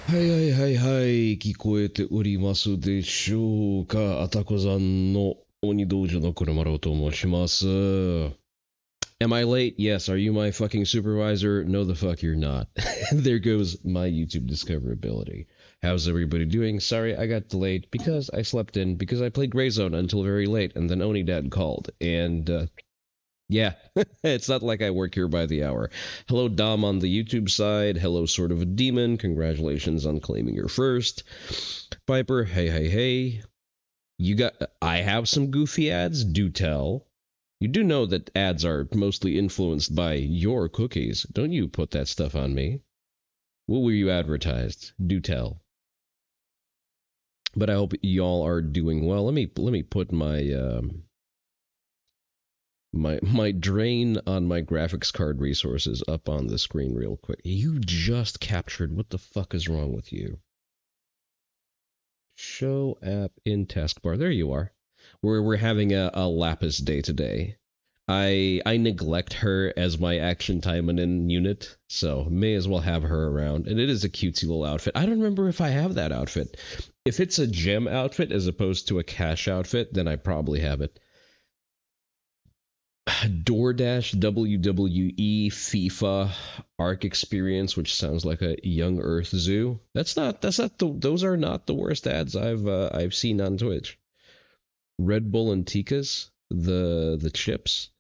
はいはいはいはい、聞こえておりますでしょうか。あたこさんの鬼道場の車郎と申します。Am I late? Yes. Are you my fucking supervisor? No, the fuck you're not. There goes my YouTube discoverability. How's everybody doing? Sorry, I got delayed because I slept in because I played Gray Zone until very late and then Oni Dad called. And yeah, it's not like I work here by the hour. Hello, Dom on the YouTube side. Hello, Sort of a Demon. Congratulations on claiming your first. Piper, hey, hey, hey. You got. I have some goofy ads. Do tell. You do know that ads are mostly influenced by your cookies. Don't you put that stuff on me. What were you advertised? Do tell. But I hope y'all are doing well. Let me put my drain on my graphics card resources up on the screen real quick. You just captured. What the fuck is wrong with you? Show app in taskbar. There you are. We're having a Lapis day today. I neglect her as my action Taimanin unit, so may as well have her around. And it is a cutesy little outfit. I don't remember if I have that outfit. If it's a gem outfit as opposed to a cash outfit, then I probably have it. DoorDash WWE FIFA Arc Experience, which sounds like a Young Earth Zoo. Those are not the worst ads I've seen on Twitch. Red Bull and Tikas, the chips.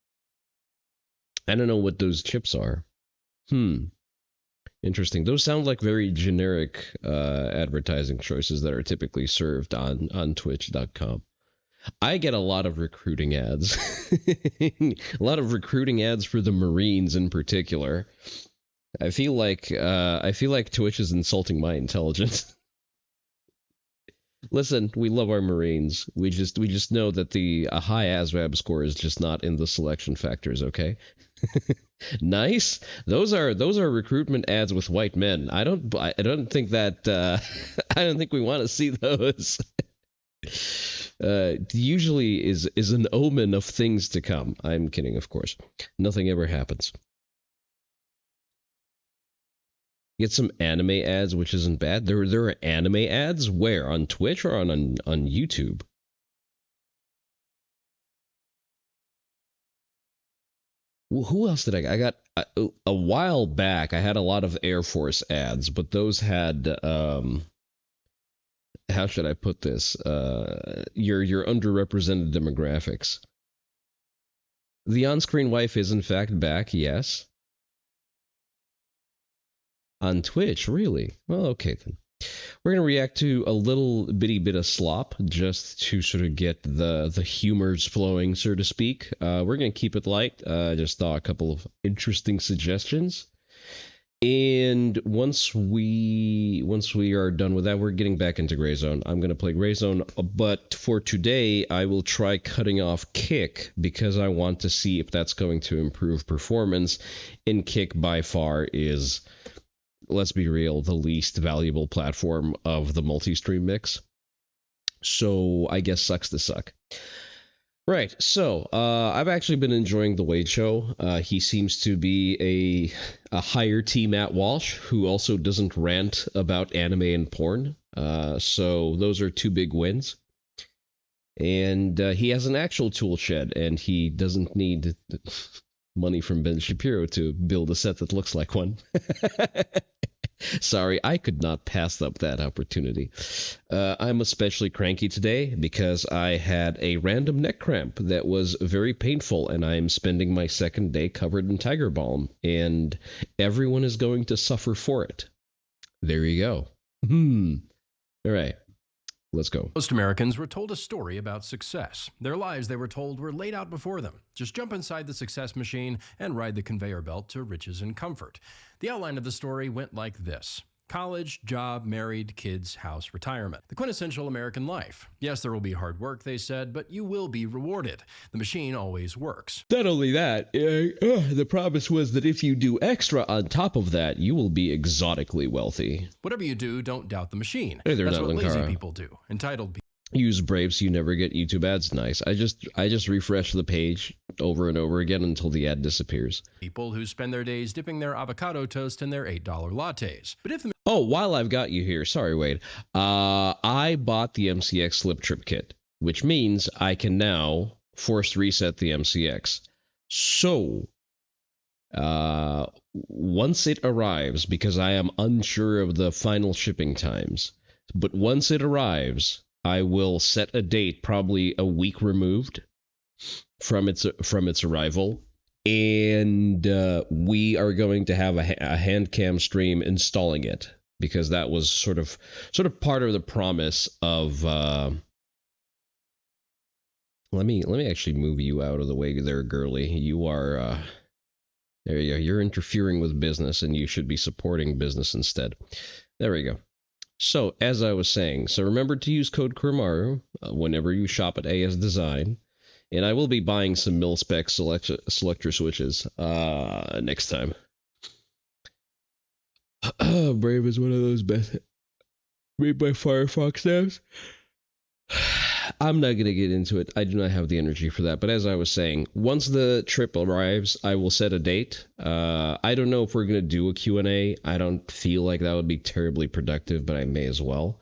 I don't know what those chips are. Interesting. Those sound like very generic advertising choices that are typically served on Twitch.com. I get a lot of recruiting ads. A lot of recruiting ads for the Marines in particular. I feel like Twitch is insulting my intelligence. Listen, we love our Marines. We just know that the a high ASVAB score is just not in the selection factors, okay? Nice. Those are recruitment ads with white men. I don't think that I don't think we want to see those. Usually is an omen of things to come. I'm kidding, of course. Nothing ever happens. Get some anime ads, which isn't bad. There are anime ads where on Twitch or on YouTube. Well, who else did I got? A while back. I had a lot of Air Force ads, but those had how should I put this? Your underrepresented demographics. The on-screen wife is in fact back. Yes. On Twitch, really? Well, okay then. We're going to react to a little bitty bit of slop just to sort of get the humors flowing, so to speak. We're going to keep it light. Just thought a couple of interesting suggestions. And once we are done with that, we're getting back into Gray Zone. I'm going to play Gray Zone, but for today, I will try cutting off Kick because I want to see if that's going to improve performance. And Kick by far is, let's be real, the least valuable platform of the multi-stream mix. So I guess sucks to suck. Right, so I've actually been enjoying the Wade Show. He seems to be a higher T Matt Walsh, who also doesn't rant about anime and porn. So those are two big wins. And he has an actual tool shed, and he doesn't need money from Ben Shapiro to build a set that looks like one. Sorry, I could not pass up that opportunity. I'm especially cranky today because I had a random neck cramp that was very painful, and I'm spending my second day covered in tiger balm, and everyone is going to suffer for it. There you go. All right. Let's go. Most Americans were told a story about success. Their lives, they were told, were laid out before them. Just jump inside the success machine and ride the conveyor belt to riches and comfort. The outline of the story went like this. College, job, married, kids, house, retirement. The quintessential American life. Yes, there will be hard work, they said, but you will be rewarded. The machine always works. Not only that, the promise was that if you do extra on top of that, you will be exotically wealthy. Whatever you do, don't doubt the machine. Hey there, that's what lazy Lankara. people do. Entitled people. Use Brave so you never get YouTube ads. Nice. I just refreshed the page over and over again until the ad disappears. People who spend their days dipping their avocado toast in their $8 lattes. But if the Oh, while I've got you here, sorry, Wade, I bought the MCX slip trip kit, which means I can now forced reset the MCX. So, once it arrives, because I am unsure of the final shipping times, but once it arrives, I will set a date, probably a week removed from its arrival, and we are going to have a hand cam stream installing it, because that was sort of part of the promise of. Let me actually move you out of the way there, girly. You are there you go. You're interfering with business, and you should be supporting business instead. There we go. So, as I was saying, so remember to use code Kuramaru whenever you shop at AS Design, and I will be buying some mil-spec selector switches next time. Brave is one of those best made by Firefox apps. I'm not going to get into it. I do not have the energy for that. But as I was saying, once the trip arrives, I will set a date. I don't know if we're going to do a Q&A. I don't feel like that would be terribly productive, but I may as well.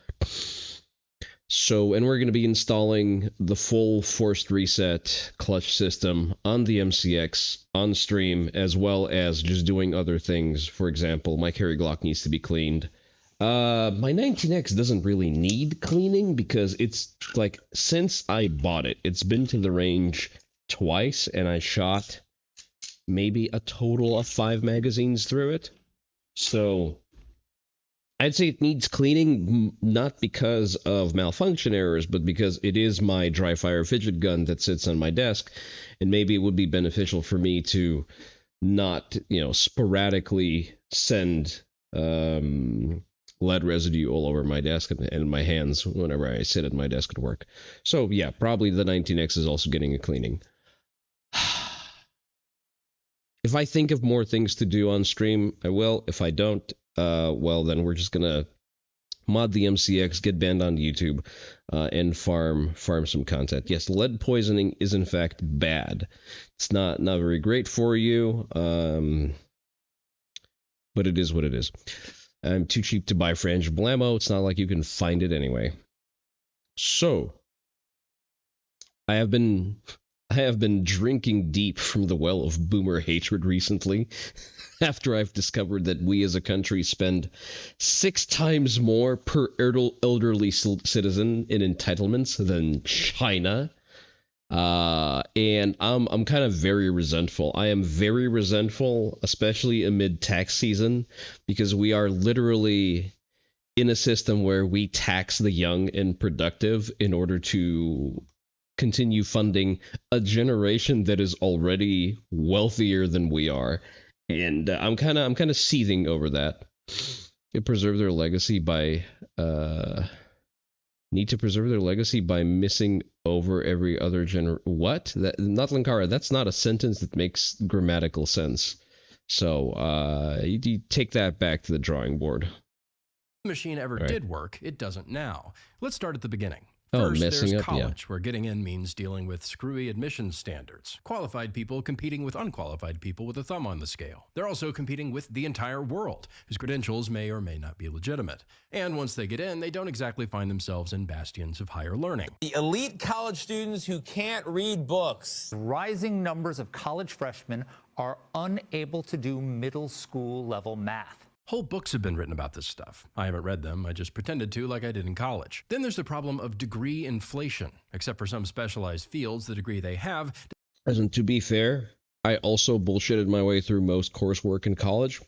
So, and we're going to be installing the full forced reset clutch system on the MCX on stream, as well as just doing other things. For example, my carry Glock needs to be cleaned. My 19X doesn't really need cleaning because it's like, since I bought it, it's been to the range twice and I shot maybe a total of 5 magazines through it. So I'd say it needs cleaning, not because of malfunction errors, but because it is my dry fire fidget gun that sits on my desk, and maybe it would be beneficial for me to not, sporadically send lead residue all over my desk and my hands whenever I sit at my desk at work. So yeah, probably the 19X is also getting a cleaning. If I think of more things to do on stream, I will. If I don't, well, then we're just gonna mod the MCX, get banned on YouTube, and farm some content. Yes, lead poisoning is in fact bad. It's not very great for you, but it is what it is. I'm too cheap to buy frangible ammo. It's not like you can find it anyway. So, I have been drinking deep from the well of boomer hatred recently, after I've discovered that we as a country spend 6 times more per elderly citizen in entitlements than China. And I'm kind of very resentful. I am very resentful, especially amid tax season, because we are literally in a system where we tax the young and productive in order to continue funding a generation that is already wealthier than we are. And I'm kind of seething over that. They preserve their legacy by need to preserve their legacy by missing over every other What? That, not Lankara, that's not a sentence that makes grammatical sense. So you take that back to the drawing board. The machine ever did work, it doesn't now. Let's start at the beginning. Oh, First, messing there's up, college, where getting in means dealing with screwy admissions standards. Qualified people competing with unqualified people with a thumb on the scale. They're also competing with the entire world, whose credentials may or may not be legitimate. And once they get in, they don't exactly find themselves in bastions of higher learning. The elite college students who can't read books. Rising numbers of college freshmen are unable to do middle school level math. Whole books have been written about this stuff. I haven't read them, I just pretended to like I did in college. Then there's the problem of degree inflation. Except for some specialized fields, the degree they have... And to be fair, I also bullshitted my way through most coursework in college.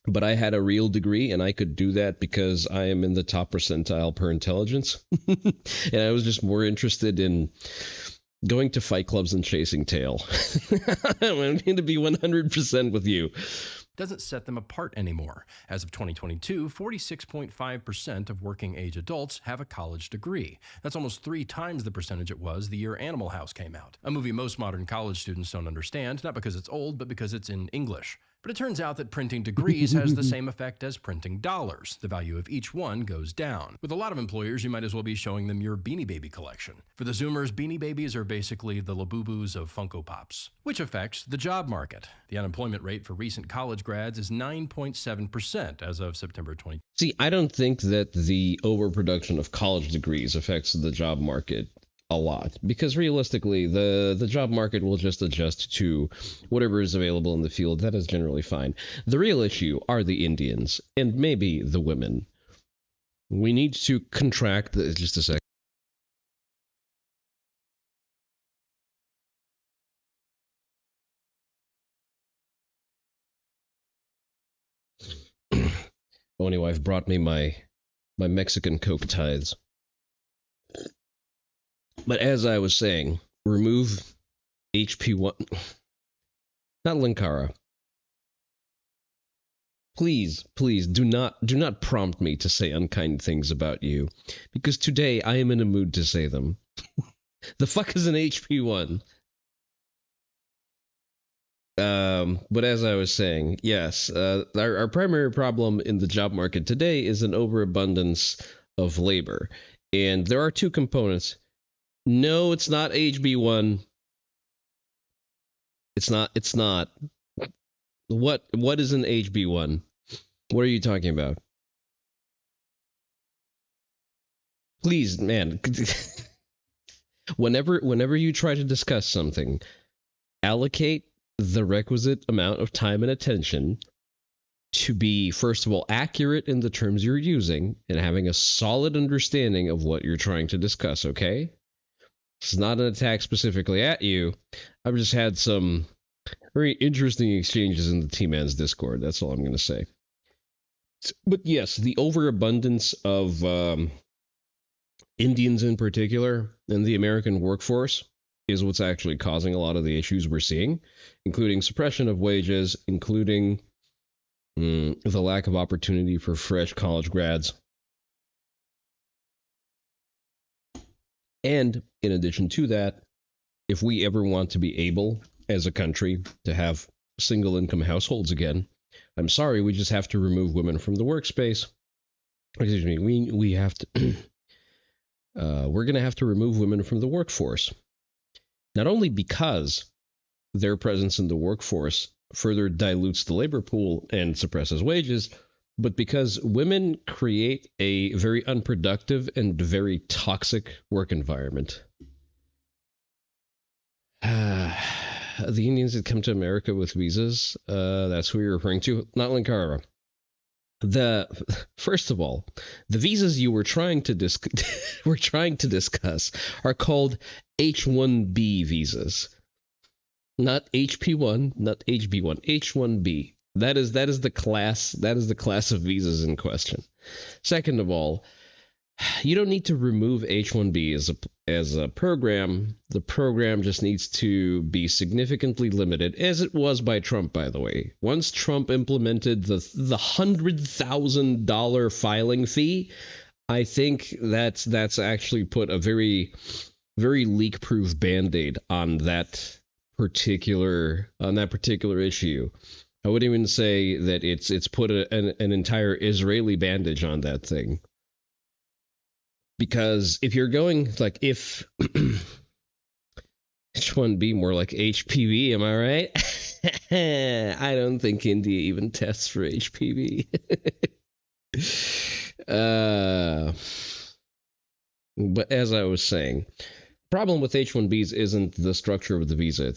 But I had a real degree, and I could do that because I am in the top percentile per intelligence. And I was just more interested in going to fight clubs and chasing tail. I'm going to be 100% with you. Doesn't set them apart anymore. As of 2022, 46.5% of working age adults have a college degree. That's almost 3 times the percentage it was the year Animal House came out. A movie most modern college students don't understand, not because it's old, but because it's in English. But it turns out that printing degrees has the same effect as printing dollars. The value of each one goes down. With a lot of employers, you might as well be showing them your Beanie Baby collection. For the Zoomers, Beanie Babies are basically the Labubus of Funko Pops, which affects the job market. The unemployment rate for recent college grads is 9.7% as of September 20. See, I don't think that the overproduction of college degrees affects the job market a lot, because realistically the job market will just adjust to whatever is available in the field. That is generally fine. The real issue are the Indians and maybe the women. We need to contract just a sec. Only wife brought me my Mexican Coke tithes. But as I was saying, remove HP1, not Linkara. Please do not prompt me to say unkind things about you, because today I am in a mood to say them. The fuck is an HP1? But as I was saying, yes, our primary problem in the job market today is an overabundance of labor, and there are two components. No, it's not HB1. It's not. What is an HB1? What are you talking about? Please, man. Whenever you try to discuss something, allocate the requisite amount of time and attention to be, first of all, accurate in the terms you're using and having a solid understanding of what you're trying to discuss, okay? It's not an attack specifically at you. I've just had some very interesting exchanges in the T-Man's Discord. That's all I'm going to say. But yes, the overabundance of Indians in particular in the American workforce is what's actually causing a lot of the issues we're seeing, including suppression of wages, including the lack of opportunity for fresh college grads. And in addition to that, if we ever want to be able, as a country, to have single-income households again, I'm sorry, we just have to remove women from the workspace. Excuse me, we have to. We're going to have to remove women from the workforce. Not only because their presence in the workforce further dilutes the labor pool and suppresses wages, but because women create a very unproductive and very toxic work environment. The Indians that come to America with visas, that's who you're referring to, not Linkara. First of all, the visas you were trying to discuss are called H-1B visas. Not HP1, not HB1, H-1B. That is the class of visas in question. Second of all, you don't need to remove H-1B as a program. The program just needs to be significantly limited, as it was by Trump, by the way. Once Trump implemented the $100,000 filing fee, I think that's actually put a very, very leak-proof Band-Aid on that particular issue. I wouldn't even say that it's put an entire Israeli bandage on that thing. Because if you're going, like, if H1B more like HPV, am I right? I don't think India even tests for HPV. But as I was saying, problem with H1Bs isn't the structure of the visa.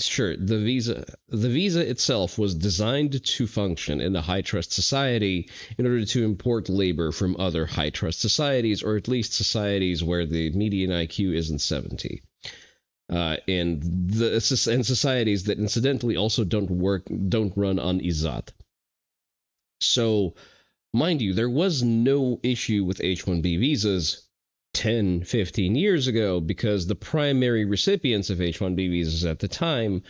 Sure, the visa itself was designed to function in a high-trust society in order to import labor from other high-trust societies, or at least societies where the median IQ isn't 70. And societies that incidentally also don't run on Izat. So, mind you, there was no issue with H-1B visas 10, 15 years ago, because the primary recipients of H-1B visas at the time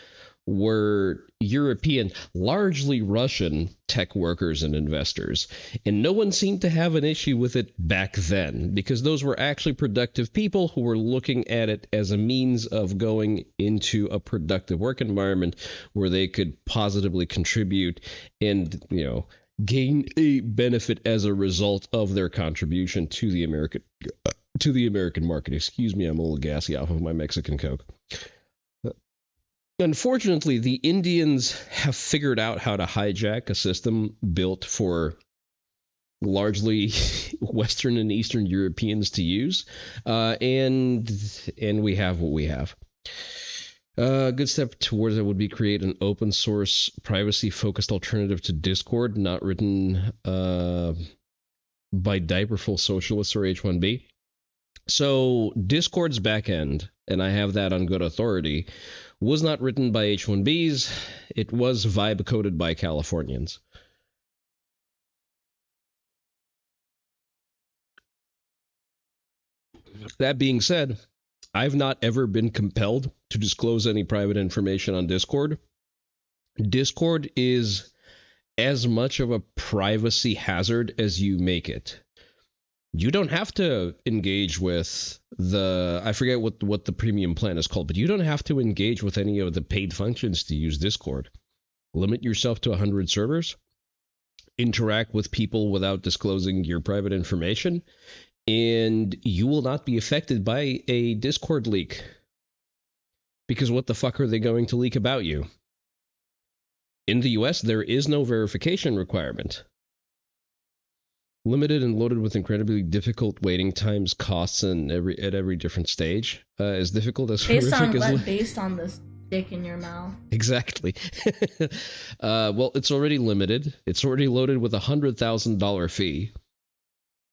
were European, largely Russian tech workers and investors. And no one seemed to have an issue with it back then, because those were actually productive people who were looking at it as a means of going into a productive work environment where they could positively contribute and, gain a benefit as a result of their contribution to the American market. Excuse me, I'm a little gassy off of my Mexican Coke. Unfortunately, the Indians have figured out how to hijack a system built for largely Western and Eastern Europeans to use, and we have what we have. A good step towards it would be create an open source, privacy-focused alternative to Discord, not written by diaperful socialists or H1B. So Discord's backend, and I have that on good authority, was not written by H1Bs. It was vibe coded by Californians. That being said, I've not ever been compelled to disclose any private information on Discord. Discord is as much of a privacy hazard as you make it. You don't have to engage with I forget what the premium plan is called, but you don't have to engage with any of the paid functions to use Discord. Limit yourself to 100 servers. Interact with people without disclosing your private information, and you will not be affected by a Discord leak. Because what the fuck are they going to leak about you? In the US, there is no verification requirement. Limited and loaded with incredibly difficult waiting times, costs, and at every different stage. As difficult as based on this dick in your mouth. Exactly. Well, it's already limited. It's already loaded with $100,000 fee.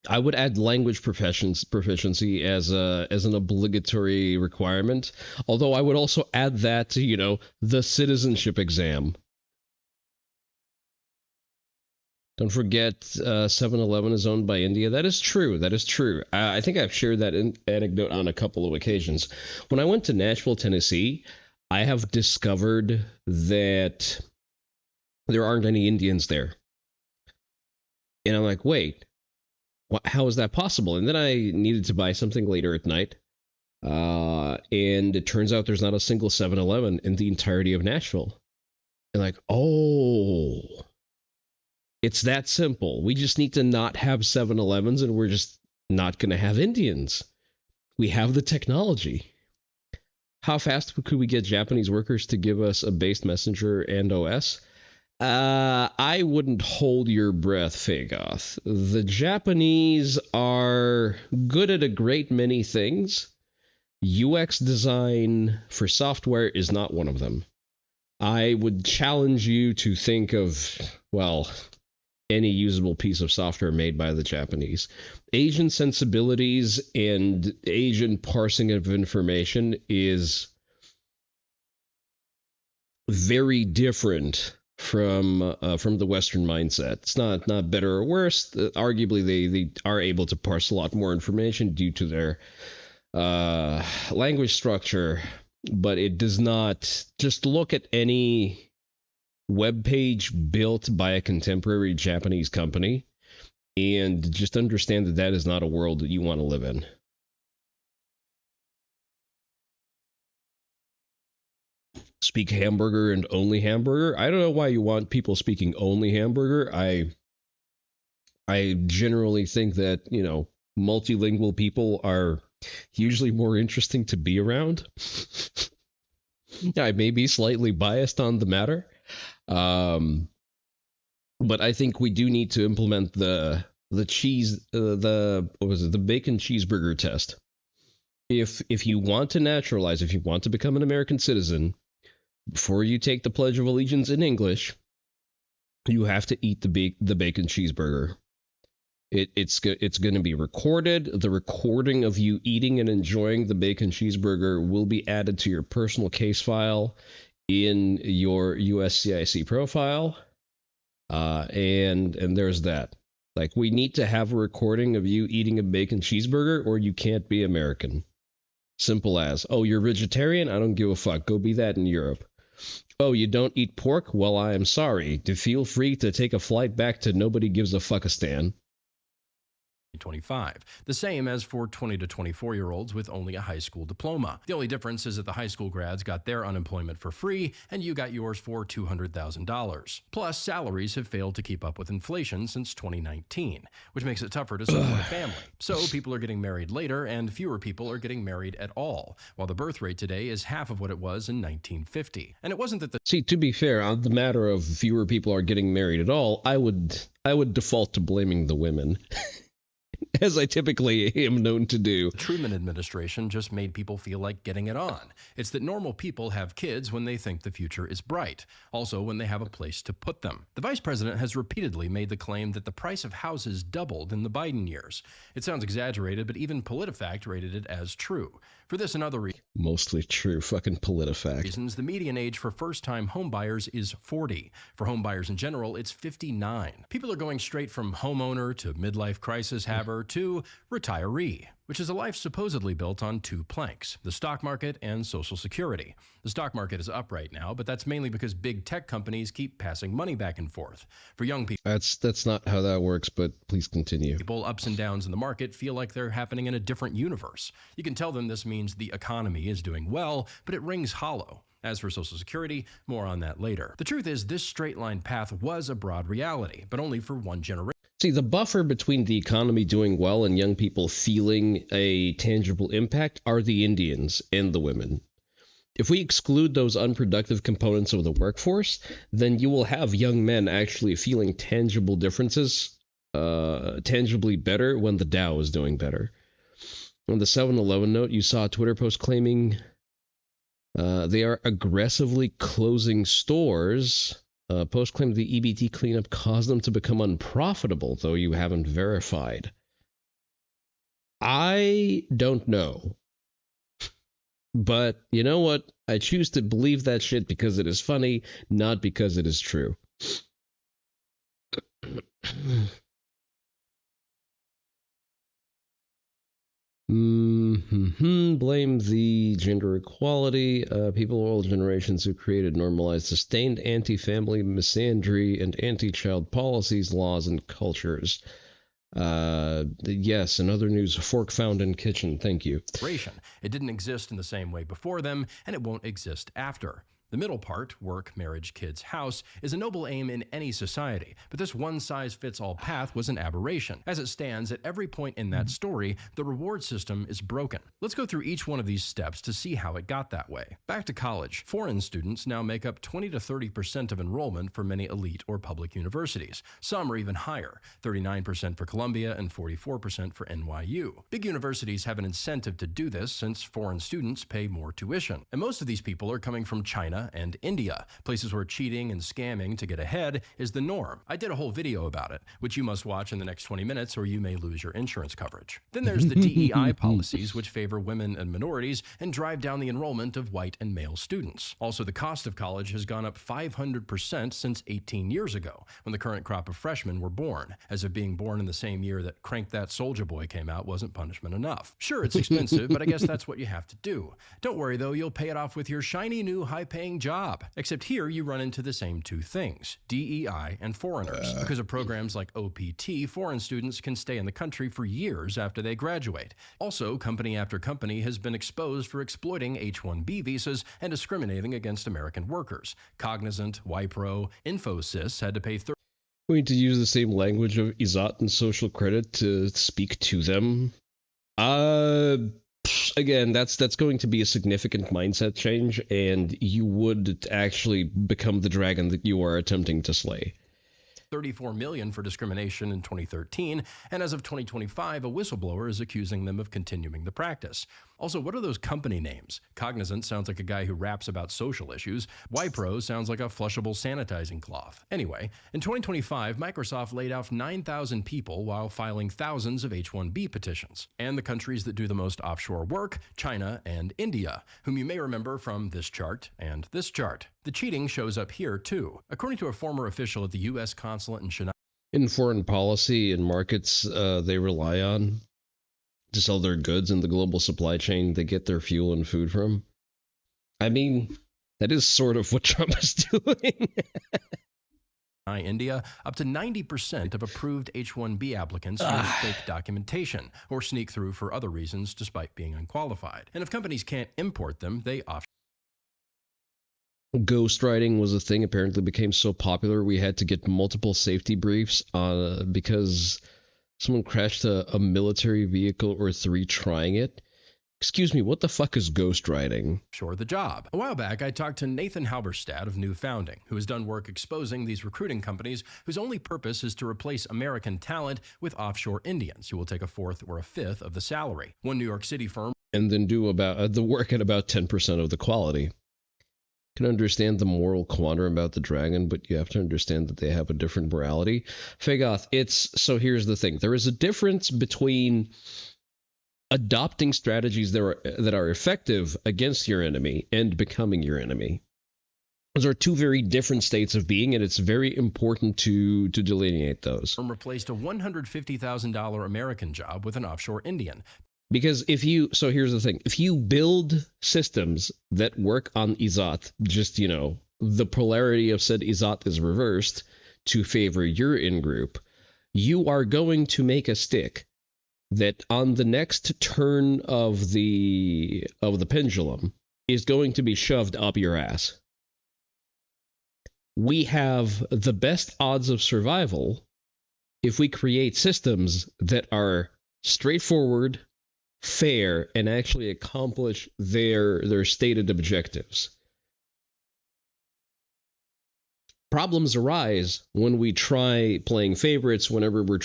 I would add language proficiency as an obligatory requirement. Although I would also add that to, the citizenship exam. Don't forget, 7-Eleven is owned by India. That is true. That is true. I think I've shared that anecdote on a couple of occasions. When I went to Nashville, Tennessee, I have discovered that there aren't any Indians there. And I'm like, wait, how is that possible? And then I needed to buy something later at night. And it turns out there's not a single 7-Eleven in the entirety of Nashville. And like, oh... It's that simple. We just need to not have 7-Elevens, and we're just not going to have Indians. We have the technology. How fast could we get Japanese workers to give us a based messenger and OS? I wouldn't hold your breath, Fagoth. The Japanese are good at a great many things. UX design for software is not one of them. I would challenge you to think of, any usable piece of software made by the Japanese. Asian sensibilities and Asian parsing of information is very different from the Western mindset. It's not better or worse. Arguably, they are able to parse a lot more information due to their language structure, but it does not. Just look at any web page built by a contemporary Japanese company and just understand that is not a world that you want to live in. Speak hamburger and only hamburger. I don't know why you want people speaking only hamburger. I generally think that, multilingual people are usually more interesting to be around. I may be slightly biased on the matter. But I think we do need to implement the cheese, the bacon cheeseburger test. If you want to naturalize, if you want to become an American citizen, before you take the Pledge of Allegiance in English, you have to eat the bacon cheeseburger. It's going to be recorded. The recording of you eating and enjoying the bacon cheeseburger will be added to your personal case file in your USCIC profile, and there's that. Like, we need to have a recording of you eating a bacon cheeseburger, or you can't be American. Simple as. Oh, you're vegetarian? I don't give a fuck. Go be that in Europe. Oh, you don't eat pork? Well, I am sorry. Feel free to take a flight back to nobody gives a fuckistan. 2025. The same as for 20 to 24-year-olds with only a high school diploma. The only difference is that the high school grads got their unemployment for free and you got yours for $200,000. Plus, salaries have failed to keep up with inflation since 2019, which makes it tougher to support a family. So people are getting married later and fewer people are getting married at all, while the birth rate today is half of what it was in 1950. And it wasn't that the See, to be fair, on the matter of fewer people are getting married at all, I would default to blaming the women. As I typically am known to do. The Truman administration just made people feel like getting it on. It's that normal people have kids when they think the future is bright, also when they have a place to put them. The vice president has repeatedly made the claim that the price of houses doubled in the Biden years. It sounds exaggerated, but even PolitiFact rated it as true. For this and other reasons, Mostly true, fucking PolitiFact. the median age for first-time homebuyers is 40. For homebuyers in general, it's 59. People are going straight from homeowner to midlife crisis haver to retiree, which is a life supposedly built on two planks, the stock market and Social Security. The stock market is up right now, but that's mainly because big tech companies keep passing money back and forth. For young people, That's not how that works, but please continue. ups and downs in the market feel like they're happening in a different universe. You can tell them this means the economy is doing well, but it rings hollow. As for Social Security, more on that later. The truth is, this straight line path was a broad reality, but only for one generation. See, the buffer between the economy doing well and young people feeling a tangible impact are the Indians and the women. If we exclude those unproductive components of the workforce, then you will have young men actually feeling tangible differences, tangibly better when the Dow is doing better. On the 7-Eleven note, you saw a Twitter post claiming they are aggressively closing stores. Post claimed the EBT cleanup caused them to become unprofitable, though you haven't verified. I don't know. But you know what? I choose to believe that shit because it is funny, not because it is true. Blame the gender equality. People of all generations who created, normalized, sustained anti-family misandry and anti-child policies, laws, and cultures. Yes, in other news, fork found in kitchen. Thank you. It didn't exist in the same way before them, and it won't exist after. The middle part, work, marriage, kids, house, is a noble aim in any society, but this one-size-fits-all path was an aberration. As it stands, at every point in that story, the reward system is broken. Let's go through each one of these steps to see how it got that way. Back to college. Foreign students now make up 20 to 30% of enrollment for many elite or public universities. Some are even higher, 39% for Columbia and 44% for NYU. Big universities have an incentive to do this since foreign students pay more tuition. And most of these people are coming from China and India, places where cheating and scamming to get ahead is the norm. I did a whole video about it, which you must watch in the next 20 minutes or you may lose your insurance coverage. Then there's the DEI policies, which favor women and minorities and drive down the enrollment of white and male students. Also, the cost of college has gone up 500% since 18 years ago, when the current crop of freshmen were born, as if being born in the same year that Crank That Soulja Boy came out wasn't punishment enough. Sure, it's expensive, but I guess that's what you have to do. Don't worry though, you'll pay it off with your shiny new high-paying job. Except here you run into the same two things, DEI and foreigners. Because of programs like OPT, foreign students can stay in the country for years after they graduate. Also, company after company has been exposed for exploiting H-1B visas and discriminating against American workers. Cognizant, Wipro, Infosys had to pay We need to use the same language of Izat and social credit to speak to them. Again, that's going to be a significant mindset change, and you would actually become the dragon that you are attempting to slay. $34 million for discrimination in 2013, and as of 2025, a whistleblower is accusing them of continuing the practice. Also, what are those company names? Cognizant sounds like a guy who raps about social issues. Wipro sounds like a flushable sanitizing cloth. Anyway, in 2025, Microsoft laid off 9,000 people while filing thousands of H-1B petitions. And the countries that do the most offshore work, China and India, whom you may remember from this chart and this chart. The cheating shows up here, too. According to a former official at the U.S. consulate in Chennai, in foreign policy and markets they rely on to sell their goods in the global supply chain they get their fuel and food from. I mean, That is sort of what Trump is doing. India, up to 90% of approved H-1B applicants use fake documentation or sneak through for other reasons despite being unqualified. And if companies can't import them, they offshore. Ghostwriting was a thing, apparently became so popular we had to get multiple safety briefs because someone crashed a military vehicle or 3 trying it. Excuse me, what the fuck is ghostwriting? The job. A while back, I talked to Nathan Halberstad of New Founding, who has done work exposing these recruiting companies whose only purpose is to replace American talent with offshore Indians who will take a fourth or a fifth of the salary. One New York City firm and then do about the work at about 10% of the quality. Can understand the moral quandary about the dragon, but you have to understand that they have a different morality. Fagoth, so here's the thing. There is a difference between adopting strategies that are effective against your enemy and becoming your enemy. Those are 2 very different states of being, and it's very important to delineate those. Replaced a $150,000 American job with an offshore Indian. Because so here's the thing. If you build systems that work on Izat, just, the polarity of said Izat is reversed to favor your in-group, you are going to make a stick that on the next turn of the pendulum is going to be shoved up your ass. We have the best odds of survival if we create systems that are straightforward, fair, and actually accomplish their stated objectives. Problems arise when we try playing favorites, whenever we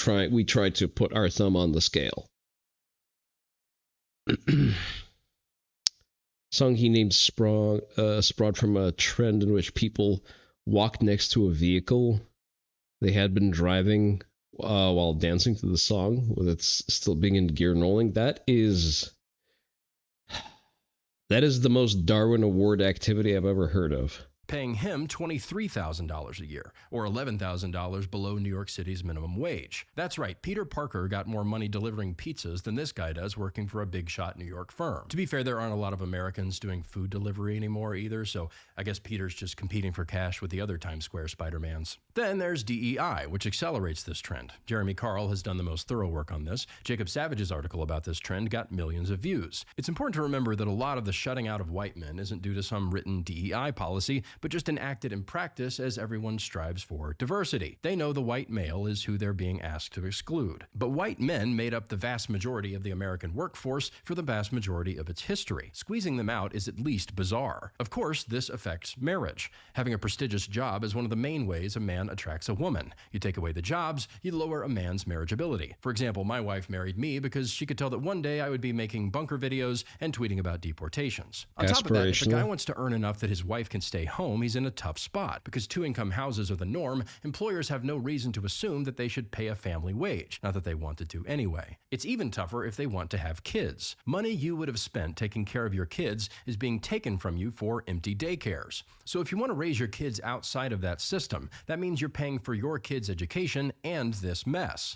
try to put our thumb on the scale. Song he named sprawled from a trend in which people walked next to a vehicle they had been driving while dancing to the song, with it still being in gear and rolling. That is the most Darwin Award activity I've ever heard of. Paying him $23,000 a year, or $11,000 below New York City's minimum wage. That's right, Peter Parker got more money delivering pizzas than this guy does working for a big shot New York firm. To be fair, there aren't a lot of Americans doing food delivery anymore either, so I guess Peter's just competing for cash with the other Times Square Spider-Mans. Then there's DEI, which accelerates this trend. Jeremy Carl has done the most thorough work on this. Jacob Savage's article about this trend got millions of views. It's important to remember that a lot of the shutting out of white men isn't due to some written DEI policy, but just enacted in practice as everyone strives for diversity. They know the white male is who they're being asked to exclude. But white men made up the vast majority of the American workforce for the vast majority of its history. Squeezing them out is at least bizarre. Of course, this affects marriage. Having a prestigious job is one of the main ways a man attracts a woman. You take away the jobs, you lower a man's marriageability. For example, my wife married me because she could tell that one day I would be making bunker videos and tweeting about deportations. On top of that, if a guy wants to earn enough that his wife can stay home, he's in a tough spot. Because 2-income houses are the norm, employers have no reason to assume that they should pay a family wage. Not that they wanted to anyway. It's even tougher if they want to have kids. Money you would have spent taking care of your kids is being taken from you for empty daycares. So if you want to raise your kids outside of that system, that means you're paying for your kids' education and this mess.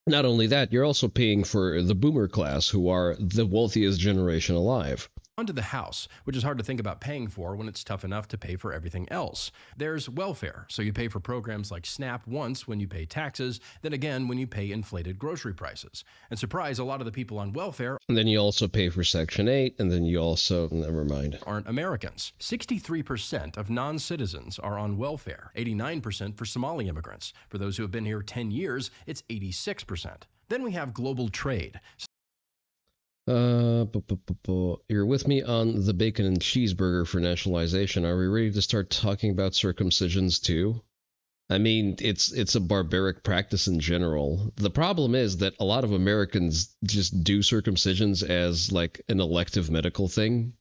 Not only that, you're also paying for the boomer class, who are the wealthiest generation alive. Onto the house, which is hard to think about paying for when it's tough enough to pay for everything else. There's welfare, so you pay for programs like SNAP once when you pay taxes, then again when you pay inflated grocery prices. And surprise, a lot of the people on welfare and then you also pay for Section 8, and then you also, never mind, aren't Americans. 63% of non-citizens are on welfare, 89% for Somali immigrants. For those who have been here 10 years, it's 86%. Then we have global trade. You're with me on the bacon and cheeseburger for nationalization. Are we ready to start talking about circumcisions too? I mean, it's a barbaric practice in general. The problem is that a lot of Americans just do circumcisions as like an elective medical thing.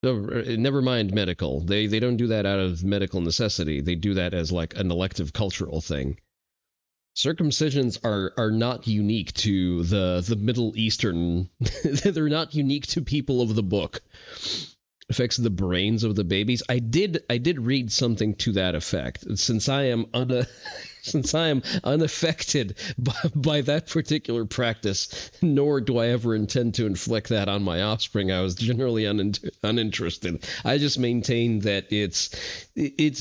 Never mind medical. They don't do that out of medical necessity. They do that as like an elective cultural thing. Circumcisions are not unique to the Middle Eastern. They're not unique to people of the book. Affects the brains of the babies. I did read something to that effect. Since I am since I am unaffected by that particular practice, nor do I ever intend to inflict that on my offspring, I was generally uninterested. I just maintain that it's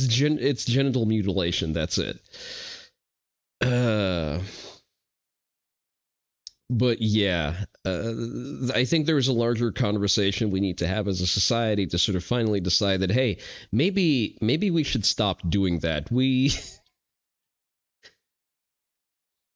genital mutilation. That's it. But yeah, I think there's a larger conversation we need to have as a society to sort of finally decide that, hey, maybe we should stop doing that. We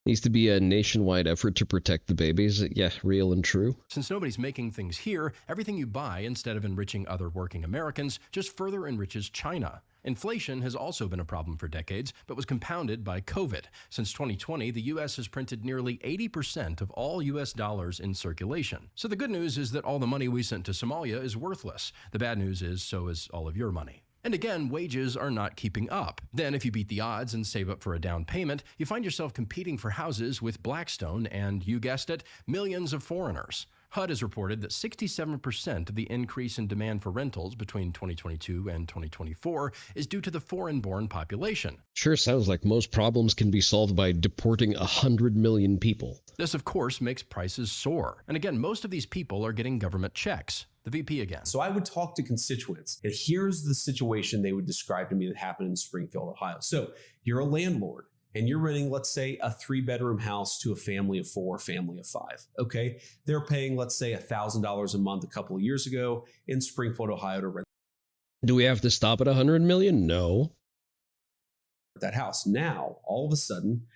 needs to be a nationwide effort to protect the babies. Yeah, real and true. Since nobody's making things here, everything you buy, instead of enriching other working Americans, just further enriches China. Inflation has also been a problem for decades, but was compounded by COVID. Since 2020, the U.S. has printed nearly 80% of all U.S. dollars in circulation. So the good news is that all the money we sent to Somalia is worthless. The bad news is so is all of your money. And again, wages are not keeping up. Then, if you beat the odds and save up for a down payment, you find yourself competing for houses with Blackstone and, you guessed it, millions of foreigners. HUD has reported that 67% of the increase in demand for rentals between 2022 and 2024 is due to the foreign-born population. Sure sounds like most problems can be solved by deporting 100 million people. This, of course, makes prices soar. And again, most of these people are getting government checks. The VP again. So I would talk to constituents, and here's the situation they would describe to me that happened in Springfield, Ohio. So you're a landlord, and you're renting, let's say, a 3-bedroom house to a family of 4, family of 5. Okay, they're paying, let's say, $1,000 a month a couple of years ago in Springfield, Ohio, to rent. Do we have to stop at 100 million? No. That house. Now, all of a sudden,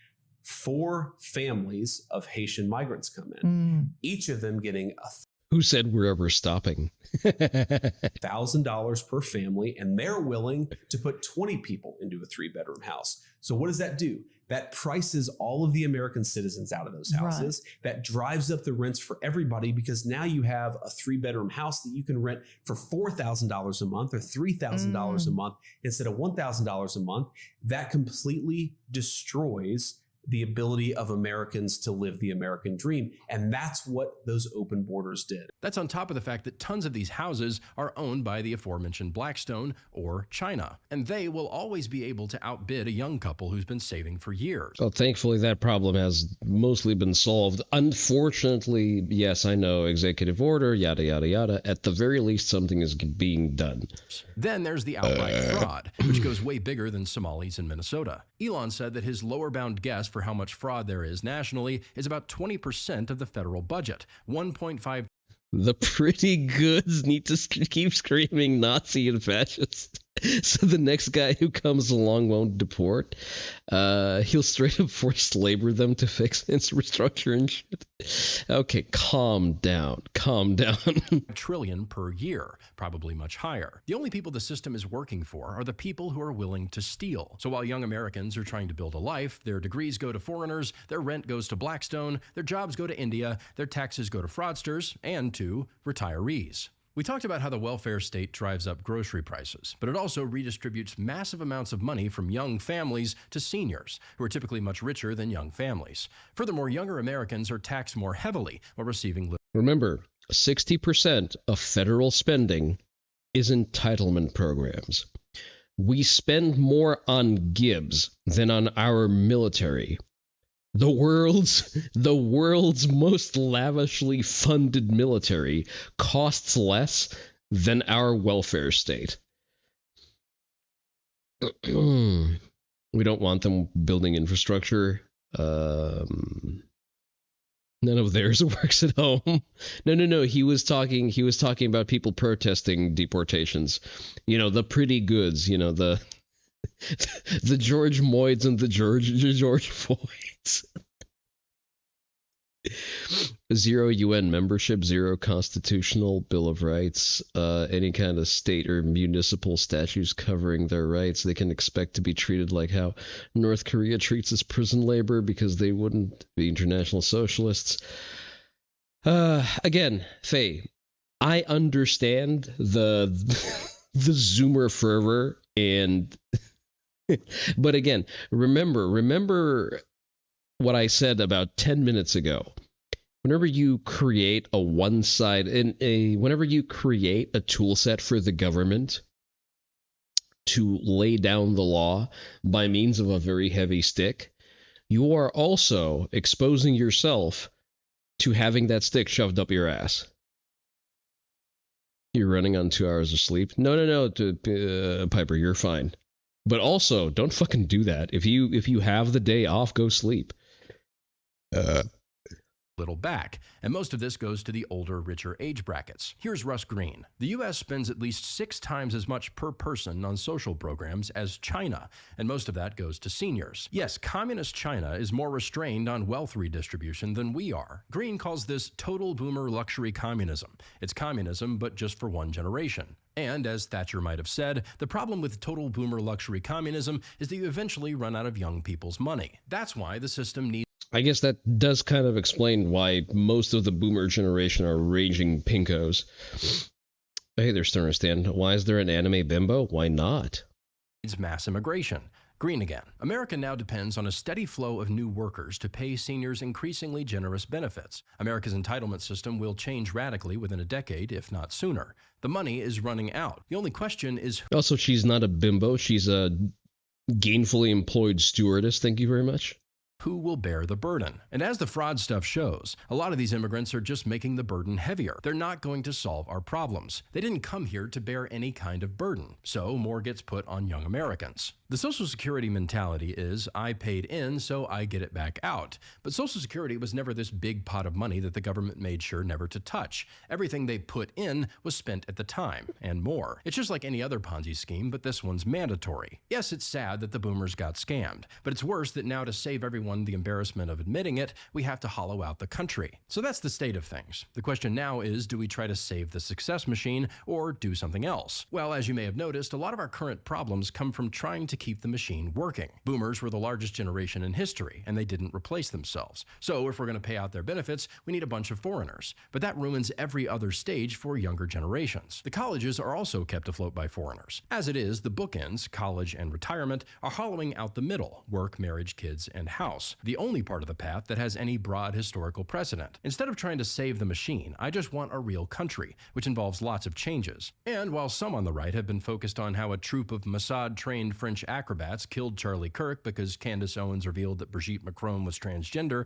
4 families of Haitian migrants come in, each of them getting Who said we're ever stopping? $1,000 per family, and they're willing to put 20 people into a 3-bedroom house. So what does that do? That prices all of the American citizens out of those houses. Right. That drives up the rents for everybody, because now you have a 3-bedroom house that you can rent for $4,000 a month or $3,000 a month instead of $1,000 a month. That completely destroys the ability of Americans to live the American dream. And that's what those open borders did. That's on top of the fact that tons of these houses are owned by the aforementioned Blackstone or China. And they will always be able to outbid a young couple who's been saving for years. Well, thankfully, that problem has mostly been solved. Unfortunately, yes, I know, executive order, yada, yada, yada. At the very least, something is being done. Then there's the outright fraud, which goes way bigger than Somalis in Minnesota. Elon said that his lower bound guess for how much fraud there is nationally is about 20% of the federal budget, 1.5. The pretty goods need to keep screaming Nazi and fascist, so the next guy who comes along won't deport. He'll straight up forced labor them to fix infrastructure and shit. Okay, calm down. Trillion per year, probably much higher. The only people the system is working for are the people who are willing to steal. So while young Americans are trying to build a life, their degrees go to foreigners, their rent goes to Blackstone, their jobs go to India, their taxes go to fraudsters, and to retirees. We talked about how the welfare state drives up grocery prices, but it also redistributes massive amounts of money from young families to seniors, who are typically much richer than young families. Furthermore, younger Americans are taxed more heavily while receiving. Remember, 60% of federal spending is entitlement programs. We spend more on Gibbs than on our military. The world's most lavishly funded military costs less than our welfare state. We don't want them building infrastructure. None of theirs works at home. No. He was talking about people protesting deportations. You know, the pretty goods. You know, the George Moids and the George Floyds. Zero UN membership, zero constitutional Bill of Rights, any kind of state or municipal statutes covering their rights. They can expect to be treated like how North Korea treats its prison labor because they wouldn't be international socialists. Again, Faye, I understand the Zoomer fervor and but again, remember what I said about 10 minutes ago. Whenever you create whenever you create a tool set for the government to lay down the law by means of a very heavy stick, you are also exposing yourself to having that stick shoved up your ass. You're running on 2 hours of sleep? No, Piper, you're fine. But also, don't fucking do that. If you have the day off, go sleep. Little back, and most of this goes to the older, richer age brackets. Here's Russ Green. The U.S. spends at least 6 times as much per person on social programs as China, and most of that goes to seniors. Yes, communist China is more restrained on wealth redistribution than we are. Green calls this total boomer luxury communism. It's communism, but just for one generation. And, as Thatcher might have said, the problem with total boomer luxury communism is that you eventually run out of young people's money. That's why the system needs... I guess that does kind of explain why most of the boomer generation are raging pinkos. Hey there, Stern Stand. Why is there an anime bimbo? Why not? ...needs mass immigration. Green again. America now depends on a steady flow of new workers to pay seniors increasingly generous benefits. America's entitlement system will change radically within a decade, if not sooner. The money is running out. The only question is... Also, she's not a bimbo. She's a gainfully employed stewardess. Thank you very much. Who will bear the burden? And as the fraud stuff shows, a lot of these immigrants are just making the burden heavier. They're not going to solve our problems. They didn't come here to bear any kind of burden, so more gets put on young Americans. The Social Security mentality is, I paid in, so I get it back out. But Social Security was never this big pot of money that the government made sure never to touch. Everything they put in was spent at the time, and more. It's just like any other Ponzi scheme, but this one's mandatory. Yes, it's sad that the boomers got scammed, but it's worse that now to save everyone the embarrassment of admitting it, we have to hollow out the country. So that's the state of things. The question now is, do we try to save the success machine or do something else? Well, as you may have noticed, a lot of our current problems come from trying to keep the machine working. Boomers were the largest generation in history, and they didn't replace themselves. So if we're going to pay out their benefits, we need a bunch of foreigners. But that ruins every other stage for younger generations. The colleges are also kept afloat by foreigners. As it is, the bookends, college and retirement, are hollowing out the middle, work, marriage, kids, and house. The only part of the path that has any broad historical precedent. Instead of trying to save the machine, I just want a real country, which involves lots of changes. And while some on the right have been focused on how a troupe of Mossad-trained French acrobats killed Charlie Kirk because Candace Owens revealed that Brigitte Macron was transgender,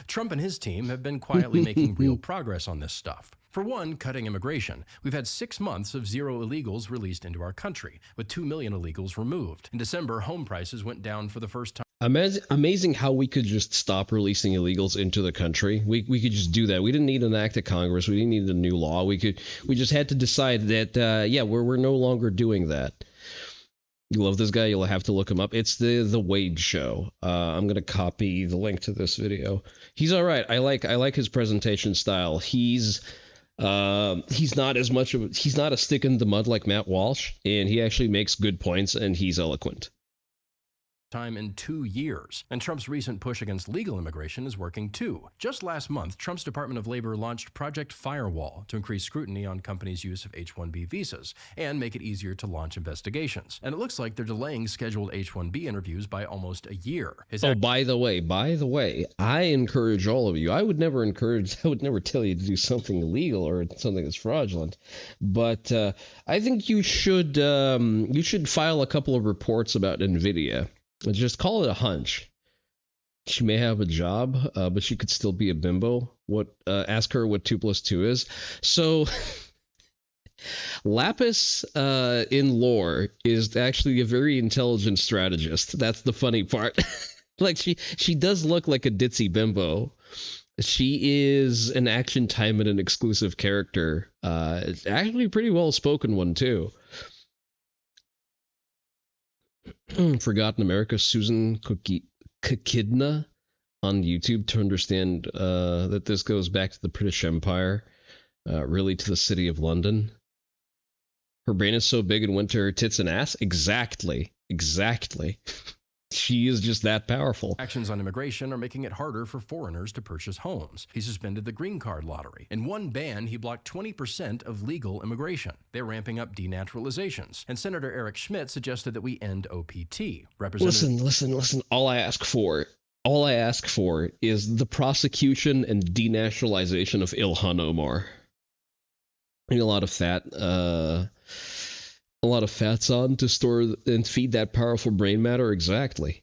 Trump and his team have been quietly making real progress on this stuff. For one, cutting immigration. We've had 6 months of 0 illegals released into our country, with 2 million illegals removed. In December, home prices went down for the first time. Amazing how we could just stop releasing illegals into the country. We could just do that. We didn't need an act of Congress. We didn't need a new law. We just had to decide that we're no longer doing that. You love this guy? You'll have to look him up. It's the Wade Show. I'm gonna copy the link to this video. He's all right. I like his presentation style. He's not he's not a stick in the mud like Matt Walsh, and he actually makes good points, and he's eloquent. Time in 2 years. And Trump's recent push against legal immigration is working too. Just last month, Trump's Department of Labor launched Project Firewall to increase scrutiny on companies' use of H-1B visas and make it easier to launch investigations. And it looks like they're delaying scheduled H-1B interviews by almost a year. By the way, I encourage all of you. I would never tell you to do something illegal or something that's fraudulent, but I think you should file a couple of reports about NVIDIA. Just call it a hunch. She may have a job, but she could still be a bimbo. Ask her what 2 + 2 is. So, Lapis in lore is actually a very intelligent strategist. That's the funny part. Like she does look like a ditzy bimbo. She is an action time and an exclusive character. Actually, a pretty well spoken one too. Forgotten America, Susan Kikidna on YouTube to understand that this goes back to the British Empire, really to the city of London. Her brain is so big and went to her tits and ass? Exactly. She is just that powerful. Actions on immigration are making it harder for foreigners to purchase homes. He suspended the green card lottery. In one ban, he blocked 20% of legal immigration. They're ramping up denaturalizations. And Senator Eric Schmidt suggested that we end OPT. Listen. All I ask for is the prosecution and denaturalization of Ilhan Omar. I need a lot of fat A lot of fats on to store and feed that powerful brain matter. Exactly.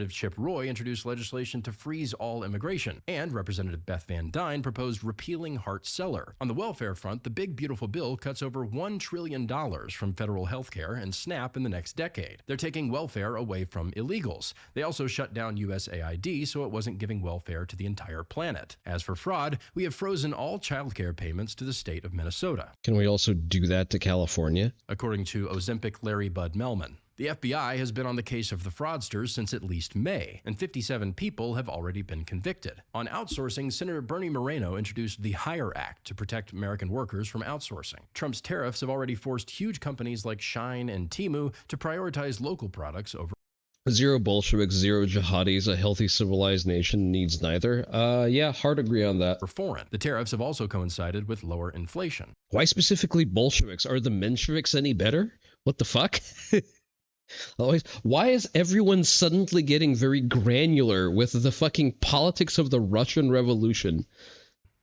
Chip Roy introduced legislation to freeze all immigration, and Representative Beth Van Dyne proposed repealing Hart-Celler. On the welfare front, the big beautiful bill cuts over $1 trillion from federal health care and SNAP in the next decade. They're taking welfare away from illegals. They also shut down USAID, so it wasn't giving welfare to the entire planet. As for fraud, we have frozen all child care payments to the state of Minnesota. Can we also do that to California? According to Ozempic Larry Bud Melman. The FBI has been on the case of the fraudsters since at least May, and 57 people have already been convicted. On outsourcing, Senator Bernie Moreno introduced the HIRE Act to protect American workers from outsourcing. Trump's tariffs have already forced huge companies like Shine and Temu to prioritize local products over Zero Bolsheviks, zero jihadis, a healthy civilized nation needs neither. Yeah, hard agree on that. foreign. The tariffs have also coincided with lower inflation. Why specifically Bolsheviks? Are the Mensheviks any better? What the fuck? Always. Why is everyone suddenly getting very granular with the fucking politics of the Russian Revolution?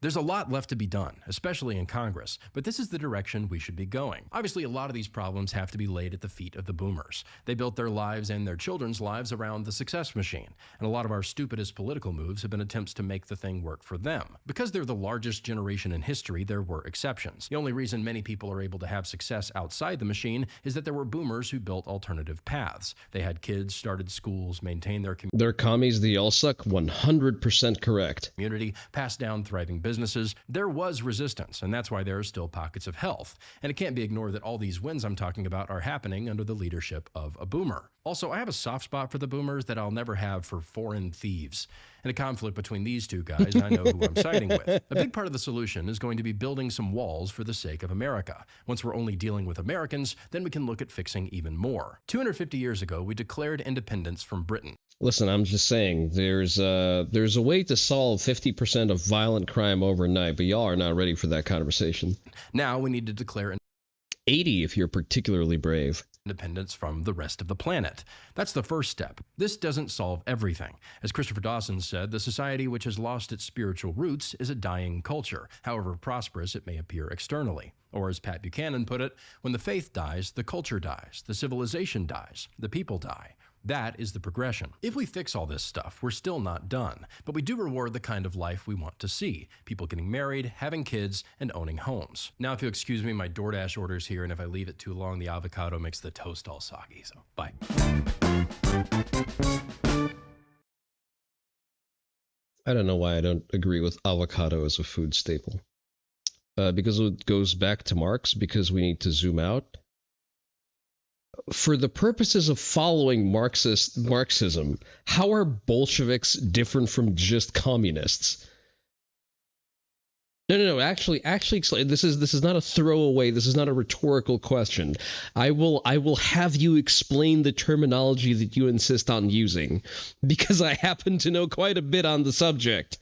There's a lot left to be done, especially in Congress, but this is the direction we should be going. Obviously, a lot of these problems have to be laid at the feet of the boomers. They built their lives and their children's lives around the success machine, and a lot of our stupidest political moves have been attempts to make the thing work for them. Because they're the largest generation in history, there were exceptions. The only reason many people are able to have success outside the machine is that there were boomers who built alternative paths. They had kids, started schools, maintained their community. They're commies, they all suck. 100% correct. Community, passed down thriving businesses. There was resistance, and that's why there are still pockets of health. And it can't be ignored that all these wins I'm talking about are happening under the leadership of a boomer. Also, I have a soft spot for the boomers that I'll never have for foreign thieves. In a conflict between these two guys, I know who I'm siding with. A big part of the solution is going to be building some walls for the sake of America. Once we're only dealing with Americans, then we can look at fixing even more. 250 years ago, we declared independence from Britain. Listen, I'm just saying, there's a way to solve 50% of violent crime overnight, but y'all are not ready for that conversation. Now we need to declare 80 if you're particularly brave. Independence from the rest of the planet. That's the first step. This doesn't solve everything. As Christopher Dawson said, the society which has lost its spiritual roots is a dying culture, however prosperous it may appear externally. Or as Pat Buchanan put it, when the faith dies, the culture dies, the civilization dies, the people die. That is the progression. If we fix all this stuff, we're still not done, but we do reward the kind of life we want to see. People getting married, having kids, and owning homes. Now, if you'll excuse me, my DoorDash order's here, and if I leave it too long, the avocado makes the toast all soggy, so bye. I don't know why I don't agree with avocado as a food staple. Because it goes back to Marx, because we need to zoom out. For the purposes of following Marxism, how are Bolsheviks different from just communists? No. Actually, this is not a throwaway. This is not a rhetorical question. I will have you explain the terminology that you insist on using, because I happen to know quite a bit on the subject.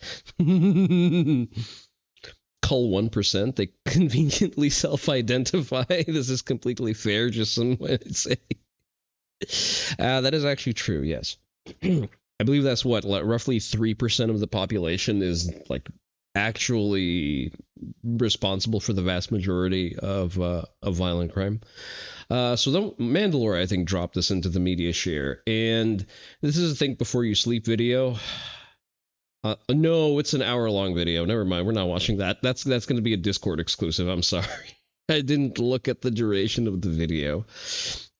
Cull 1%, they conveniently self-identify. This is completely fair, just some way to say. That is actually true, yes. I believe that's what, roughly 3% of the population is like actually responsible for the vast majority of violent crime. So then Mandalore, I think, dropped this into the media share. And this is a Think Before You Sleep video. No, it's an hour-long video. Never mind. We're not watching that. That's going to be a Discord exclusive. I'm sorry. I didn't look at the duration of the video.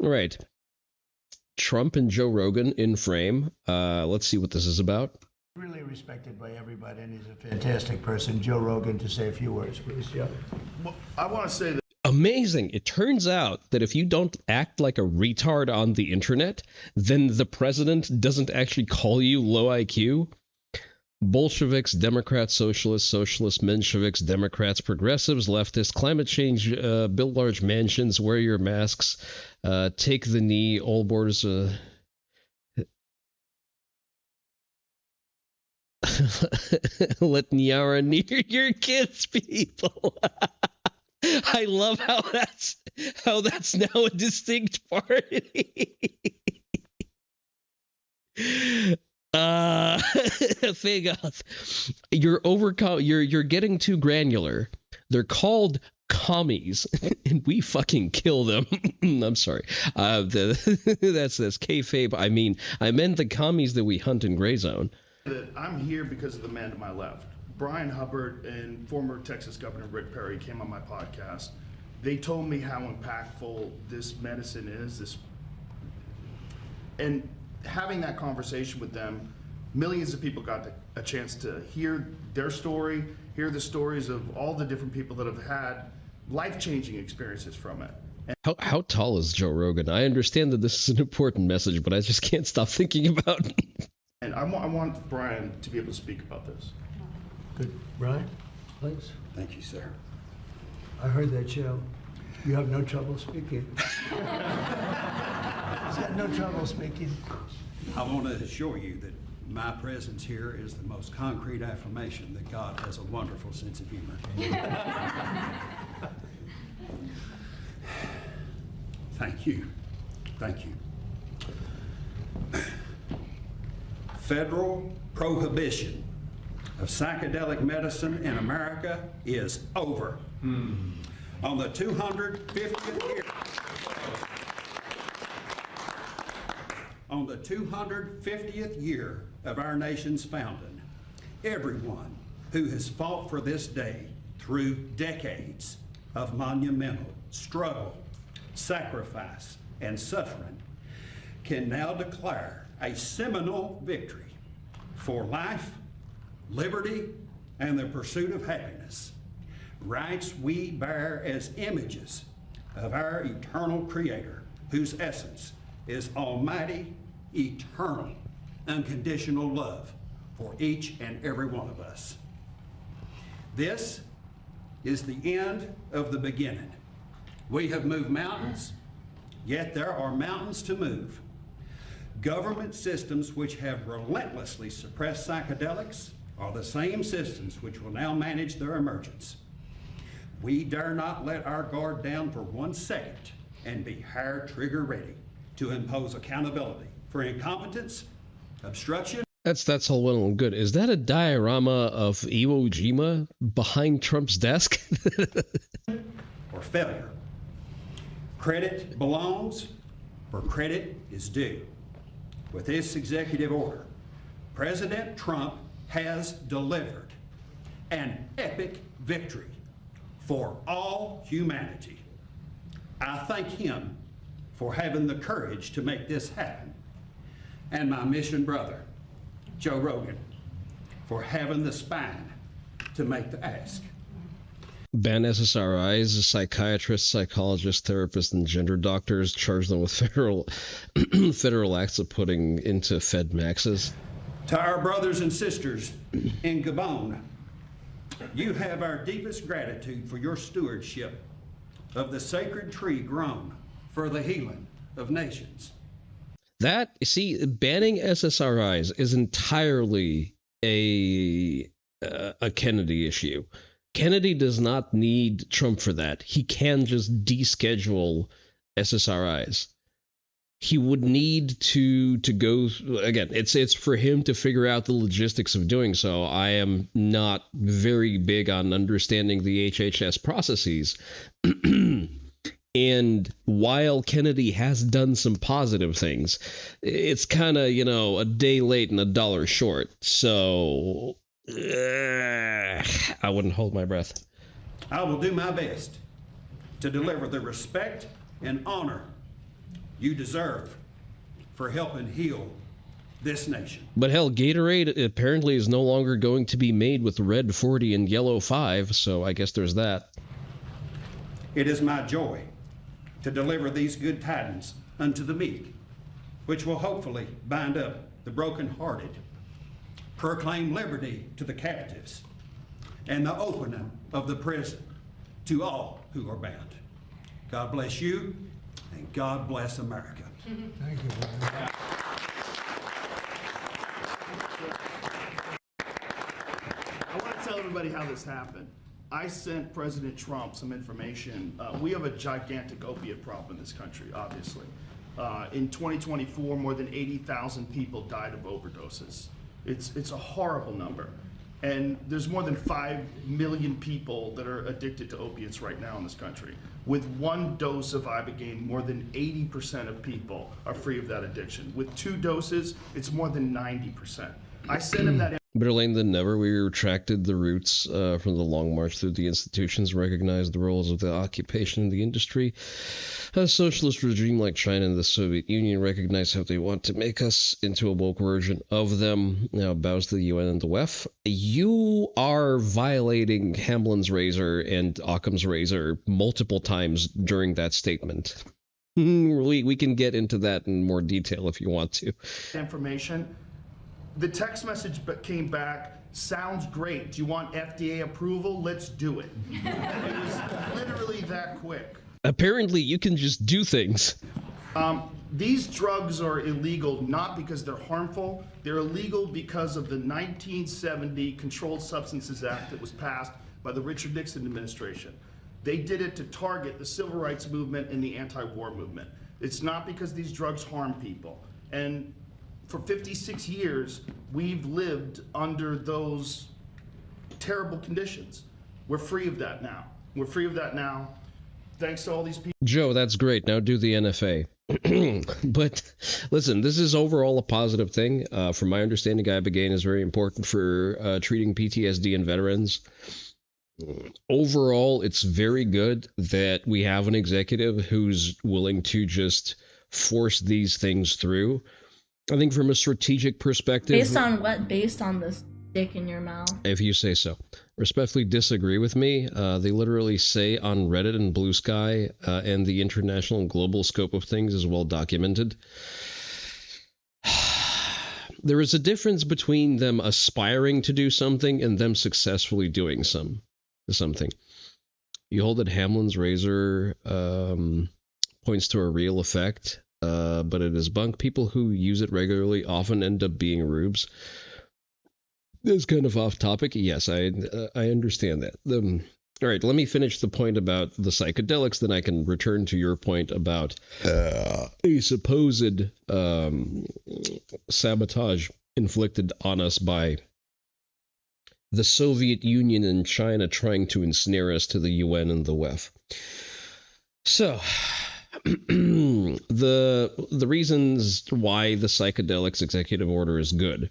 All right. Trump and Joe Rogan in frame. Let's see what this is about. Really respected by everybody, and he's a fantastic person. Joe Rogan, to say a few words, please. Yeah. Well, I want to say that. Amazing. It turns out that if you don't act like a retard on the internet, then the president doesn't actually call you low IQ. Bolsheviks, Democrats, Socialists, Mensheviks, Democrats, Progressives, Leftists, climate change, build large mansions, wear your masks, take the knee, all borders. Let Nyara near your kids, people. I love how that's now a distinct party. Thing you're getting too granular. They're called commies, and we fucking kill them. I'm sorry. That's kayfabe. I meant the commies that we hunt in Gray Zone. That I'm here because of the man to my left. Brian Hubbard and former Texas Governor Rick Perry came on my podcast. They told me how impactful this medicine is, and having that conversation with them, millions of people got a chance to hear their story, hear the stories of all the different people that have had life-changing experiences from it. And How tall is Joe Rogan? I understand that this is an important message, but I just can't stop thinking about it. And I want Brian to be able to speak about this. Good. Brian, please. Thank you, sir. I heard that show. You have no trouble speaking. He's got no trouble speaking. I want to assure you that my presence here is the most concrete affirmation that God has a wonderful sense of humor. Thank you. Thank you. Federal prohibition of psychedelic medicine in America is over. On the 250th year, on the 250th year of our nation's founding, everyone who has fought for this day through decades of monumental struggle, sacrifice, and suffering can now declare a seminal victory for life, liberty, and the pursuit of happiness, rights we bear as images of our eternal Creator, whose essence is almighty, eternal, unconditional love for each and every one of us. This is the end of the beginning. We have moved mountains, yet there are mountains to move. Government systems which have relentlessly suppressed psychedelics are the same systems which will now manage their emergence. We dare not let our guard down for 1 second and be hair trigger ready to impose accountability for incompetence, obstruction. That's all well and good. Is that a diorama of Iwo Jima behind Trump's desk? Or failure. Credit belongs where credit is due. With this executive order, President Trump has delivered an epic victory for all humanity. I thank him for having the courage to make this happen, and my mission brother, Joe Rogan, for having the spine to make the ask. Ban SSRIs, psychiatrists, psychologists, therapists, and gender doctors, charge them with federal acts of putting into Fed maxes. To our brothers and sisters in Gabon, you have our deepest gratitude for your stewardship of the sacred tree grown for the healing of nations. Banning SSRIs is entirely a Kennedy issue. Kennedy does not need Trump for that. He can just deschedule SSRIs. He would need to go again. It's for him to figure out the logistics of doing so. I am not very big on understanding the HHS processes. And while Kennedy has done some positive things, it's kind of, a day late and a dollar short. So I wouldn't hold my breath. I will do my best to deliver the respect and honor you deserve for helping heal this nation. But hell, Gatorade apparently is no longer going to be made with red 40 and yellow 5, so I guess there's that. It is my joy to deliver these good tidings unto the meek, which will hopefully bind up the brokenhearted, proclaim liberty to the captives, and the opening of the prison to all who are bound. God bless you, and God bless America. Thank you, Brian. I want to tell everybody how this happened. I sent President Trump some information. We have a gigantic opiate problem in this country, obviously. In 2024, more than 80,000 people died of overdoses. It's a horrible number. And there's more than 5 million people that are addicted to opiates right now in this country. With 1 dose of Ibogaine, more than 80% of people are free of that addiction. With 2 doses, it's more than 90%. I sent him that. Better late than never, we retracted the roots from the long march through the institutions, recognized the roles of the occupation in the industry. A socialist regime like China and the Soviet Union recognize how they want to make us into a woke version of them. Now bows to the UN and the WEF. You are violating Hamlin's razor and Occam's razor multiple times during that statement. We can get into that in more detail if you want to. Information. The text message came back, sounds great. Do you want FDA approval? Let's do it. It was literally that quick. Apparently, you can just do things. These drugs are illegal not because they're harmful. They're illegal because of the 1970 Controlled Substances Act that was passed by the Richard Nixon administration. They did it to target the civil rights movement and the anti-war movement. It's not because these drugs harm people. And for 56 years, we've lived under those terrible conditions. We're free of that now. We're free of that now. Thanks to all these people. Joe, that's great. Now do the NFA. But listen, this is overall a positive thing. From my understanding, Ibogaine is very important for treating PTSD in veterans. Overall, it's very good that we have an executive who's willing to just force these things through. I think from a strategic perspective... Based on what? Based on this dick in your mouth? If you say so. Respectfully disagree with me. They literally say on Reddit and Blue Sky, and the international and global scope of things is well documented. There is a difference between them aspiring to do something and them successfully doing something. You hold that Hamlin's razor points to a real effect. But it is bunk. People who use it regularly often end up being rubes. It's kind of off topic. Yes, I understand that. All right, let me finish the point about the psychedelics, then I can return to your point about a supposed sabotage inflicted on us by the Soviet Union and China trying to ensnare us to the UN and the WEF. So... the reasons why the psychedelics executive order is good,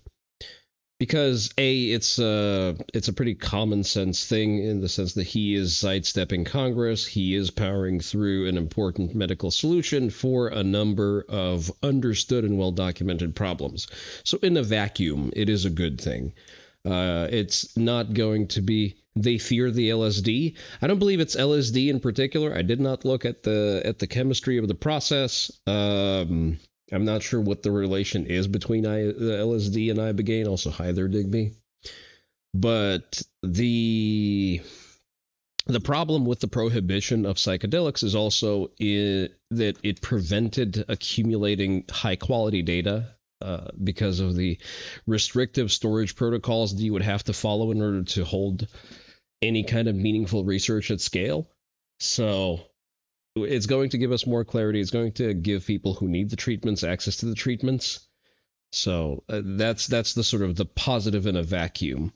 because it's a pretty common sense thing in the sense that he is sidestepping Congress, he is powering through an important medical solution for a number of understood and well documented problems. So in a vacuum, it is a good thing. It's not going to be. They fear the LSD. I don't believe it's LSD in particular. I did not look at the chemistry of the process. I'm not sure what the relation is between the LSD and Ibogaine. Also, hi there, Digby. But the problem with the prohibition of psychedelics is also that it prevented accumulating high quality data. Because of the restrictive storage protocols that you would have to follow in order to hold any kind of meaningful research at scale. So it's going to give us more clarity. It's going to give people who need the treatments access to the treatments. So that's the sort of the positive in a vacuum.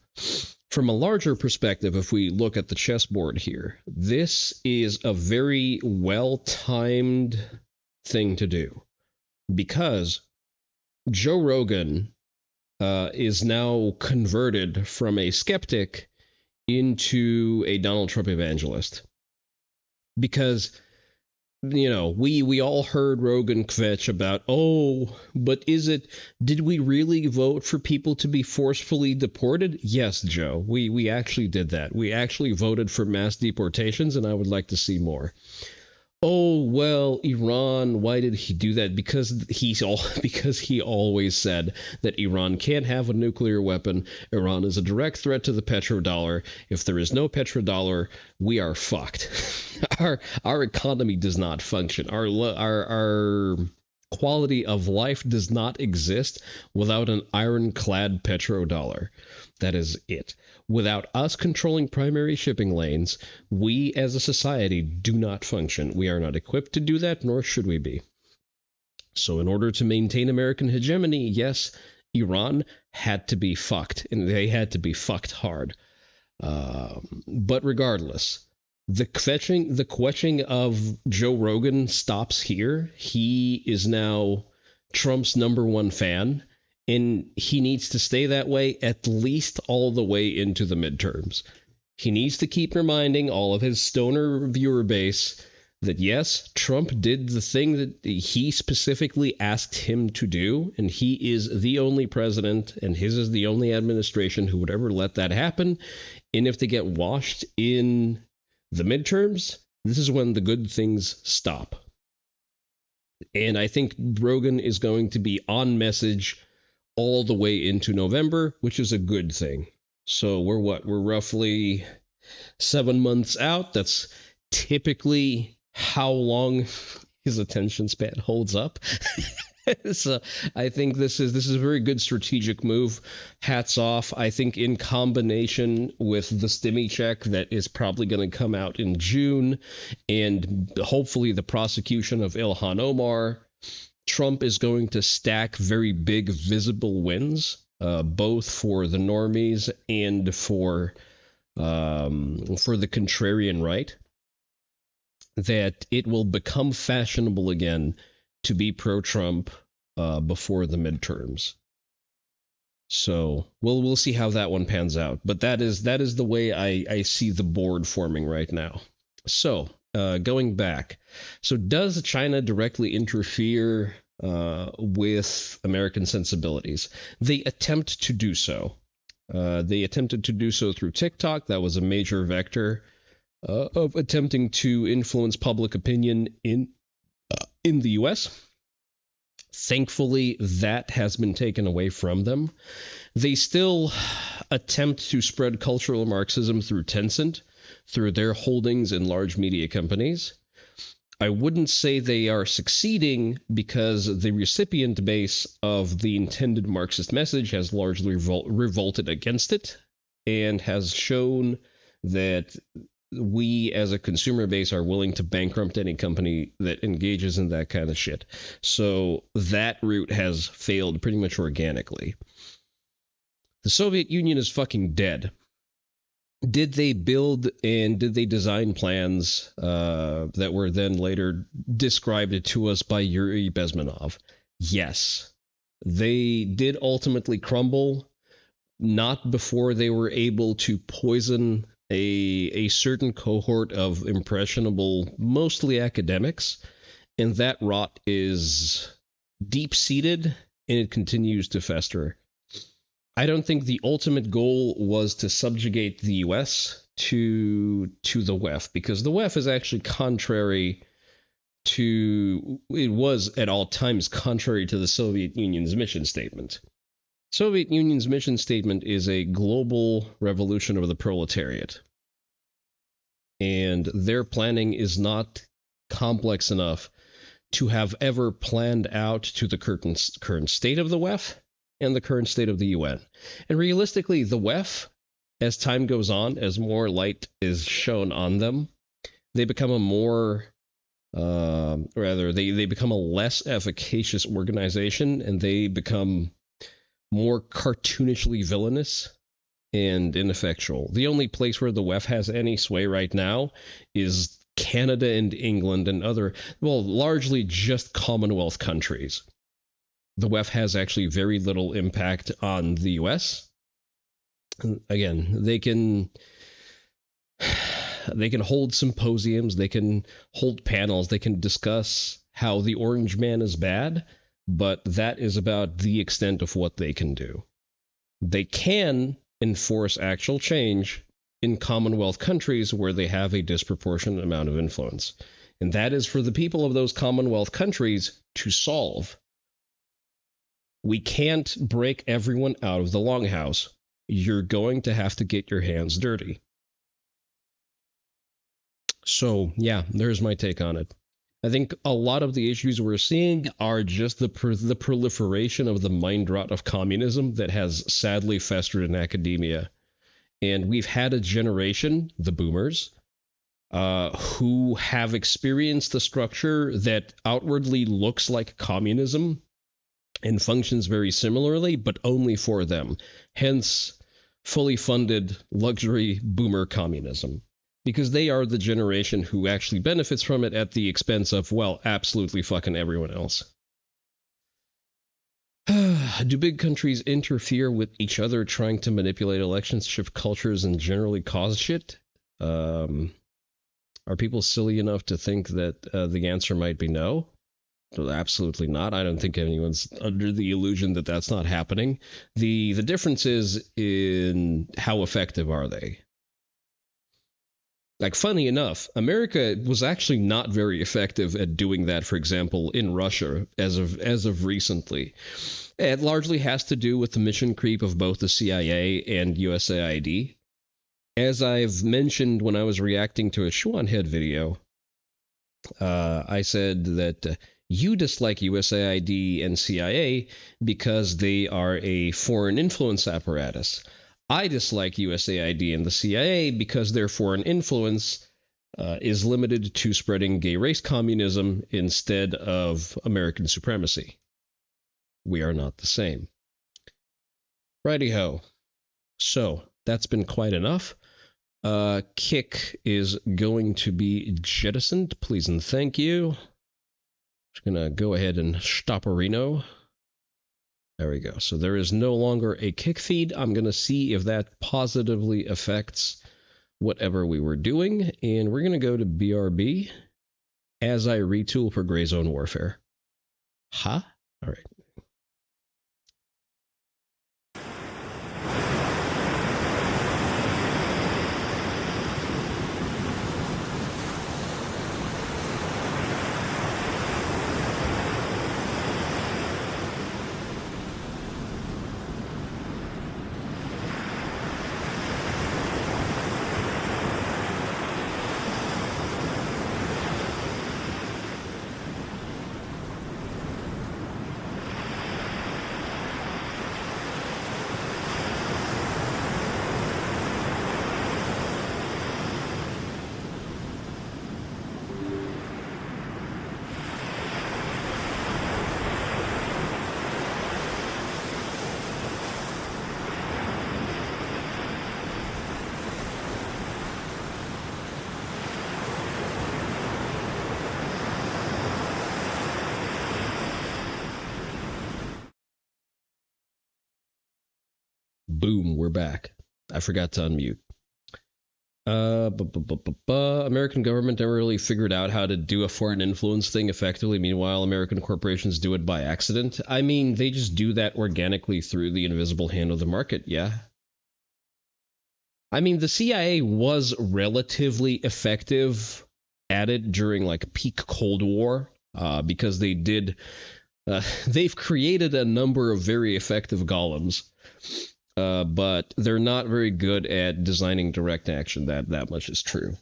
From a larger perspective, if we look at the chessboard here, this is a very well-timed thing to do because Joe Rogan is now converted from a skeptic into a Donald Trump evangelist. Because, you know, we all heard Rogan kvetch about, but did we really vote for people to be forcefully deported? Yes, Joe, we actually did that. We actually voted for mass deportations, and I would like to see more. Oh, well, Iran, why did he do that? Because he always said that Iran can't have a nuclear weapon. Iran is a direct threat to the petrodollar. If there is no petrodollar, we are fucked. Our economy does not function. Our quality of life does not exist without an ironclad petrodollar. That is it. Without us controlling primary shipping lanes, we as a society do not function. We are not equipped to do that, nor should we be. So in order to maintain American hegemony, yes, Iran had to be fucked, and they had to be fucked hard. But regardless, the quetching of Joe Rogan stops here. He is now Trump's #1 fan, and he needs to stay that way at least all the way into the midterms. He needs to keep reminding all of his stoner viewer base that yes, Trump did the thing that he specifically asked him to do, and he is the only president, and his is the only administration who would ever let that happen. And if they get washed in the midterms, this is when the good things stop. And I think Rogan is going to be on message all the way into November, which is a good thing. So we're roughly 7 months out. That's typically how long his attention span holds up. So I think this is a very good strategic move. Hats off. I think in combination with the stimmy check that is probably going to come out in June, and hopefully the prosecution of Ilhan Omar, Trump is going to stack very big visible wins, both for the normies and for the contrarian right, that it will become fashionable again to be pro-Trump before the midterms. So we'll see how that one pans out. But that is the way I see the board forming right now. So going back, so does China directly interfere with American sensibilities? They attempt to do so. They attempted to do so through TikTok. That was a major vector of attempting to influence public opinion in the U.S. Thankfully, that has been taken away from them. They still attempt to spread cultural Marxism through Tencent, through their holdings in large media companies. I wouldn't say they are succeeding because the recipient base of the intended Marxist message has largely revolted against it and has shown that we as a consumer base are willing to bankrupt any company that engages in that kind of shit. So that route has failed pretty much organically. The Soviet Union is fucking dead. Did they build and did they design plans that were then later described to us by Yuri Bezmenov? Yes. They did ultimately crumble, not before they were able to poison a certain cohort of impressionable, mostly academics, and that rot is deep-seated, and it continues to fester. I don't think the ultimate goal was to subjugate the U.S. to the WEF, because the WEF is actually contrary to, it was at all times contrary to the Soviet Union's mission statement. Soviet Union's mission statement is a global revolution of the proletariat. And their planning is not complex enough to have ever planned out to the current state of the WEF and the current state of the UN. And realistically, the WEF, as time goes on, as more light is shown on them, they become a more, they become a less efficacious organization, and they become more cartoonishly villainous and ineffectual. The only place where the WEF has any sway right now is Canada and England and other, well, largely just Commonwealth countries. The WEF has actually very little impact on the US. Again, they can hold symposiums, they can hold panels, they can discuss how the Orange Man is bad, but that is about the extent of what they can do. They can enforce actual change in Commonwealth countries where they have a disproportionate amount of influence. And that is for the people of those Commonwealth countries to solve. We can't break everyone out of the longhouse. You're going to have to get your hands dirty. So, yeah, there's my take on it. I think a lot of the issues we're seeing are just the proliferation of the mind rot of communism that has sadly festered in academia. And we've had a generation, the boomers, who have experienced a structure that outwardly looks like communism and functions very similarly, but only for them. Hence, fully funded luxury boomer communism. Because they are the generation who actually benefits from it at the expense of, well, absolutely fucking everyone else. Do big countries interfere with each other trying to manipulate elections, shift cultures, and generally cause shit? Are people silly enough to think that the answer might be no? Well, absolutely not. I don't think anyone's under the illusion that that's not happening. The difference is in how effective are they. Like, funny enough, America was actually not very effective at doing that, for example, in Russia as of recently. It largely has to do with the mission creep of both the CIA and USAID. As I've mentioned when I was reacting to a Schwanhead video, I said that you dislike USAID and CIA because they are a foreign influence apparatus. I dislike USAID and the CIA because their foreign influence is limited to spreading gay race communism instead of American supremacy. We are not the same. Righty-ho. So, that's been quite enough. Kick is going to be jettisoned. Please and thank you. Just going to go ahead and stop a Reno. There we go. So there is no longer a kick feed. I'm going to see if that positively affects whatever we were doing. And we're going to go to BRB as I retool for Gray Zone Warfare. Huh? All right. Boom, we're back. I forgot to unmute. American government never really figured out how to do a foreign influence thing effectively. Meanwhile, American corporations do it by accident. I mean, they just do that organically through the invisible hand of the market, yeah. I mean, the CIA was relatively effective at it during, like, peak Cold War, because they did... they've created a number of very effective golems. But they're not very good at designing direct action. That much is true.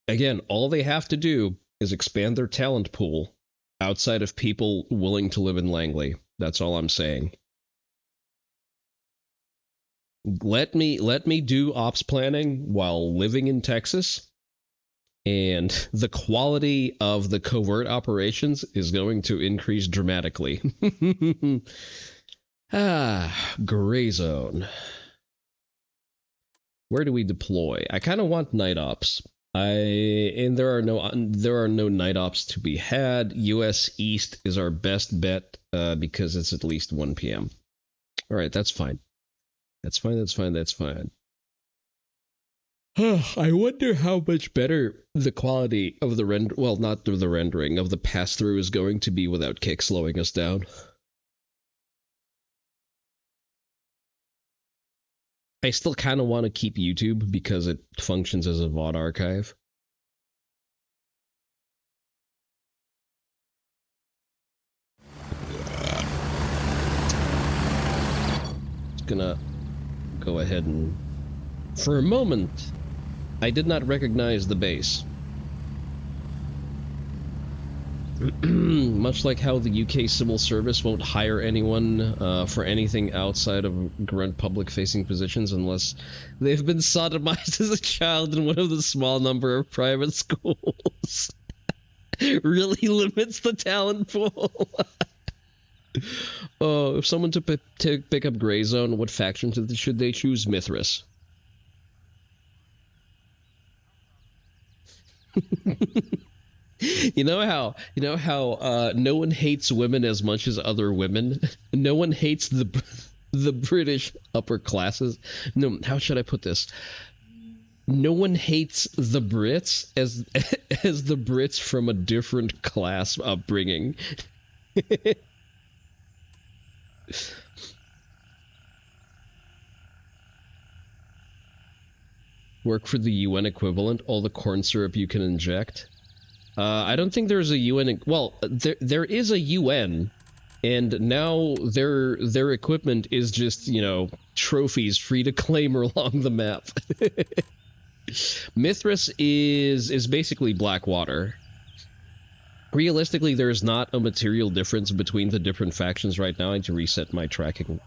Again, all they have to do is expand their talent pool outside of people willing to live in Langley. That's all I'm saying. Let me do ops planning while living in Texas. And the quality of the covert operations is going to increase dramatically. Gray Zone. Where do we deploy? I kind of want night ops. There are no night ops to be had. US East is our best bet because it's at least 1 p.m. All right, that's fine. That's fine. I wonder how much better the quality of the not of the rendering, of the pass-through is going to be without Kick slowing us down. I still kind of want to keep YouTube because it functions as a VOD archive. Just gonna go ahead and, for a moment, I did not recognize the base. Much like how the UK civil service won't hire anyone for anything outside of grunt public-facing positions unless they've been sodomized as a child in one of the small number of private schools. Really limits the talent pool. Oh, if someone to pick up Gray Zone, what faction should they choose? Mithras. You know how no one hates women as much as other women. No one hates the British upper classes. No, how should I put this? No one hates the Brits as the Brits from a different class upbringing. Work for the UN equivalent, all the corn syrup you can inject. I don't think there's a UN. Well, there is a UN, and now their equipment is just, you know, trophies free to claim along the map. Mithras is basically Blackwater. Realistically, there is not a material difference between the different factions right now. I need to reset my tracking.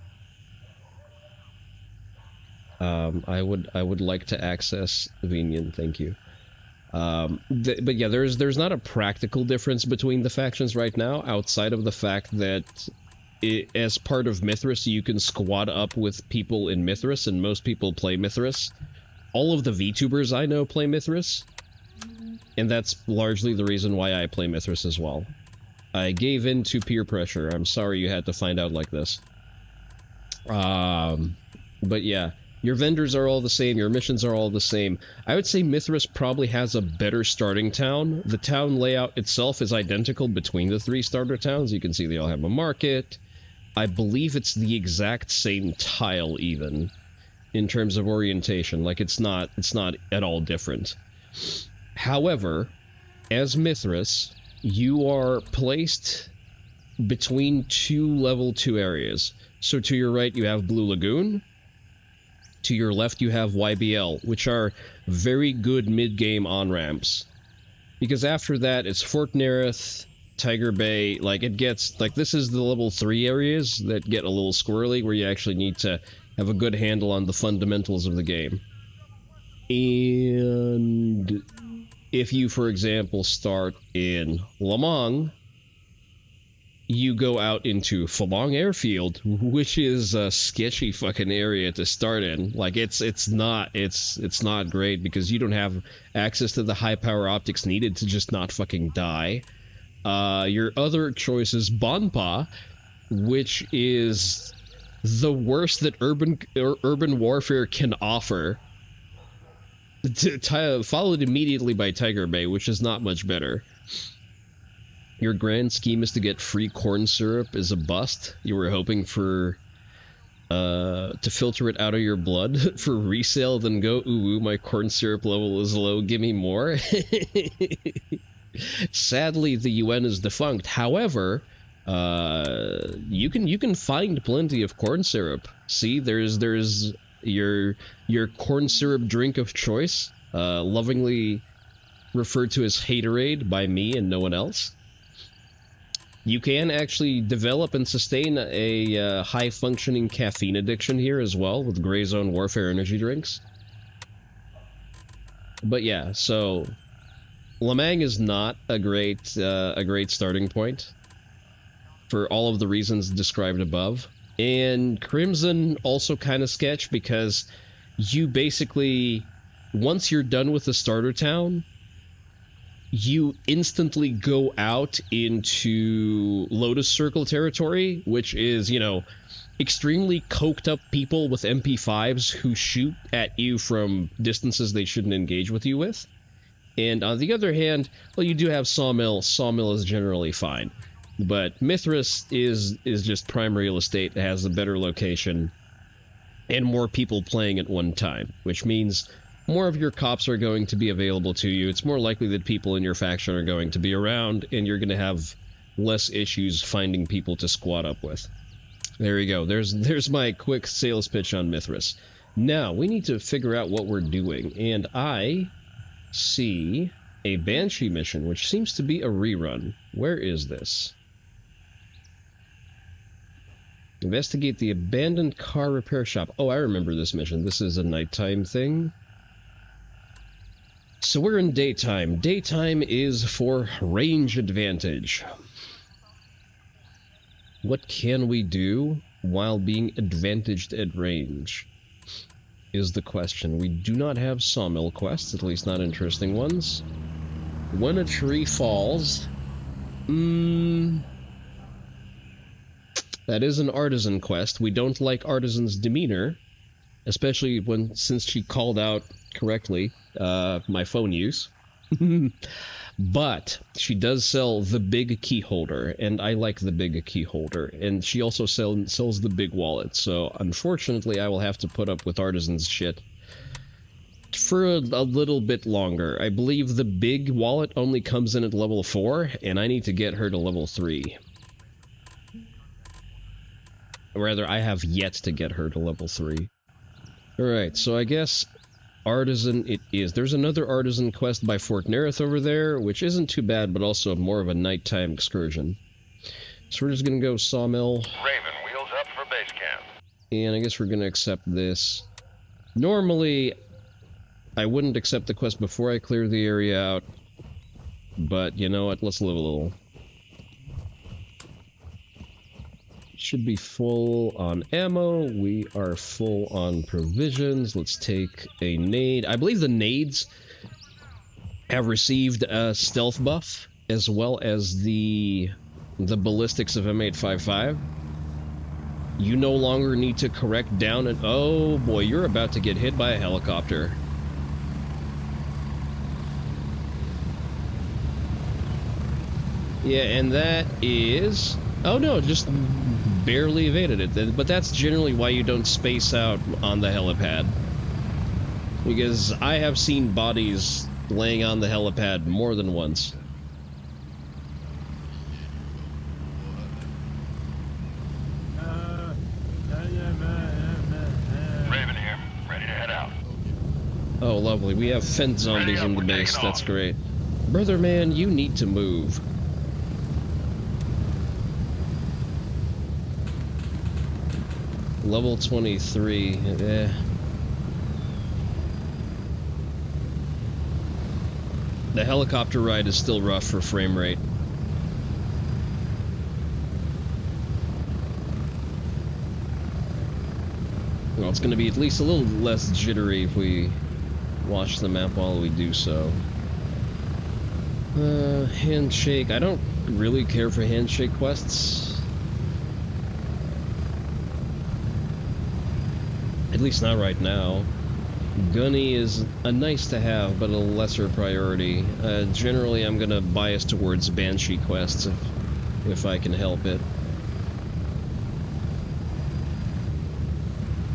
I would like to access Venian, thank you. But yeah, there's not a practical difference between the factions right now, outside of the fact that as part of Mithras, you can squad up with people in Mithras, and most people play Mithras. All of the VTubers I know play Mithras, and that's largely the reason why I play Mithras as well. I gave in to peer pressure. I'm sorry you had to find out like this. But yeah. Your vendors are all the same, your missions are all the same. I would say Mithras probably has a better starting town. The town layout itself is identical between the three starter towns. You can see they all have a market. I believe it's the exact same tile even, in terms of orientation. Like, it's not at all different. However, as Mithras, you are placed between two level 2 areas. So to your right, you have Blue Lagoon. To your left, you have YBL, which are very good mid-game on-ramps. Because after that, it's Fort Nerith, Tiger Bay, like, it gets, like, this is the level 3 areas that get a little squirrely, where you actually need to have a good handle on the fundamentals of the game. And if you, for example, start in Lamang, you go out into Phalong Airfield, which is a sketchy fucking area to start in. Like, it's not great because you don't have access to the high power optics needed to just not fucking die. Your other choice is Bonpa, which is the worst that urban warfare can offer. Followed immediately by Tiger Bay, which is not much better. Your grand scheme is to get free corn syrup is a bust. You were hoping for to filter it out of your blood for resale, then go, ooh, my corn syrup level is low, give me more. Sadly, the UN is defunct. However, you can find plenty of corn syrup. See, there's your corn syrup drink of choice, lovingly referred to as Haterade by me and no one else. You can actually develop and sustain a high-functioning caffeine addiction here as well with Gray Zone Warfare energy drinks. But yeah, so Lamang is not a great starting point for all of the reasons described above. And Crimson also kind of sketch because you basically, once you're done with the starter town, you instantly go out into Lotus Circle territory, which is, you know, extremely coked up people with MP5s who shoot at you from distances they shouldn't engage with you with. And on the other hand, well, you do have Sawmill. Sawmill is generally fine. But Mithras is just prime real estate. It has a better location and more people playing at one time, which means more of your cops are going to be available to you. It's more likely that people in your faction are going to be around, and you're going to have less issues finding people to squad up with. There you go. There's my quick sales pitch on Mithras. Now, we need to figure out what we're doing, and I see a Banshee mission, which seems to be a rerun. Where is this? Investigate the abandoned car repair shop. Oh, I remember this mission. This is a nighttime thing. So we're in daytime. Daytime is for range advantage. What can we do while being advantaged at range? Is the question. We do not have sawmill quests, at least not interesting ones. When a tree falls... that is an artisan quest. We don't like artisan's demeanor, especially since she called out correctly my phone use. But she does sell the big key holder, and I like the big key holder. And she also sells the big wallet, so unfortunately I will have to put up with artisan's shit for a little bit longer. I believe the big wallet only comes in at level 4, and I need to get her to level 3. Or rather, I have yet to get her to level 3. Alright, so I guess artisan it is. There's another artisan quest by Fort Nerith over there, which isn't too bad, but also more of a nighttime excursion. So we're just gonna go sawmill. Raven, wheels up for base camp. And I guess we're gonna accept this. Normally, I wouldn't accept the quest before I clear the area out. But you know what? Let's live a little. Should be full on ammo. We are full on provisions. Let's take a nade. I believe the nades have received a stealth buff as well as the ballistics of M855. You no longer need to correct down and oh boy, you're about to get hit by a helicopter. Yeah, and that is... oh no, just barely evaded it. But that's generally why you don't space out on the helipad. Because I have seen bodies laying on the helipad more than once. Raven here, ready to head out. Oh, lovely. We have fence zombies in the base. That's great. Brother man, you need to move. Level 23, eh. The helicopter ride is still rough for frame rate. Well, it's going to be at least a little less jittery if we watch the map while we do so. Handshake. I don't really care for handshake quests. At least not right now. Gunny is a nice to have, but a lesser priority. Generally, I'm gonna bias towards Banshee quests if I can help it.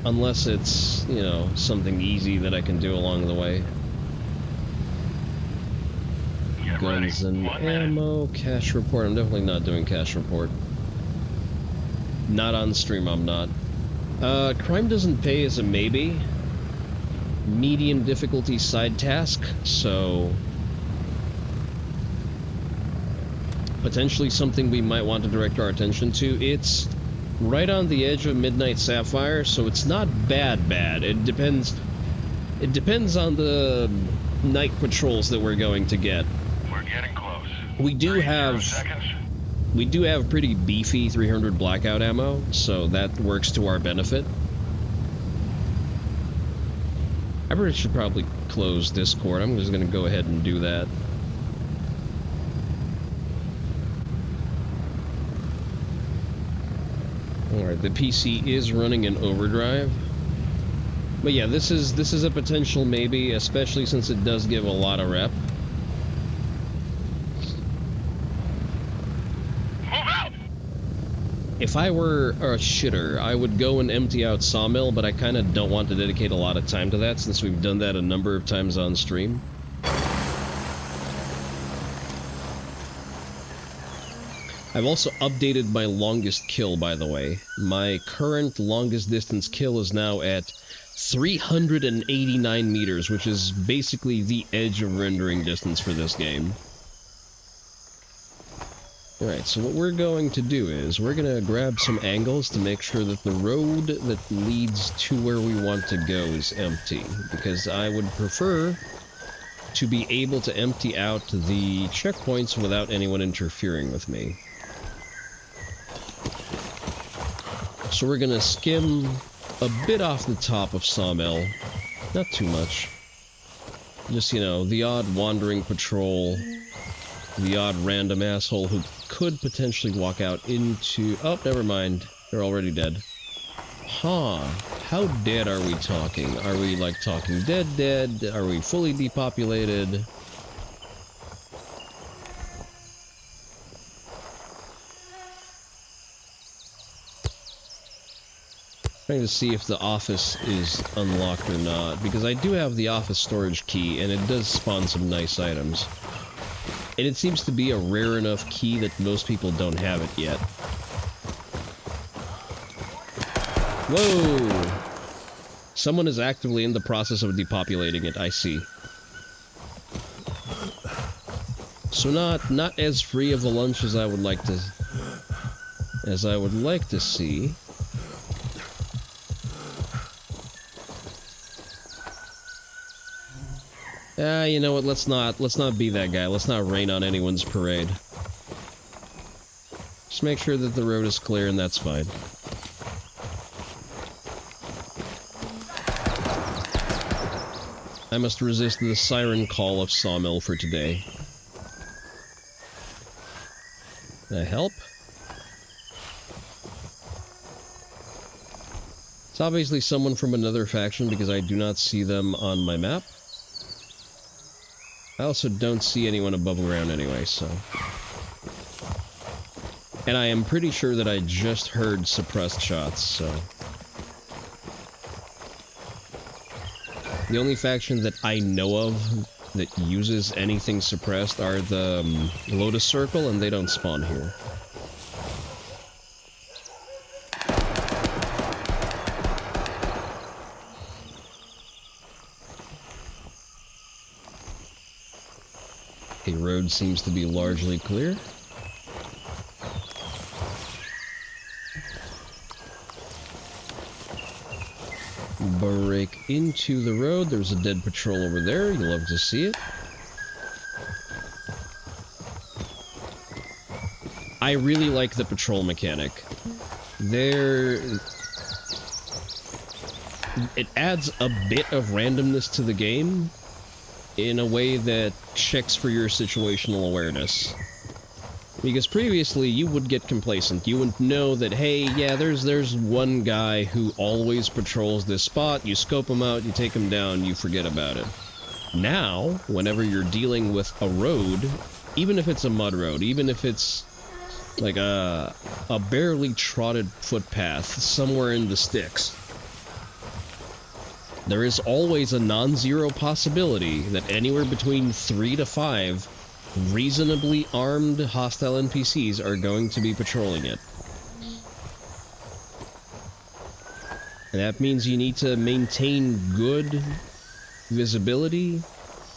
Unless it's, you know, something easy that I can do along the way. Guns and ammo, cash report. I'm definitely not doing cash report. Not on stream, I'm not. Crime doesn't pay is a maybe. Medium difficulty side task, so potentially something we might want to direct our attention to. It's right on the edge of Midnight Sapphire, so it's not bad. It depends on the night patrols that we're going to get. We're getting close. We do have pretty beefy 300 blackout ammo, so that works to our benefit. I really should probably close Discord. I'm just going to go ahead and do that. Alright, the PC is running in overdrive. But yeah, this is a potential maybe, especially since it does give a lot of rep. If I were a shitter, I would go and empty out Sawmill, but I kind of don't want to dedicate a lot of time to that since we've done that a number of times on stream. I've also updated my longest kill, by the way. My current longest distance kill is now at 389 meters, which is basically the edge of rendering distance for this game. Alright, so what we're going to do is we're going to grab some angles to make sure that the road that leads to where we want to go is empty, because I would prefer to be able to empty out the checkpoints without anyone interfering with me. So we're gonna skim a bit off the top of Sawmill. Not too much. Just, you know, the odd wandering patrol, the odd random asshole who could potentially walk out into... Oh, never mind. They're already dead. Huh. How dead are we talking? Are we, like, talking dead? Are we fully depopulated? Trying to see if the office is unlocked or not, because I do have the office storage key, and it does spawn some nice items. And it seems to be a rare enough key that most people don't have it yet. Whoa! Someone is actively in the process of depopulating it, I see. So not as free of a lunch as I would like to see. You know what, let's not be that guy. Let's not rain on anyone's parade. Just make sure that the road is clear and that's fine. I must resist the siren call of Sawmill for today. Can I help? It's obviously someone from another faction because I do not see them on my map. I also don't see anyone above ground anyway, so... And I am pretty sure that I just heard suppressed shots, so... The only faction that I know of that uses anything suppressed are the Lotus Circle, and they don't spawn here. The road seems to be largely clear. Break into the road. There's a dead patrol over there. You'll love to see it. I really like the patrol mechanic. It adds a bit of randomness to the game in a way that checks for your situational awareness. Because previously, you would get complacent. You would know that, hey, yeah, there's one guy who always patrols this spot. You scope him out, you take him down, you forget about it. Now, whenever you're dealing with a road, even if it's a mud road, even if it's like a barely trotted footpath somewhere in the sticks, there is always a non-zero possibility that anywhere between 3 to 5 reasonably armed hostile NPCs are going to be patrolling it. And that means you need to maintain good visibility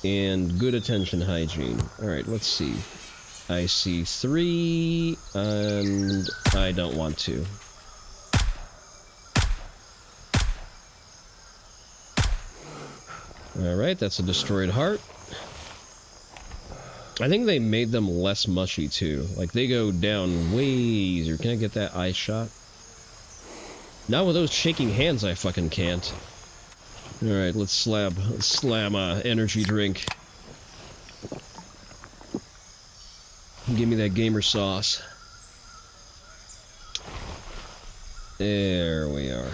and good attention hygiene. Alright, let's see. I see 3, and I don't want to. Alright, that's a destroyed heart. I think they made them less mushy, too. Like, they go down way easier. Can I get that eye shot? Not with those shaking hands, I fucking can't. Alright, let's slam a energy drink. Give me that gamer sauce. There we are.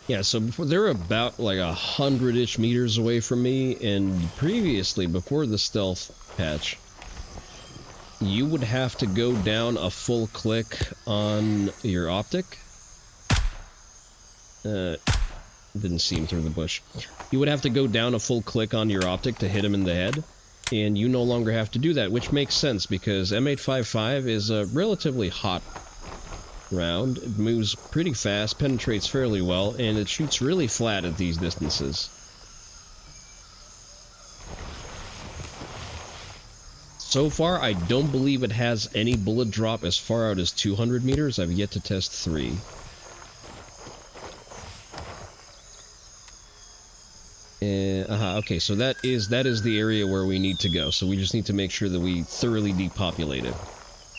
Yeah, so they're about like 100-ish meters away from me, and previously, before the stealth patch, you would have to go down a full click on your optic. Didn't see him through the bush. You would have to go down a full click on your optic to hit him in the head, and you no longer have to do that, which makes sense because M855 is a relatively hot round. It moves pretty fast, penetrates fairly well, and it shoots really flat at these distances. So far, I don't believe it has any bullet drop as far out as 200 meters. I've yet to test 3. Okay, so that is the area where we need to go. So we just need to make sure that we thoroughly depopulate it.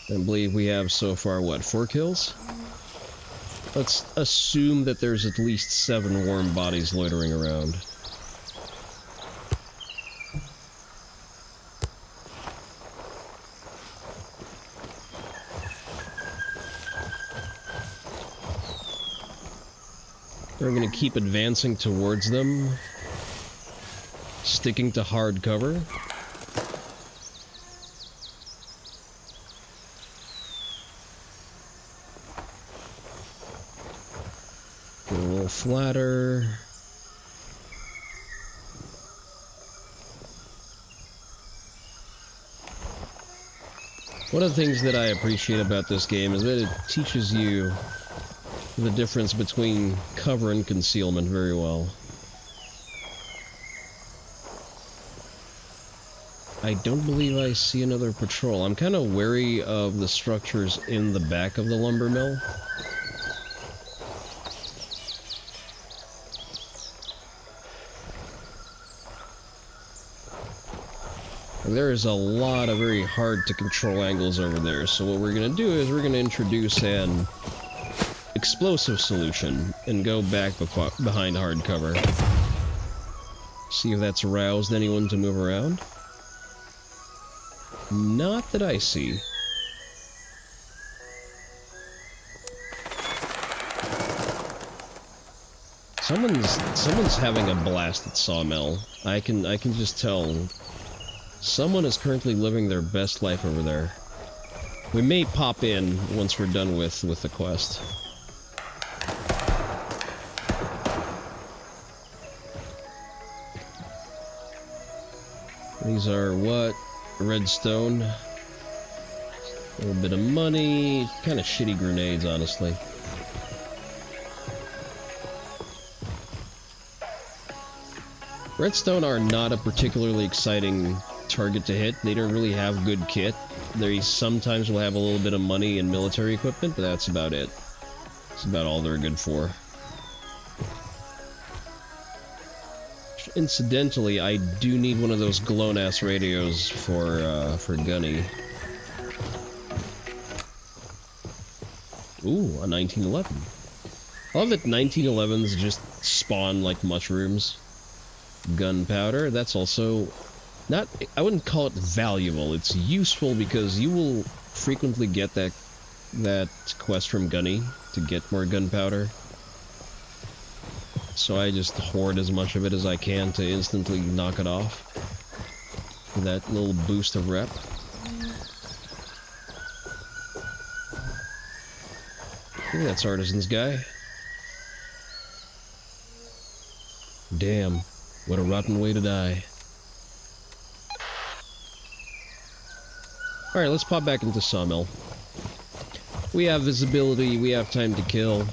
I believe we have so far, what, 4 kills? Let's assume that there's at least 7 warm bodies loitering around. We're going to keep advancing towards them, sticking to hard cover. Get a little flatter. One of the things that I appreciate about this game is that it teaches you the difference between cover and concealment very well. I don't believe I see another patrol. I'm kind of wary of the structures in the back of the lumber mill. There is a lot of very hard to control angles over there, so what we're going to do is we're going to introduce an explosive solution and go back behind hard cover. See if that's aroused anyone to move around. Not that I see. Someone's having a blast at Sawmill. I can just tell. Someone is currently living their best life over there. We may pop in once we're done with the quest. These are what? Redstone. A little bit of money. Kind of shitty grenades, honestly. Redstone are not a particularly exciting target to hit. They don't really have good kit. They sometimes will have a little bit of money and military equipment, but that's about it. That's about all they're good for. Incidentally, I do need one of those GLONASS radios for Gunny. Ooh, a 1911. I love that 1911s just spawn like mushrooms. Gunpowder, that's also not, I wouldn't call it valuable. It's useful because you will frequently get that quest from Gunny to get more gunpowder. So I just hoard as much of it as I can to instantly knock it off. For that little boost of rep. I think that's Artisan's guy. Damn, what a rotten way to die. Alright, let's pop back into Sawmill. We have visibility, we have time to kill.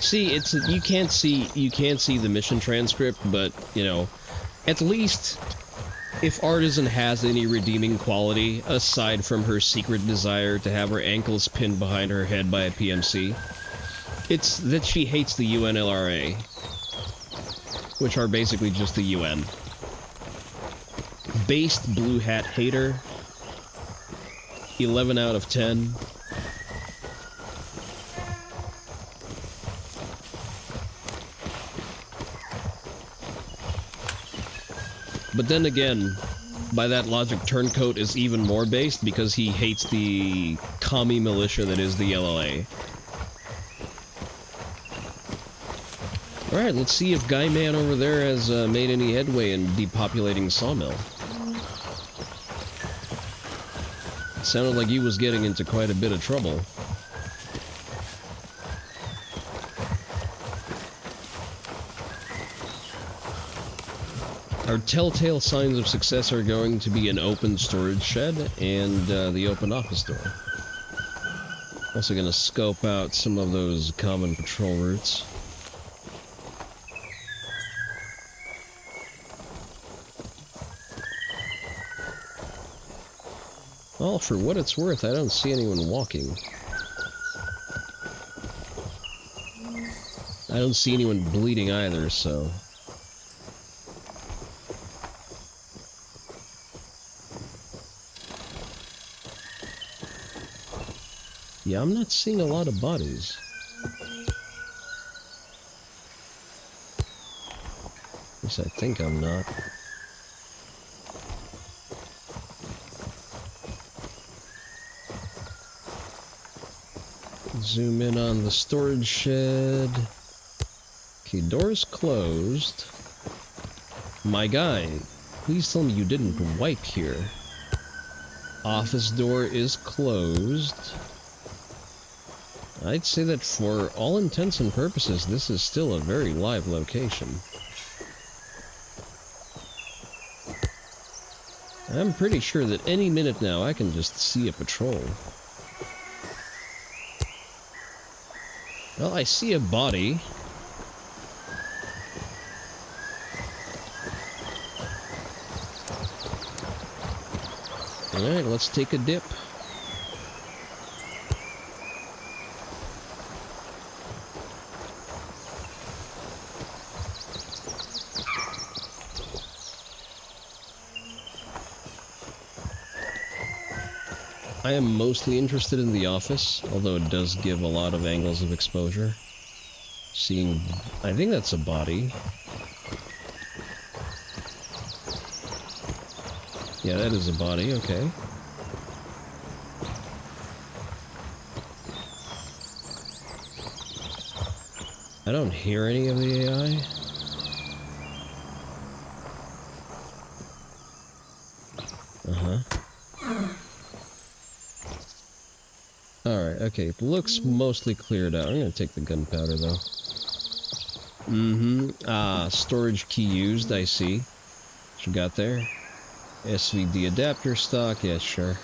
See, it's you can't see the mission transcript, but you know, at least if Artisan has any redeeming quality aside from her secret desire to have her ankles pinned behind her head by a PMC, it's that she hates the UNLRA, which are basically just the UN. Based blue hat hater. 11 out of 10. But then again, by that logic, Turncoat is even more based because he hates the commie militia that is the LLA. Alright, let's see if Guy Man over there has made any headway in depopulating Sawmill. It sounded like he was getting into quite a bit of trouble. Our telltale signs of success are going to be an open storage shed and the open office door. Also going to scope out some of those common patrol routes. Well, for what it's worth, I don't see anyone walking. I don't see anyone bleeding either, so... Yeah, I'm not seeing a lot of bodies. At least I think I'm not. Zoom in on the storage shed. Okay, door's closed. My guy, please tell me you didn't wipe here. Office door is closed. I'd say that for all intents and purposes, this is still a very live location. I'm pretty sure that any minute now I can just see a patrol. Well, I see a body. Alright, let's take a dip. I am mostly interested in the office, although it does give a lot of angles of exposure. Seeing... I think that's a body. Yeah, that is a body, okay. I don't hear any of the AI. Alright, okay, it looks mostly cleared out. I'm gonna take the gunpowder, though. Storage key used, I see. What you got there? SVD adapter stock, yeah, sure.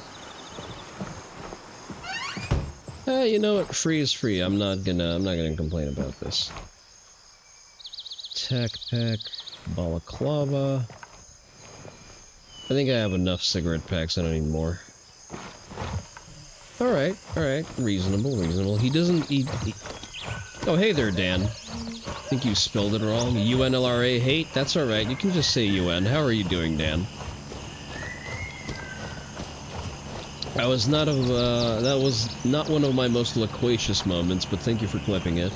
You know what? Free is free. I'm not gonna complain about this. Tac pack, balaclava. I think I have enough cigarette packs, I don't need more. Alright, reasonable. He doesn't eat... Oh, hey there, Dan. Think you spelled it wrong. UNLRA hate? That's alright, you can just say UN. How are you doing, Dan? That was not one of my most loquacious moments, but thank you for clipping it.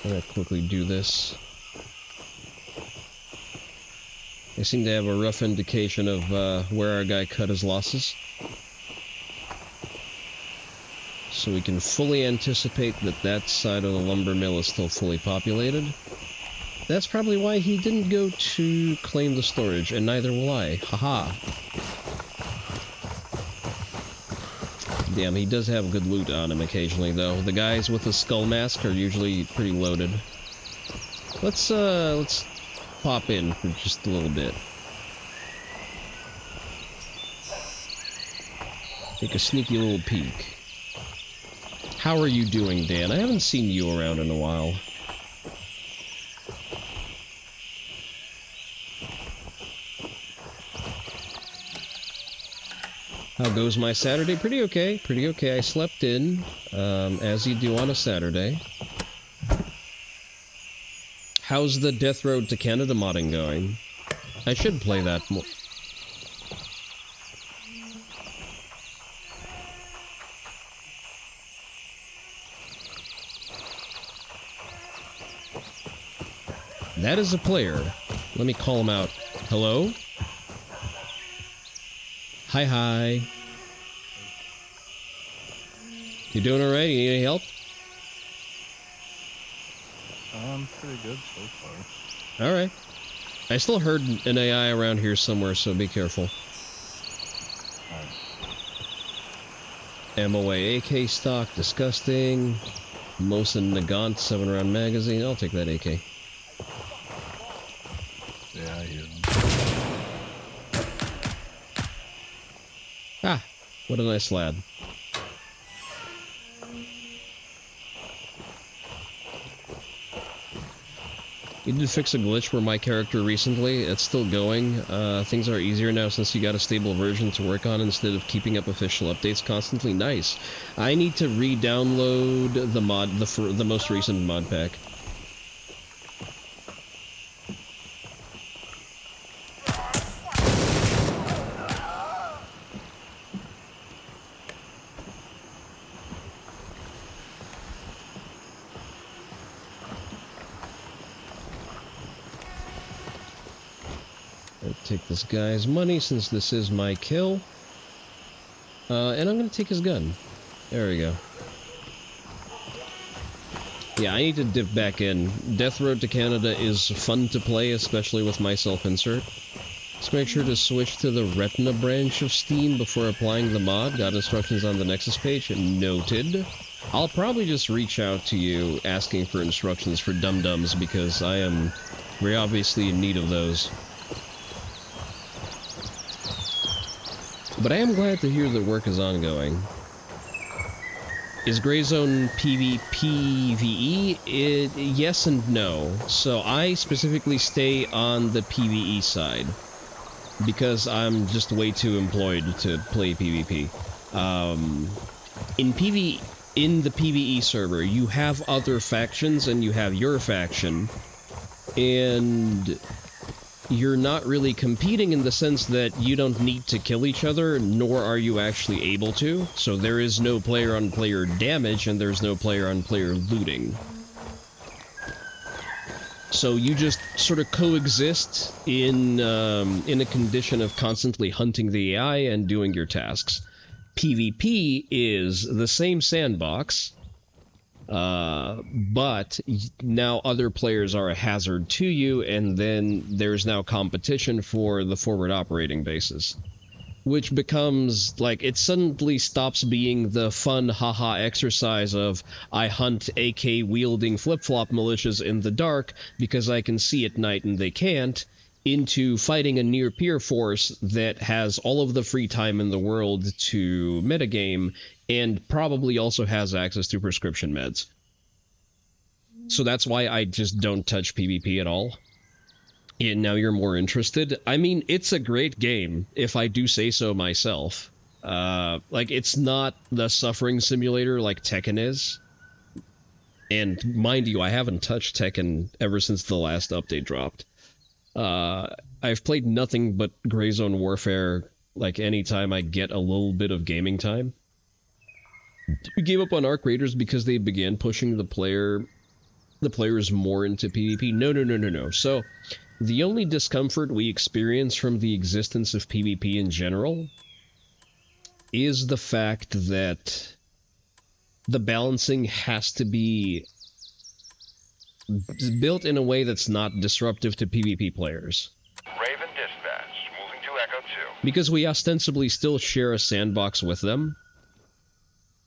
I'm gonna quickly do this. I seem to have a rough indication of where our guy cut his losses. So we can fully anticipate that that side of the lumber mill is still fully populated. That's probably why he didn't go to claim the storage, and neither will I. Haha. Damn, he does have good loot on him occasionally, though. The guys with the skull mask are usually pretty loaded. Let's pop in for just a little bit. Take a sneaky little peek. How are you doing, Dan? I haven't seen you around in a while. How goes my Saturday? Pretty okay. I slept in, as you do on a Saturday. How's the Death Road to Canada modding going? I should play that more. That is a player. Let me call him out. Hello? Hi. You doing alright? You need any help? I'm pretty good so far. Alright. I still heard an AI around here somewhere, so be careful. MOA AK stock, disgusting. Mosin Nagant 7-round magazine. I'll take that AK. Yeah, I hear them. Ah, what a nice lad. You did fix a glitch where my character recently. It's still going. Things are easier now since you got a stable version to work on instead of keeping up official updates constantly. Nice. I need to re-download the mod, the most recent mod pack. Take this guy's money since this is my kill. And I'm gonna take his gun. There we go. Yeah, I need to dip back in. Death Road to Canada is fun to play, especially with my self-insert. Just make sure to switch to the Retina branch of Steam before applying the mod. Got instructions on the Nexus page. Noted. I'll probably just reach out to you asking for instructions for dum-dums because I am very obviously in need of those. But I am glad to hear that work is ongoing. Is Gray Zone PvE? Yes and no. So I specifically stay on the PvE side. Because I'm just way too employed to play PvP. In the PvE server, you have other factions and you have your faction. And you're not really competing in the sense that you don't need to kill each other, nor are you actually able to. So there is no player-on-player damage, and there's no player-on-player looting. So you just sort of coexist in a condition of constantly hunting the AI and doing your tasks. PvP is the same sandbox, but now other players are a hazard to you, and then there's now competition for the forward operating bases. Which becomes, like, it suddenly stops being the fun haha exercise of, I hunt AK-wielding flip-flop militias in the dark because I can see at night and they can't, into fighting a near-peer force that has all of the free time in the world to metagame, and probably also has access to prescription meds. So that's why I just don't touch PvP at all. And now you're more interested. I mean, it's a great game, if I do say so myself. Like, it's not the suffering simulator like Tekken is. And mind you, I haven't touched Tekken ever since the last update dropped. I've played nothing but Gray Zone Warfare, like, anytime I get a little bit of gaming time. We gave up on Arc Raiders because they began pushing the players more into PvP. No. So, the only discomfort we experience from the existence of PvP in general is the fact that the balancing has to be built in a way that's not disruptive to PvP players. Raven dispatch, moving to Echo 2. Because we ostensibly still share a sandbox with them.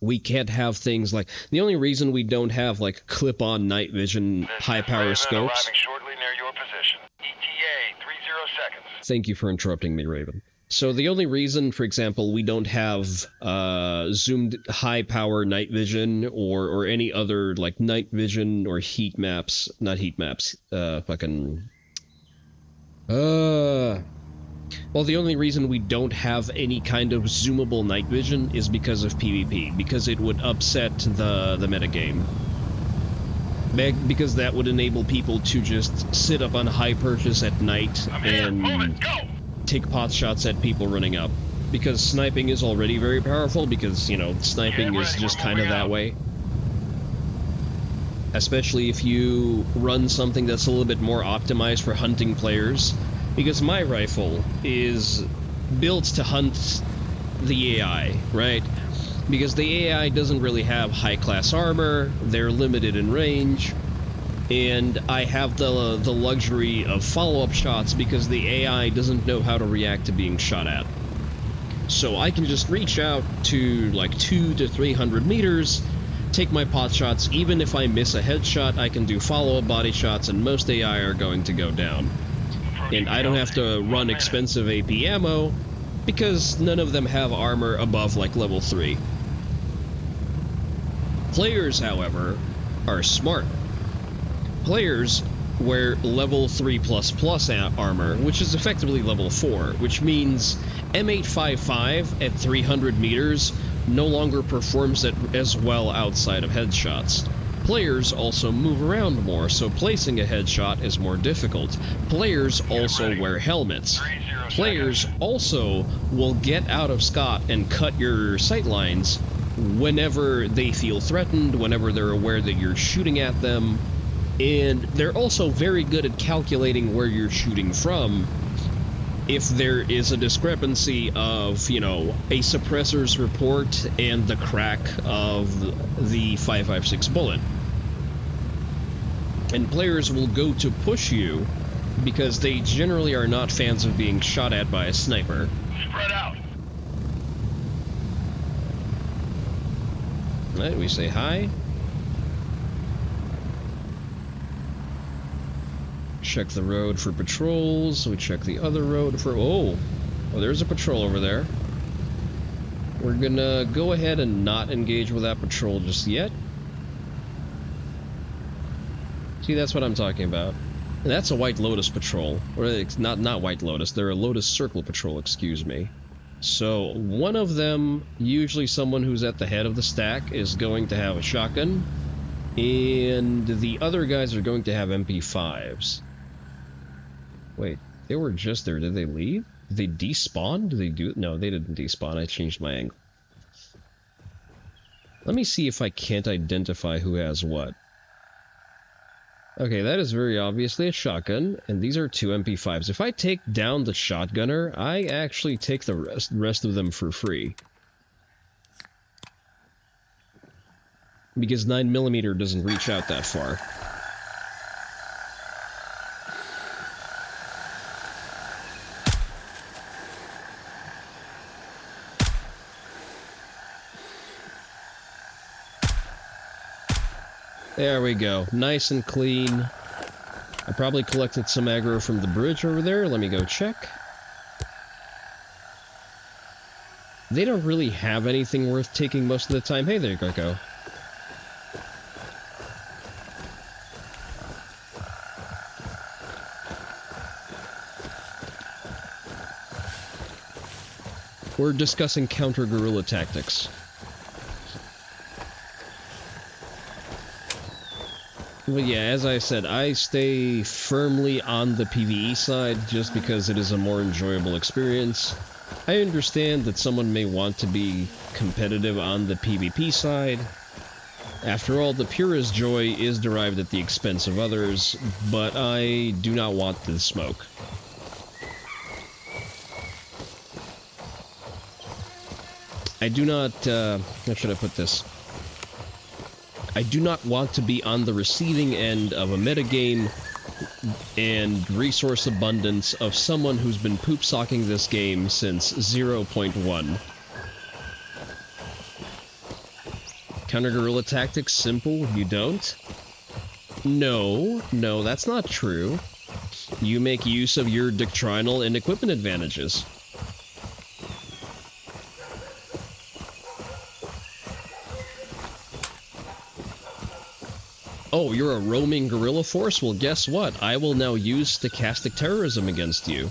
We can't have things like... The only reason we don't have, like, clip-on night vision high-power scopes... Arriving shortly near your position. ETA, 30 seconds. Thank you for interrupting me, Raven. So the only reason, for example, we don't have zoomed high-power night vision or any other, like, night vision or heat maps... Not heat maps. Well, the only reason we don't have any kind of zoomable night vision is because of PvP, because it would upset the metagame. Because that would enable people to just sit up on high perches at night and take pot shots at people running up. Because sniping is already very powerful, because, you know, sniping is just kind of that way. Especially if you run something that's a little bit more optimized for hunting players. Because my rifle is built to hunt the AI, right? Because the AI doesn't really have high-class armor, they're limited in range, and I have the luxury of follow-up shots because the AI doesn't know how to react to being shot at. So I can just reach out to like 200 to 300 meters, take my pot shots. Even if I miss a headshot, I can do follow-up body shots, and most AI are going to go down. And I don't have to run expensive AP ammo, because none of them have armor above, like, level 3. Players, however, are smart. Players where level 3++ armor, which is effectively level 4, which means M855 at 300 meters no longer performs as well outside of headshots. Players also move around more, so placing a headshot is more difficult. Players also wear helmets. Players also will get out of Scott and cut your sight lines whenever they feel threatened, whenever they're aware that you're shooting at them. And they're also very good at calculating where you're shooting from if there is a discrepancy of, you know, a suppressor's report and the crack of the 5.56 bullet. And players will go to push you because they generally are not fans of being shot at by a sniper. Spread out. Right, we say hi. Check the road for patrols. We check the other road for... Oh, there's a patrol over there. We're gonna go ahead and not engage with that patrol just yet. See, that's what I'm talking about. And that's a White Lotus patrol. Or it's not White Lotus. They're a Lotus Circle patrol, excuse me. So, one of them, usually someone who's at the head of the stack, is going to have a shotgun. And the other guys are going to have MP5s. Wait, they were just there. Did they leave? Did they despawn? Did they do it? No, they didn't despawn. I changed my angle. Let me see if I can't identify who has what. Okay, that is very obviously a shotgun, and these are 2 MP5s. If I take down the shotgunner, I actually take the rest of them for free. Because 9mm doesn't reach out that far. There we go. Nice and clean. I probably collected some aggro from the bridge over there. Let me go check. They don't really have anything worth taking most of the time. Hey there, Garko. We're discussing counter-guerrilla tactics. But yeah, as I said, I stay firmly on the PvE side just because it is a more enjoyable experience. I understand that someone may want to be competitive on the PvP side. After all, the purest joy is derived at the expense of others, but I do not want the smoke. I do not, how should I put this? I do not want to be on the receiving end of a metagame and resource abundance of someone who's been poop-socking this game since 0.1. Counter-guerrilla tactics, simple, you don't? No, that's not true. You make use of your doctrinal and equipment advantages. Oh, you're a roaming guerrilla force? Well, guess what? I will now use stochastic terrorism against you.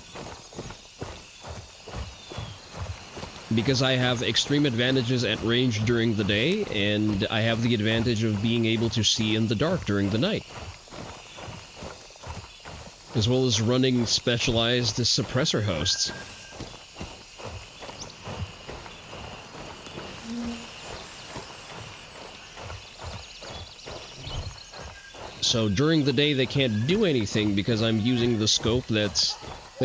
Because I have extreme advantages at range during the day, and I have the advantage of being able to see in the dark during the night. As well as running specialized suppressor hosts. So during the day they can't do anything because I'm using the scope that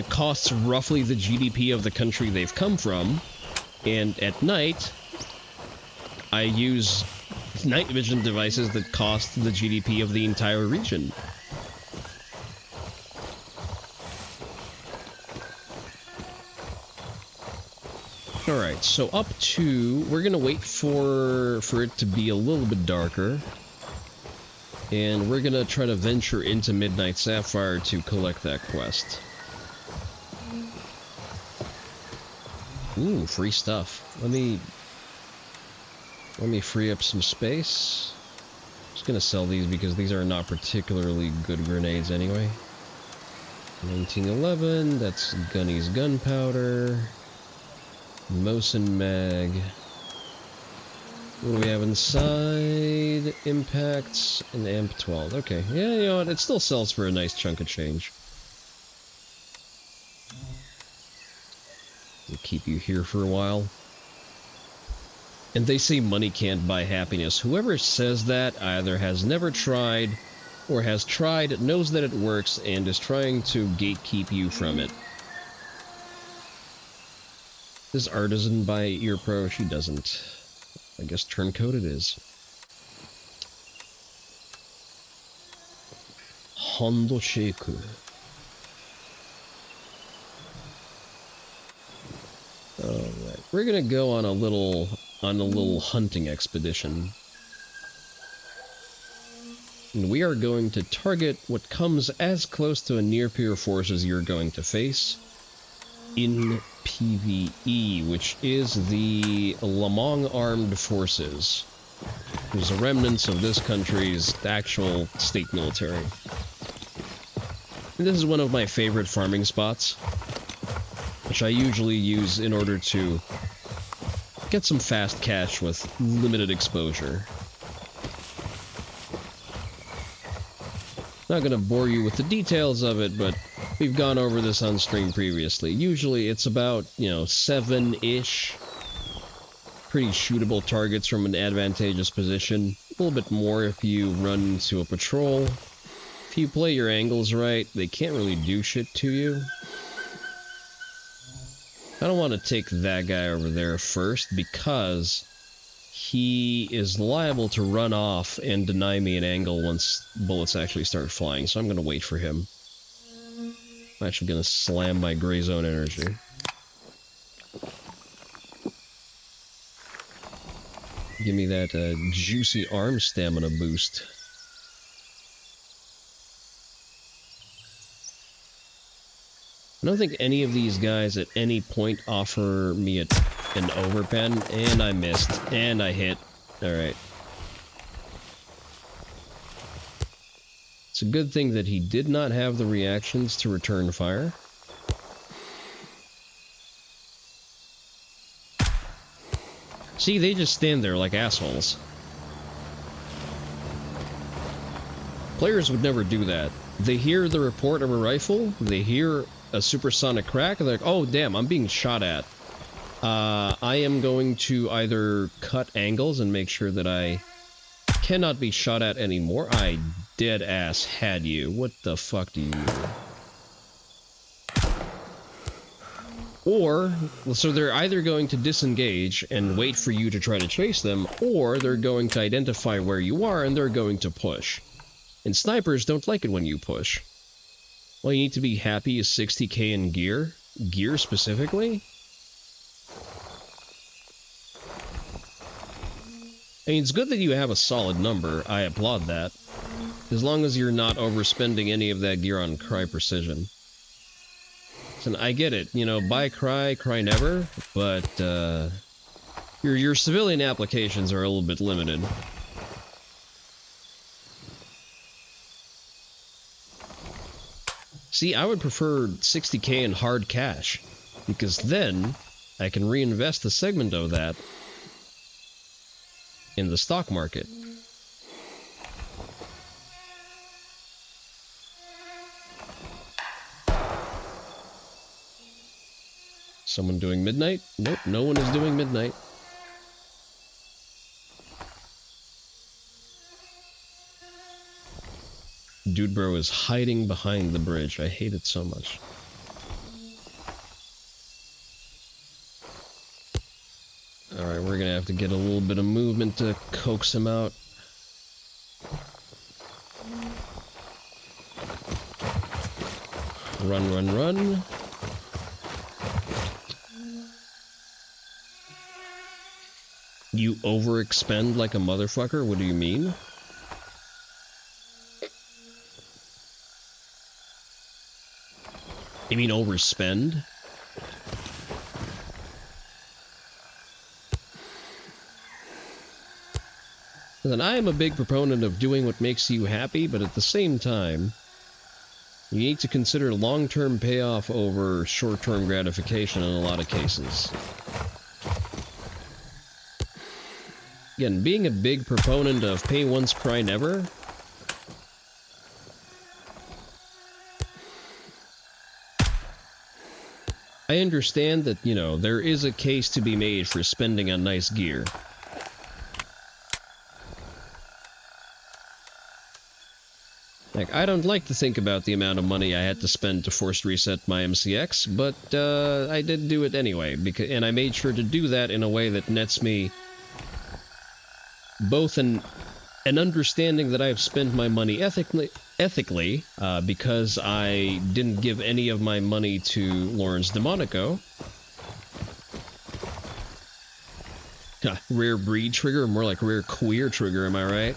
costs roughly the GDP of the country they've come from. And at night, I use night vision devices that cost the GDP of the entire region. Alright, so up to... We're gonna wait for it to be a little bit darker. And we're gonna try to venture into Midnight Sapphire to collect that quest. Ooh, free stuff. Let me free up some space. Just gonna sell these because these are not particularly good grenades anyway. 1911, that's Gunny's gunpowder. Mosin mag. What do we have inside? Impacts and amp 12. Okay, yeah, you know what? It still sells for a nice chunk of change. We'll keep you here for a while. And they say money can't buy happiness. Whoever says that either has never tried, or has tried, knows that it works, and is trying to gatekeep you from it. Does Artisan buy Ear Pro? She doesn't. I guess turncoat it is. Hondo Sheku. Alright, we're gonna go on a little hunting expedition. And we are going to target what comes as close to a near-peer force as you're going to face in PvE, which is the Lamong Armed Forces. There's the remnants of this country's actual state military. And this is one of my favorite farming spots, which I usually use in order to get some fast cash with limited exposure. Not gonna bore you with the details of it, but we've gone over this on stream previously. Usually it's about, 7-ish pretty shootable targets from an advantageous position. A little bit more if you run into a patrol. If you play your angles right, they can't really do shit to you. I don't want to take that guy over there first because he is liable to run off and deny me an angle once bullets actually start flying, so I'm going to wait for him. I'm actually going to slam my gray zone energy. Give me that juicy arm stamina boost. I don't think any of these guys at any point offer me an overpen, and I missed, and I hit. Alright. It's a good thing that he did not have the reactions to return fire. See, they just stand there like assholes. Players would never do that. They hear the report of a rifle, they hear a supersonic crack, and they're like, oh damn, I'm being shot at. I am going to either cut angles and make sure that I cannot be shot at anymore. I dead ass had you. What the fuck do you mean? Or, so they're either going to disengage and wait for you to try to chase them, or they're going to identify where you are and they're going to push. And snipers don't like it when you push. All you need to be happy is 60k in gear. Gear specifically? I mean, it's good that you have a solid number. I applaud that. As long as you're not overspending any of that gear on cry precision. And I get it, buy cry never, but your civilian applications are a little bit limited. See, I would prefer 60k in hard cash, because then I can reinvest a segment of that in the stock market. Someone doing midnight? Nope, no one is doing midnight. Dude bro is hiding behind the bridge. I hate it so much. Alright, we're gonna have to get a little bit of movement to coax him out. Run, run, run. You overexpend like a motherfucker? What do you mean? You mean overspend? And I am a big proponent of doing what makes you happy, but at the same time, you need to consider long-term payoff over short-term gratification in a lot of cases. Again, being a big proponent of pay once, cry never, I understand that, you know, there is a case to be made for spending on nice gear. Like, I don't like to think about the amount of money I had to spend to force reset my MCX, but I did do it anyway, and I made sure to do that in a way that nets me both an understanding that I've spent my money ethically, because I didn't give any of my money to Lawrence DeMonico. Rare breed trigger, more like rare queer trigger, am I right?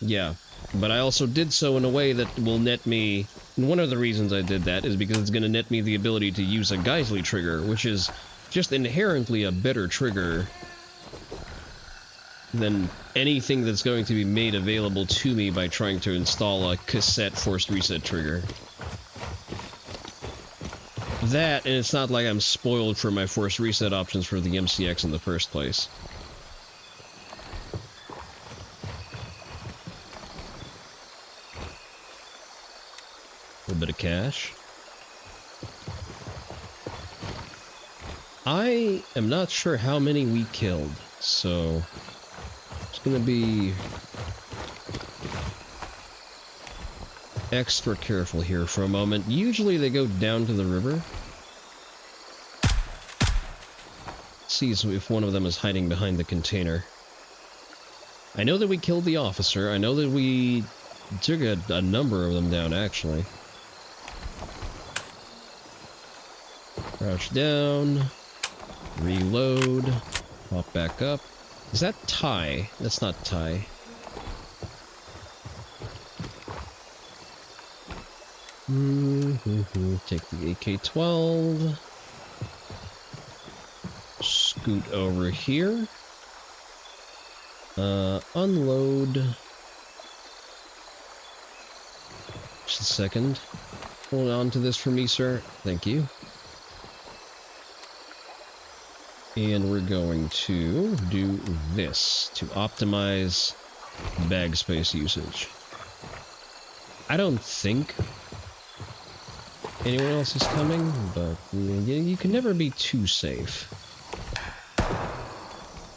Yeah. But I also did so in a way that will net me... And one of the reasons I did that is because it's going to net me the ability to use a Geisley trigger, which is just inherently a better trigger than anything that's going to be made available to me by trying to install a cassette forced reset trigger. That, and it's not like I'm spoiled for my forced reset options for the MCX in the first place. A little bit of cash. I am not sure how many we killed, so... gonna be extra careful here for a moment. Usually they go down to the river. See if one of them is hiding behind the container. I know that we killed the officer. I know that we took a number of them down, actually. Crouch down. Reload. Pop back up. Is that Ty? That's not Ty. Take the AK-12. Scoot over here. Unload. Just a second. Hold on to this for me, sir. Thank you. And we're going to do this to optimize bag space usage. I don't think anyone else is coming, but you can never be too safe.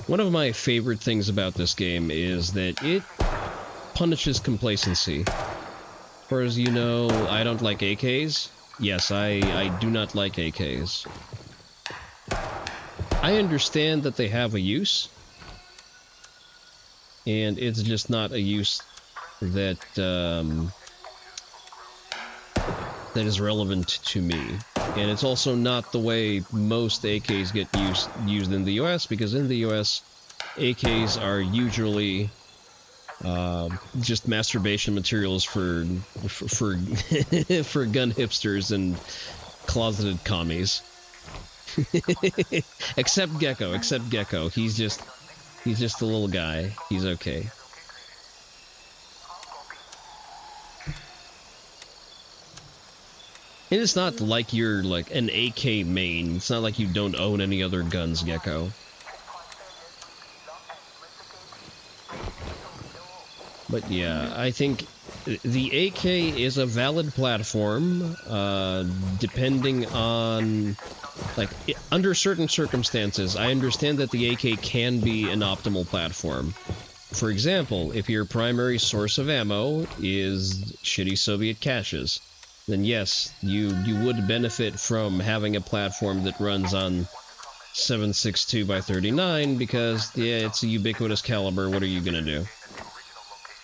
One of my favorite things about this game is that it punishes complacency. As far as you know, I don't like AKs. Yes, I do not like AKs. I understand that they have a use, and it's just not a use that that is relevant to me. And it's also not the way most AKs get used in the US, because in the US, AKs are usually just masturbation materials for for gun hipsters and closeted commies. Except Gecko. He's just a little guy. He's okay. And it's not like you're like an AK main. It's not like you don't own any other guns, Gecko. But yeah, I think the AK is a valid platform, depending on, like, under certain circumstances. I understand that the AK can be an optimal platform. For example, if your primary source of ammo is shitty Soviet caches, then yes, you would benefit from having a platform that runs on 7.62x39, because, yeah, it's a ubiquitous caliber. What are you gonna do?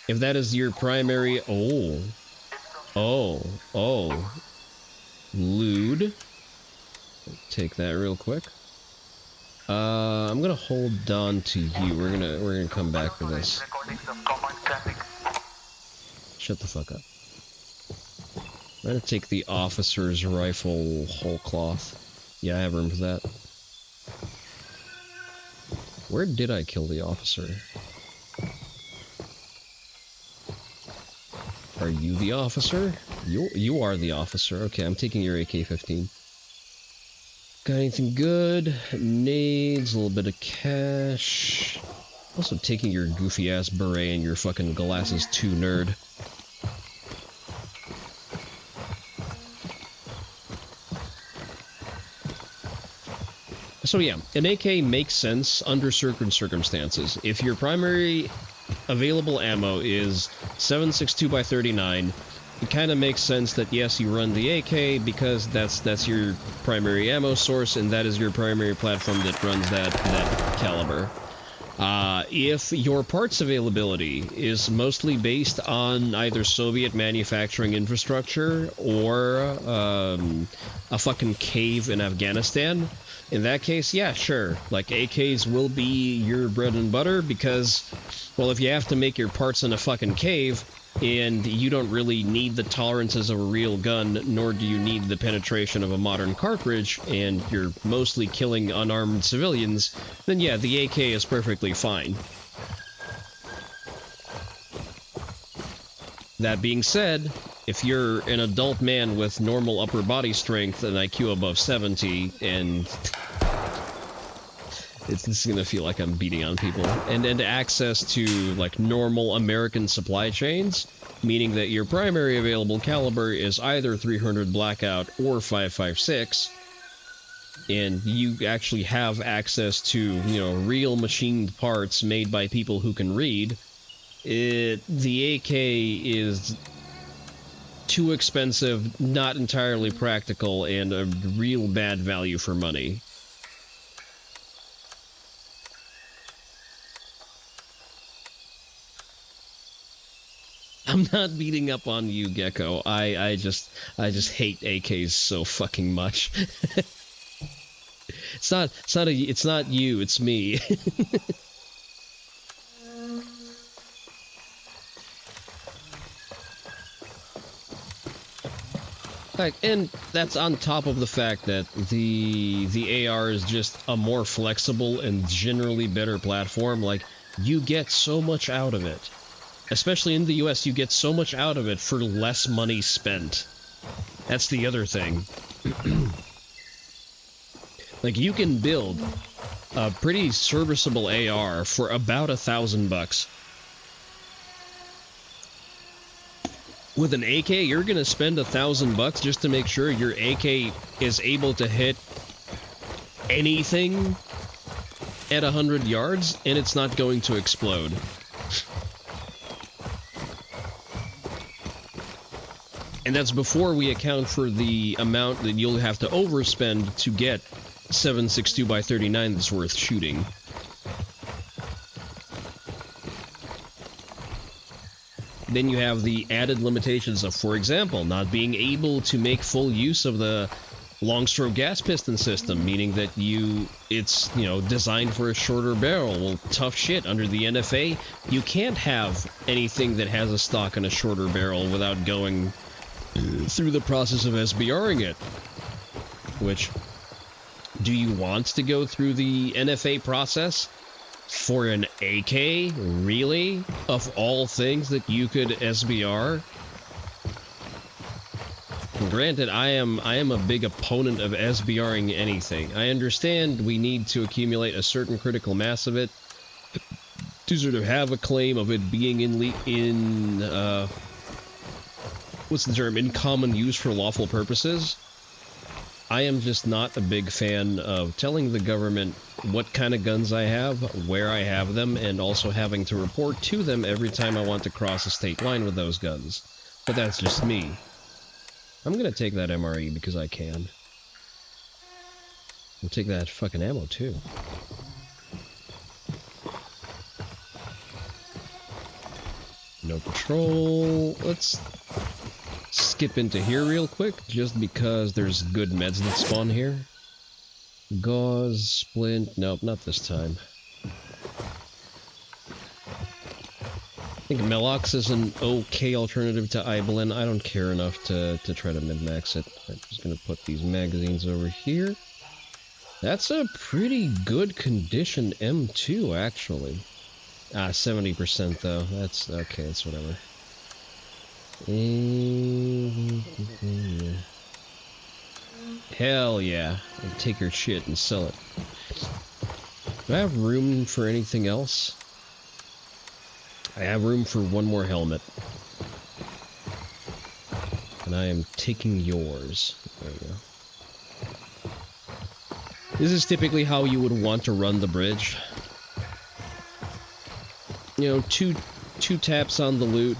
If that is your primary... Lewd. Take that real quick. I'm gonna hold on to you. We're gonna come back for this. Shut the fuck up. I'm gonna take the officer's rifle whole cloth. Yeah, I have room for that. Where did I kill the officer? Are you the officer? You are the officer. Okay, I'm taking your AK-15. Got anything good? Nades, a little bit of cash. Also taking your goofy-ass beret and your fucking glasses too, nerd. So yeah, an AK makes sense under certain circumstances. If your primary available ammo is 7.62x39, it kind of makes sense that yes, you run the AK because that's your primary ammo source and that is your primary platform that runs that caliber. If your parts availability is mostly based on either Soviet manufacturing infrastructure or a fucking cave in Afghanistan, in that case, yeah, sure. Like, AKs will be your bread and butter because, well, if you have to make your parts in a fucking cave, and you don't really need the tolerances of a real gun, nor do you need the penetration of a modern cartridge, and you're mostly killing unarmed civilians, then yeah, the AK is perfectly fine. That being said, if you're an adult man with normal upper body strength and IQ above 70, and this is gonna feel like I'm beating on people, and access to, like, normal American supply chains, meaning that your primary available caliber is either 300 Blackout or 5.56, and you actually have access to, you know, real machined parts made by people who can read, the AK is too expensive, not entirely practical, and a real bad value for money. I'm not beating up on you, Gecko. I just hate AKs so fucking much. It's not you, it's me. Like, and that's on top of the fact that the AR is just a more flexible and generally better platform. Like, you get so much out of it. Especially in the US, you get so much out of it for less money spent. That's the other thing. Like, you can build a pretty serviceable AR for about $1,000. With an AK, you're gonna spend $1,000 just to make sure your AK is able to hit anything at 100 yards, and it's not going to explode. And that's before we account for the amount that you'll have to overspend to get 7.62x39 that's worth shooting. Then you have the added limitations of, for example, not being able to make full use of the long-stroke gas piston system, meaning that it's, you know, designed for a shorter barrel. Well, tough shit. Under the NFA, you can't have anything that has a stock and a shorter barrel without going through the process of SBRing it. Which, do you want to go through the NFA process for an AK? Really? Of all things that you could SBR? Granted, I am a big opponent of SBRing anything. I understand we need to accumulate a certain critical mass of it to sort of have a claim of it being in what's the term? In common use for lawful purposes. I am just not a big fan of telling the government what kind of guns I have, where I have them, and also having to report to them every time I want to cross a state line with those guns. But that's just me. I'm gonna take that MRE because I can. I'll take that fucking ammo too. No patrol. Let's skip into here real quick, just because there's good meds that spawn here. Gauze, splint, nope, not this time. I think Melox is an okay alternative to Ibelin. I don't care enough to try to min-max it. I'm just gonna put these magazines over here. That's a pretty good condition M2, actually. 70% though. That's okay, it's whatever. Hell yeah. I'll take your shit and sell it. Do I have room for anything else? I have room for one more helmet. And I am taking yours. There we go. This is typically how you would want to run the bridge. You know, two taps on the loot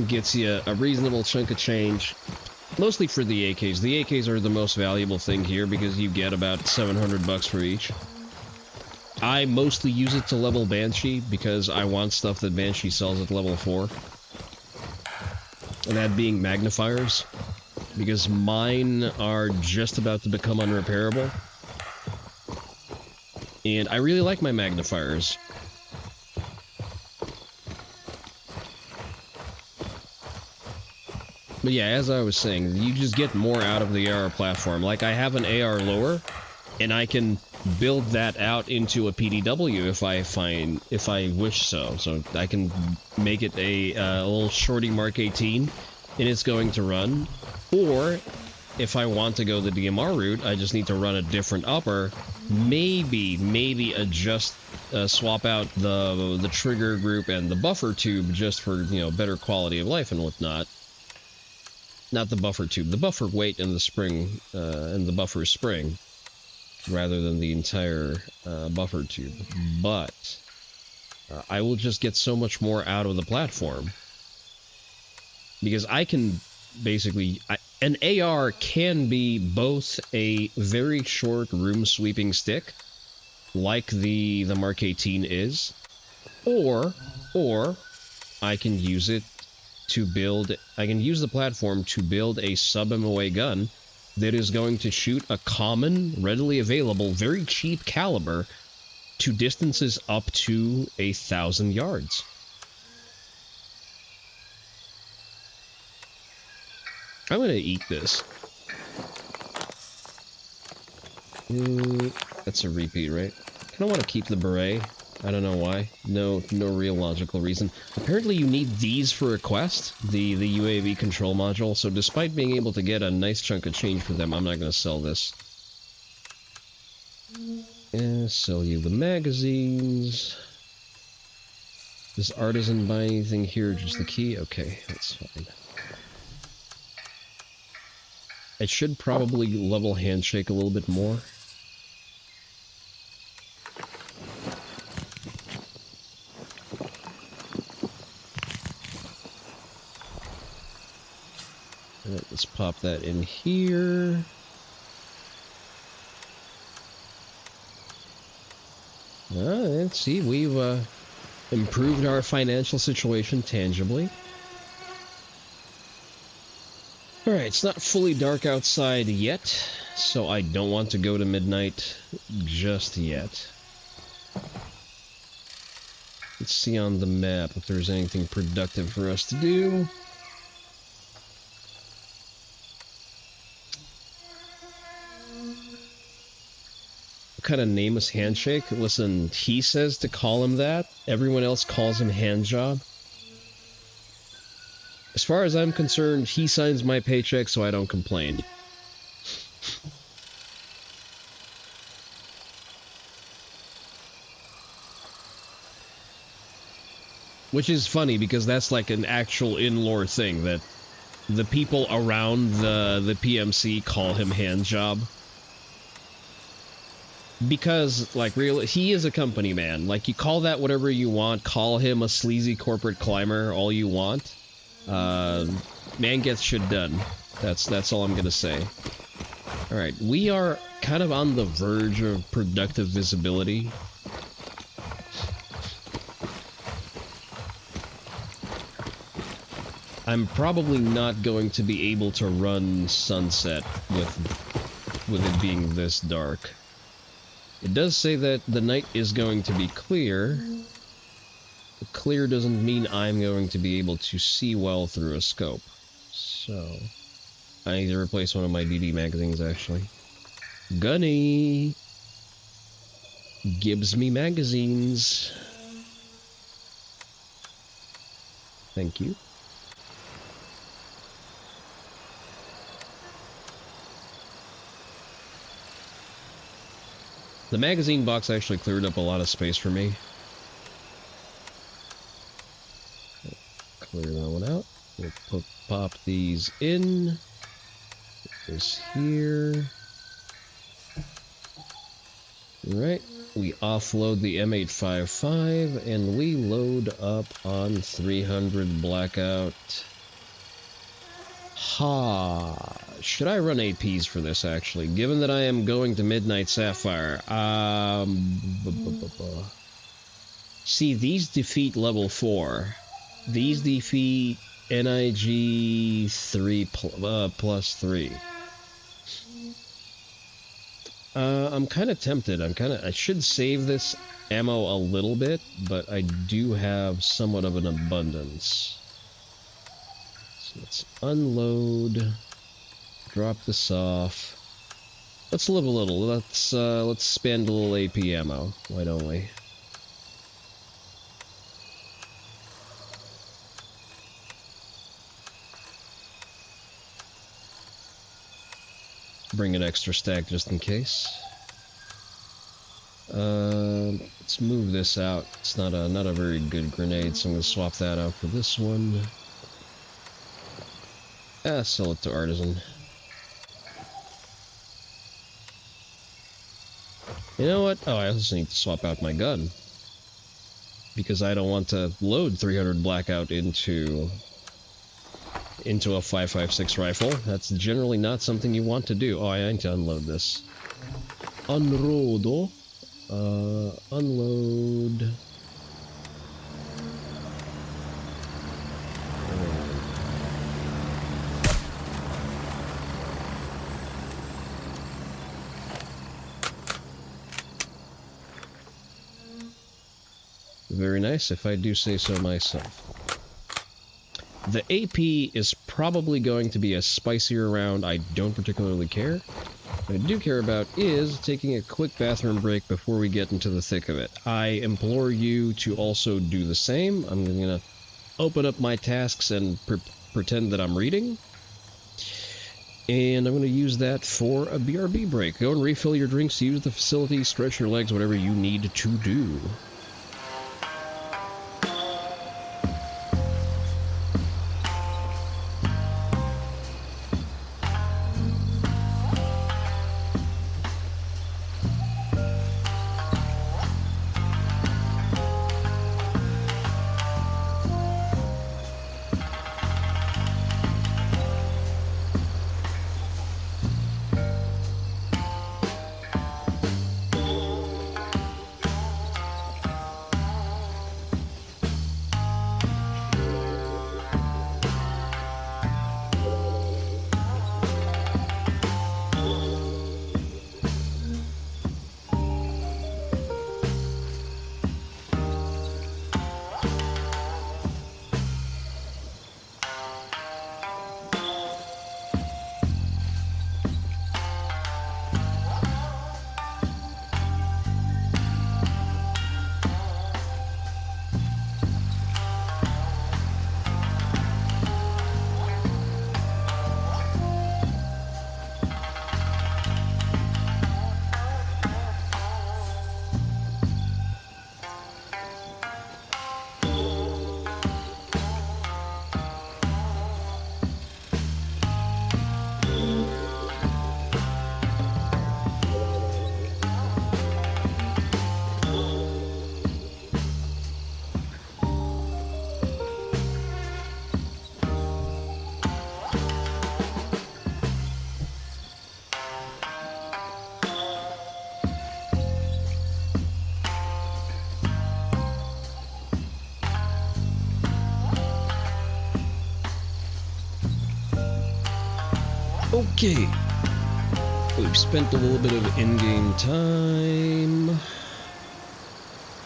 gets you a reasonable chunk of change. Mostly for the AKs. The AKs are the most valuable thing here because you get about 700 bucks for each. I mostly use it to level Banshee because I want stuff that Banshee sells at level 4. And that being magnifiers. Because mine are just about to become unrepairable. And I really like my magnifiers. But yeah, as I was saying, you just get more out of the AR platform. Like, I have an AR lower, and I can build that out into a PDW if I wish so. So I can make it a little shorty Mark 18, and it's going to run. Or, if I want to go the DMR route, I just need to run a different upper. Maybe adjust, swap out the trigger group and the buffer tube just for, you know, better quality of life and whatnot. Not the buffer tube, the buffer weight and the spring, and the buffer spring, rather than the entire buffer tube. But I will just get so much more out of the platform. Because I can basically... an AR can be both a very short room-sweeping stick, like the Mark 18 is, or I can use it to build... I can use the platform to build a sub-MOA gun that is going to shoot a common, readily available, very cheap caliber to distances up to 1,000 yards. I'm gonna eat this. That's a repeat, right? I kinda want to keep the beret. I don't know why. No real logical reason. Apparently you need these for a quest, the UAV control module, so despite being able to get a nice chunk of change for them, I'm not gonna sell this. Sell you the magazines. Does Artisan buy anything here? Just the key? Okay, that's fine. I should probably level handshake a little bit more. Let's pop that in here. Let's see, we've improved our financial situation tangibly. Alright, it's not fully dark outside yet, so I don't want to go to midnight just yet. Let's see on the map if there's anything productive for us to do. What kind of name is Handshake? Listen, he says to call him that. Everyone else calls him Handjob. As far as I'm concerned, he signs my paycheck, so I don't complain. Which is funny, because that's like an actual in-lore thing, that the people around the PMC call him Handjob. Because, like, he is a company man. Like, you call that whatever you want, call him a sleazy corporate climber all you want. Man gets shit done. That's all I'm gonna say. Alright, we are kind of on the verge of productive visibility. I'm probably not going to be able to run sunset with it being this dark. It does say that the night is going to be clear. Clear doesn't mean I'm going to be able to see well through a scope. So, I need to replace one of my DD magazines, actually. Gunny gives me magazines. Thank you. The magazine box actually cleared up a lot of space for me. Clear that one out. We'll pop these in. Put this here. Right. We offload the M855 and we load up on 300 Blackout. Ha! Should I run APs for this, actually? Given that I am going to Midnight Sapphire. See, these defeat level 4. These defeat NIG 3 plus 3. I'm kind of tempted. I should save this ammo a little bit, but I do have somewhat of an abundance. So let's unload, drop this off. Let's live a little. Let's spend a little AP ammo. Why don't we? Bring an extra stack just in case. Let's move this out. It's not a very good grenade, so I'm gonna swap that out for this one. Sell it to Artisan. You know what? Oh, I also need to swap out my gun. Because I don't want to load 300 Blackout into a 5.56 rifle. That's generally not something you want to do. Oh, I need to unload this. Unload. Unload. Very nice, if I do say so myself. The AP is probably going to be a spicier round. I don't particularly care. What I do care about is taking a quick bathroom break before we get into the thick of it. I implore you to also do the same. I'm going to open up my tasks and pretend that I'm reading. And I'm going to use that for a BRB break. Go and refill your drinks, use the facility, stretch your legs, whatever you need to do. Okay, we've spent a little bit of in-game time.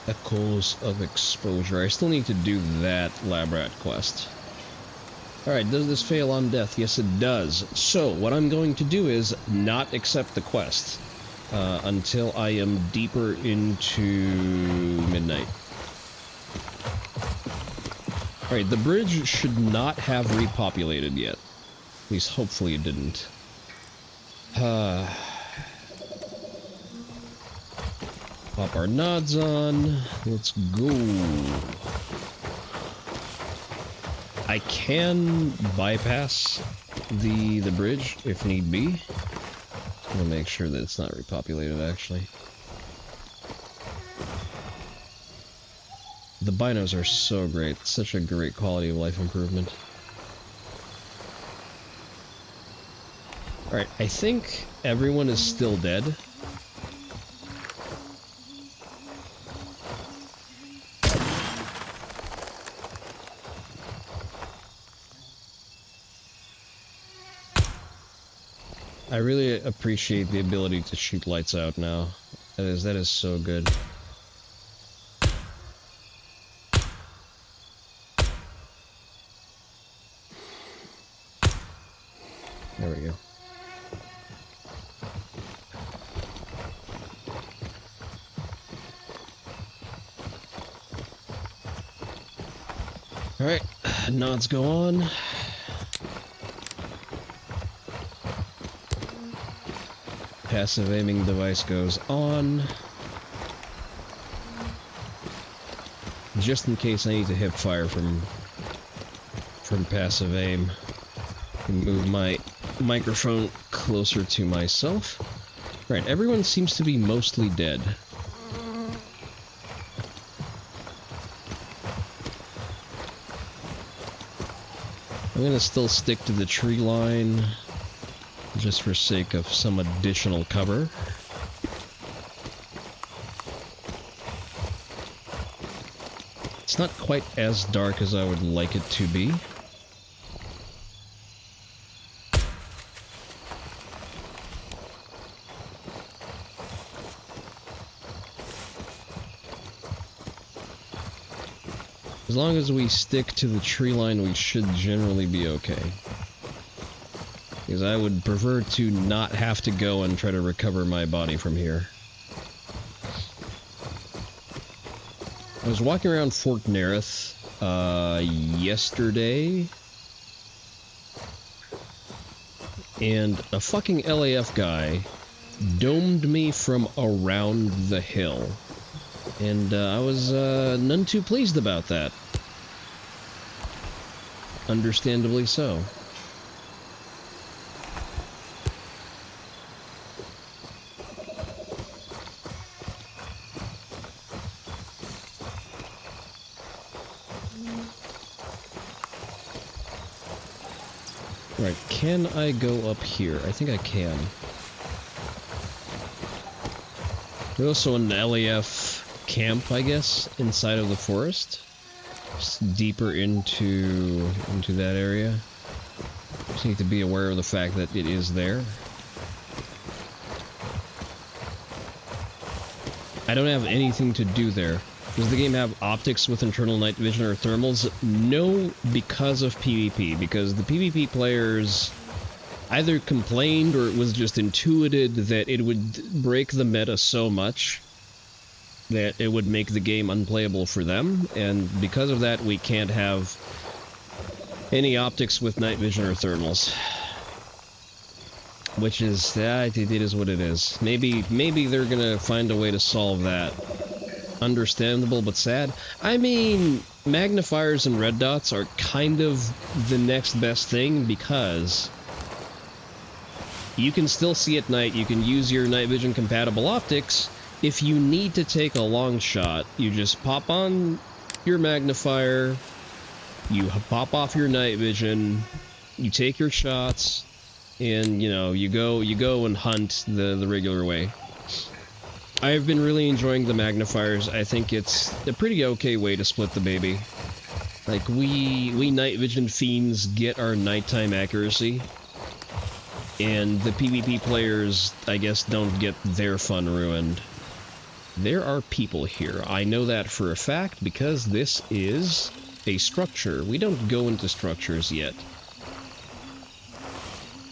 Echoes of Exposure. I still need to do that lab rat quest. Alright, does this fail on death? Yes, it does. So, what I'm going to do is not accept the quest. until I am deeper into midnight. Alright, the bridge should not have repopulated yet. At least hopefully it didn't. Pop our nods on. Let's go. I can bypass the bridge if need be. I'm gonna make sure that it's not repopulated actually. The binos are so great. Such a great quality of life improvement. Alright, I think everyone is still dead. I really appreciate the ability to shoot lights out now. That is so good. There we go. Alright, nods go on. Passive aiming device goes on. Just in case I need to hip fire from passive aim. Move my microphone closer to myself. Right, everyone seems to be mostly dead. I'm gonna still stick to the tree line, just for sake of some additional cover. It's not quite as dark as I would like it to be. As long as we stick to the tree line, we should generally be okay. Because I would prefer to not have to go and try to recover my body from here. I was walking around Fort Nerith yesterday, and a fucking LAF guy domed me from around the hill. And I was none too pleased about that. Understandably so. Right, can I go up here? I think I can. There's also an LAF camp, I guess, inside of the forest. Just deeper into that area. Just need to be aware of the fact that it is there. I don't have anything to do there. Does the game have optics with internal night vision or thermals? No, because of PvP. Because the PvP players either complained or it was just intuited that it would break the meta so much that it would make the game unplayable for them, and because of that we can't have any optics with night vision or thermals. Which is, it is what it is. Maybe they're gonna find a way to solve that. Understandable, but sad. I mean, magnifiers and red dots are kind of the next best thing, because you can still see at night, you can use your night vision compatible optics. If you need to take a long shot, you just pop on your magnifier, you pop off your night vision, you take your shots, and you know, you go and hunt the regular way. I've been really enjoying the magnifiers. I think it's a pretty okay way to split the baby. Like, we night vision fiends get our nighttime accuracy, and the PvP players, I guess, don't get their fun ruined. There are people here. I know that for a fact because this is a structure. We don't go into structures yet.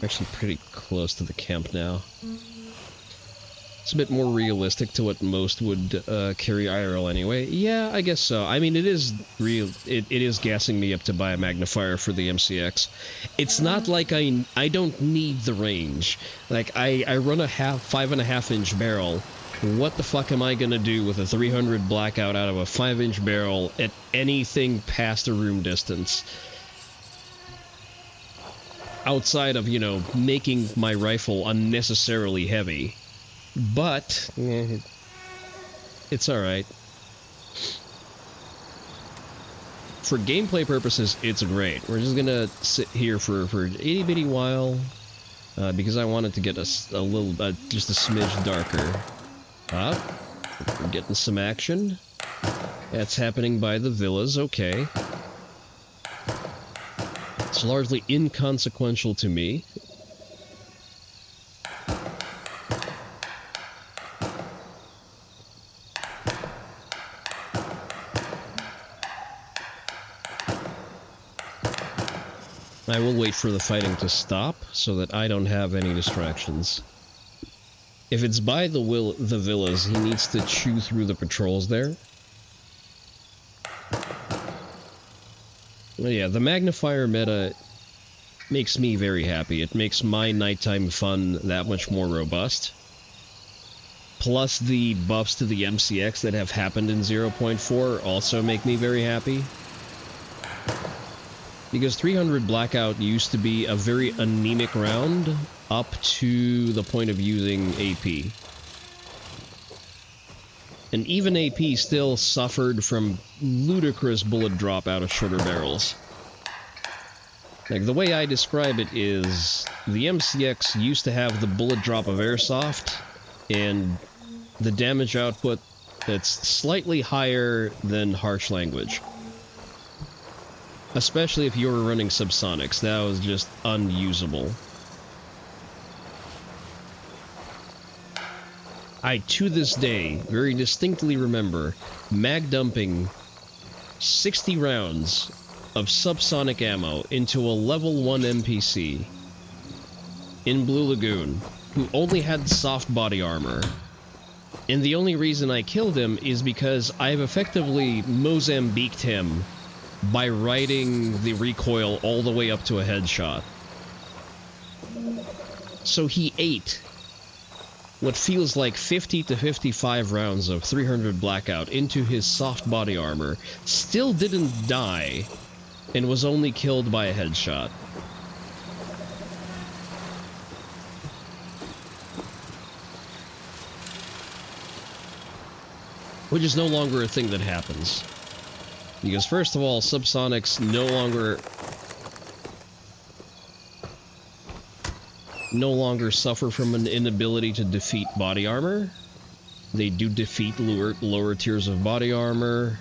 Actually pretty close to the camp now. It's a bit more realistic to what most would carry IRL anyway. Yeah, I guess so. I mean, it is real. It is gassing me up to buy a magnifier for the MCX. It's not like I don't need the range. Like I run a 5.5 inch barrel. What the fuck am I gonna do with a 300 blackout out of a 5-inch barrel at anything past a room distance? Outside of, you know, making my rifle unnecessarily heavy. But, it's alright. For gameplay purposes, it's great. We're just gonna sit here for an itty bitty while, because I wanted to get a little, just a smidge darker. We're getting some action. That's happening by the villas, okay. It's largely inconsequential to me. I will wait for the fighting to stop so that I don't have any distractions. If it's by the villas, he needs to chew through the patrols there. Well, yeah, the magnifier meta makes me very happy. It makes my nighttime fun that much more robust. Plus the buffs to the MCX that have happened in 0.4 also make me very happy. Because 300 Blackout used to be a very anemic round up to the point of using AP. And even AP still suffered from ludicrous bullet drop out of shorter barrels. Like, the way I describe it is, the MCX used to have the bullet drop of Airsoft, and the damage output that's slightly higher than Harsh Language. Especially if you were running subsonics, that was just unusable. I, to this day, very distinctly remember mag dumping 60 rounds of subsonic ammo into a level 1 NPC in Blue Lagoon, who only had soft body armor. And the only reason I killed him is because I've effectively Mozambiqued him by riding the recoil all the way up to a headshot. So he ate what feels like 50 to 55 rounds of 300 Blackout into his soft body armor, still didn't die, and was only killed by a headshot. Which is no longer a thing that happens. Because first of all, subsonics no longer suffer from an inability to defeat body armor. They do defeat lower tiers of body armor.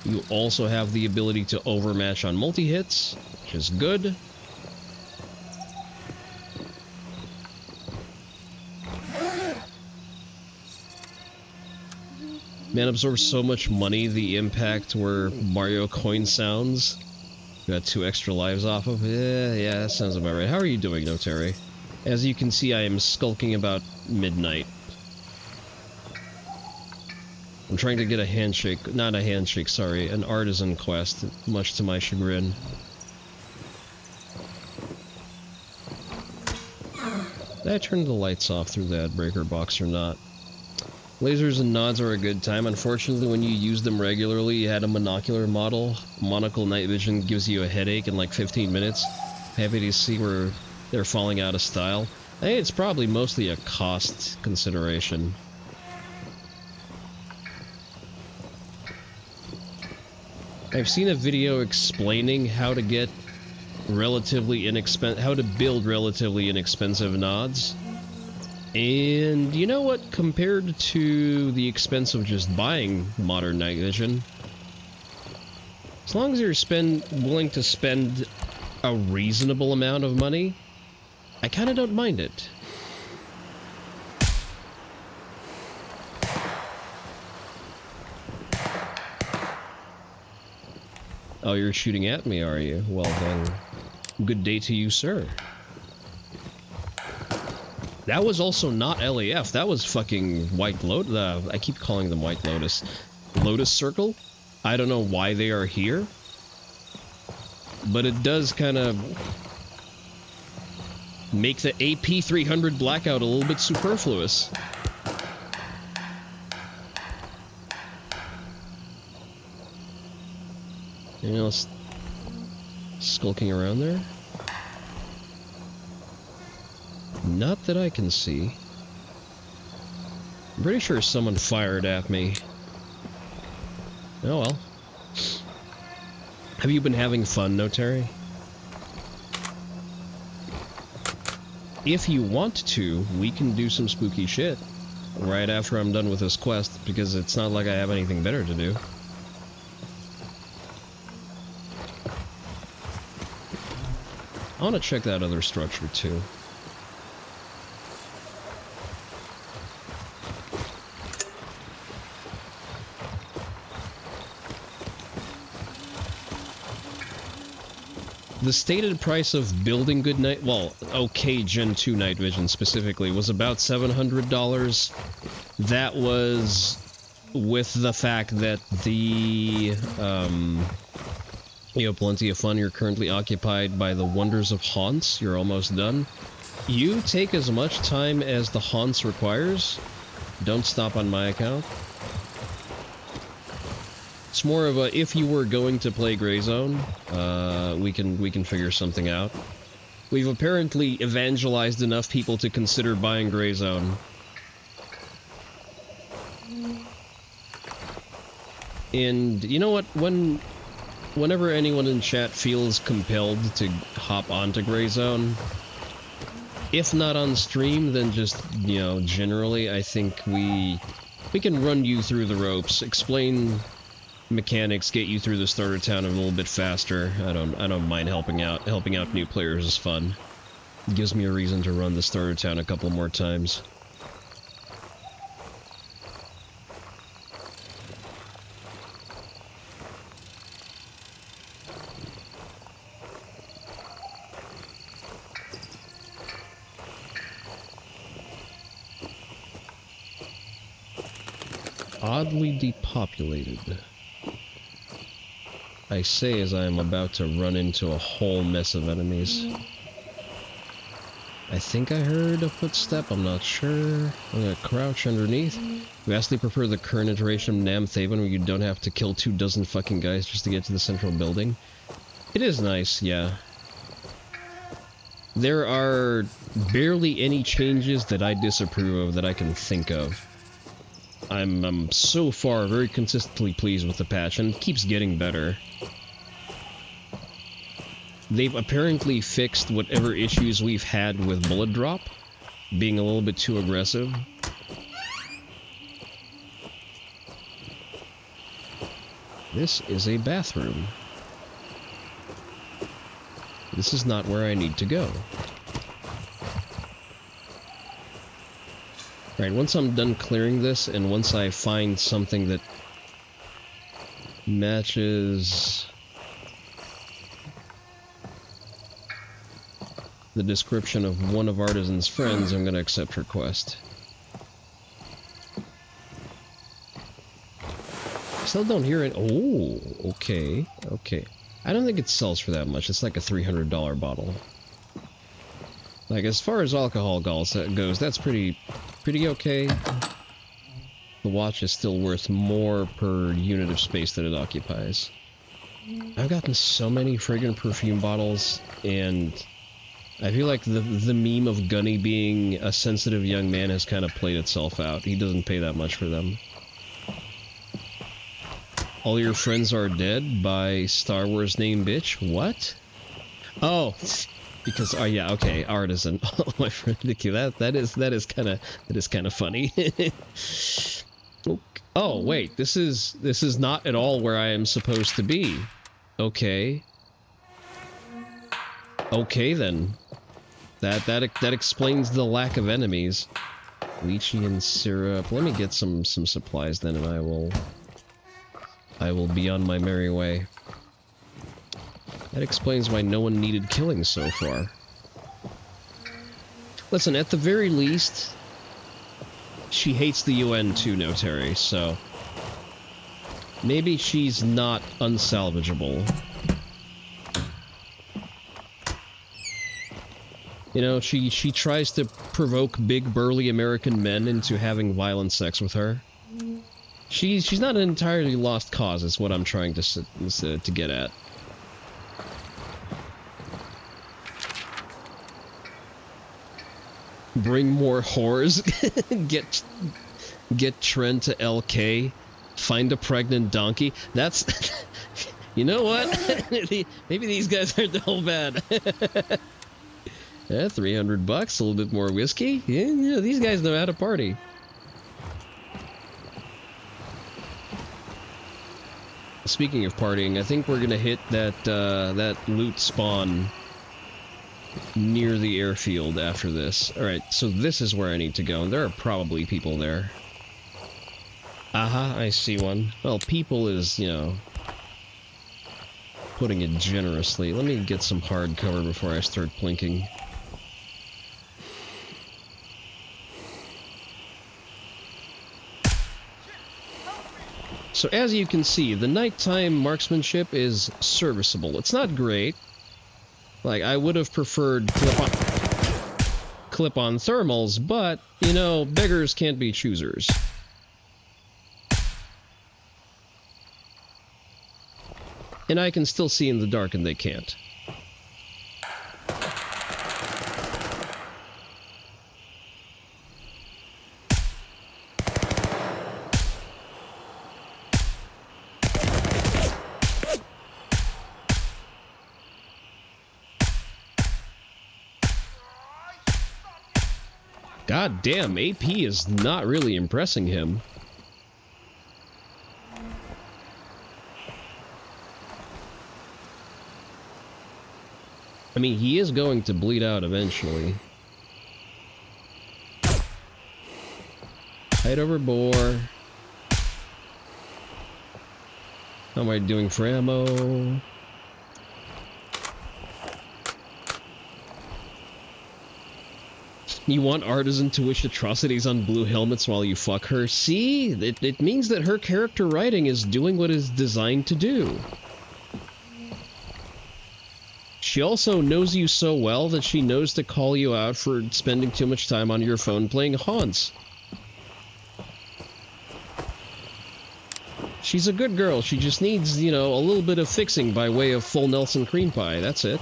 You also have the ability to overmatch on multi-hits, which is good. Man absorbs so much money, the impact where Mario coin sounds. Got 2 extra lives off of it. Yeah, that sounds about right. How are you doing, Notary? As you can see, I am skulking about midnight. I'm trying to get a handshake. Not a handshake, sorry. An artisan quest, much to my chagrin. Did I turn the lights off through that breaker box or not? Lasers and nods are a good time. Unfortunately, when you use them regularly, you had a monocular model. Monocle night vision gives you a headache in like 15 minutes. Happy to see where they're falling out of style. I think it's probably mostly a cost consideration. I've seen a video explaining how to get how to build relatively inexpensive nods. And you know what? Compared to the expense of just buying modern night vision, as long as you're willing to spend a reasonable amount of money, I kind of don't mind it. Oh, you're shooting at me, are you? Well then, good day to you, sir. That was also not LAF. That was fucking White Lotus. I keep calling them White Lotus. Lotus Circle? I don't know why they are here. But it does kind of make the AP 300 blackout a little bit superfluous. Anything else skulking around there? Not that I can see. I'm pretty sure someone fired at me. Oh well. Have you been having fun, No Terry? If you want to, we can do some spooky shit right after I'm done with this quest, because it's not like I have anything better to do. I want to check that other structure too. The stated price of building good night, well, okay, Gen 2 night vision specifically, was about $700. That was with the fact that the, you have plenty of fun. You're currently occupied by the wonders of haunts. You're almost done. You take as much time as the haunts requires. Don't stop on my account. It's more of a, if you were going to play Gray Zone, we can figure something out. We've apparently evangelized enough people to consider buying Gray Zone. And you know what? Whenever anyone in chat feels compelled to hop onto Gray Zone, if not on stream, then just, you know, generally, I think we can run you through the ropes, explain mechanics, get you through the starter town a little bit faster. I don't mind helping out. Helping out new players is fun. It gives me a reason to run the starter town a couple more times. Oddly depopulated. I say as I am about to run into a whole mess of enemies. I think I heard a footstep, I'm not sure. I'm gonna crouch underneath. We vastly prefer the current iteration of Nam Thaven where you don't have to kill 24 fucking guys just to get to the central building. It is nice, yeah. There are barely any changes that I disapprove of that I can think of. I'm so far very consistently pleased with the patch, and it keeps getting better. They've apparently fixed whatever issues we've had with bullet drop, being a little bit too aggressive. This is a bathroom. This is not where I need to go. Right, once I'm done clearing this, and once I find something that matches the description of one of Artisan's friends, I'm gonna accept her quest. Still don't hear it. Oh, okay, okay. I don't think it sells for that much. It's like a $300 bottle. Like, as far as alcohol goes, that's pretty okay. The watch is still worth more per unit of space that it occupies. I've gotten so many friggin' perfume bottles, and I feel like the meme of Gunny being a sensitive young man has kind of played itself out. He doesn't pay that much for them. All your friends are dead by Star Wars name bitch? What? Oh, because yeah, okay, Artisan. Oh, my friend Nikki, that is kind of funny. Oh wait, this is not at all where I am supposed to be. Okay. Okay then. That explains the lack of enemies. Lychee and syrup. Let me get some supplies then, and I will be on my merry way. That explains why no one needed killing so far. Listen, at the very least, she hates the UN too, no Terry, so maybe she's not unsalvageable. You know, she tries to provoke big burly American men into having violent sex with her. She's not an entirely lost cause, is what I'm trying to get at. Bring more whores. get Trent to LK. Find a pregnant donkey. That's... You know what? Maybe these guys aren't all bad. Yeah, $300, a little bit more whiskey. Yeah, these guys know how to party. Speaking of partying, I think we're gonna hit that loot spawn near the airfield after this. Alright, so this is where I need to go, and there are probably people there. Aha, I see one. Well, people is, you know, putting it generously. Let me get some hard cover before I start plinking. So as you can see, the nighttime marksmanship is serviceable. It's not great. Like, I would have preferred clip-on thermals, but, you know, beggars can't be choosers. And I can still see in the dark and they can't. God damn, AP is not really impressing him. I mean, he is going to bleed out eventually. Hide over bore. How am I doing for ammo? You want Artisan to wish atrocities on blue helmets while you fuck her? See? It means that her character writing is doing what it's designed to do. She also knows you so well that she knows to call you out for spending too much time on your phone playing Haunts. She's a good girl. She just needs, you know, a little bit of fixing by way of full Nelson cream pie. That's it.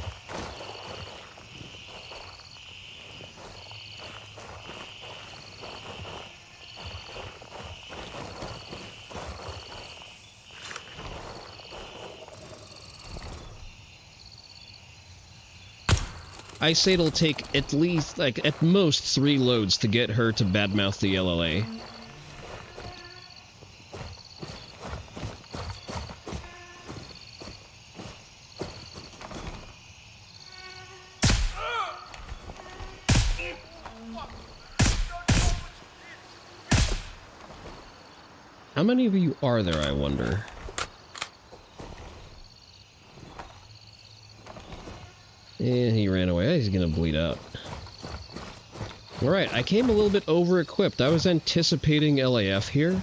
I say it'll take at least, like, at most 3 loads to get her to badmouth the LLA. How many of you are there, I wonder? And he ran away. He's gonna bleed out. Alright, I came a little bit over-equipped. I was anticipating LAF here,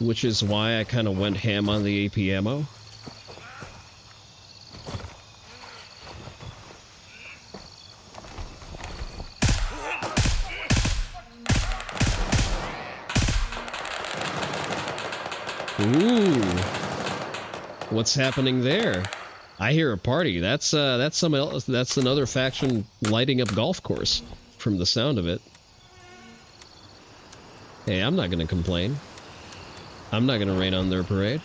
which is why I kind of went ham on the AP ammo. Ooh. What's happening there? I hear a party. That's some else. That's another faction lighting up golf course, from the sound of it. Hey, I'm not gonna complain. I'm not gonna rain on their parade.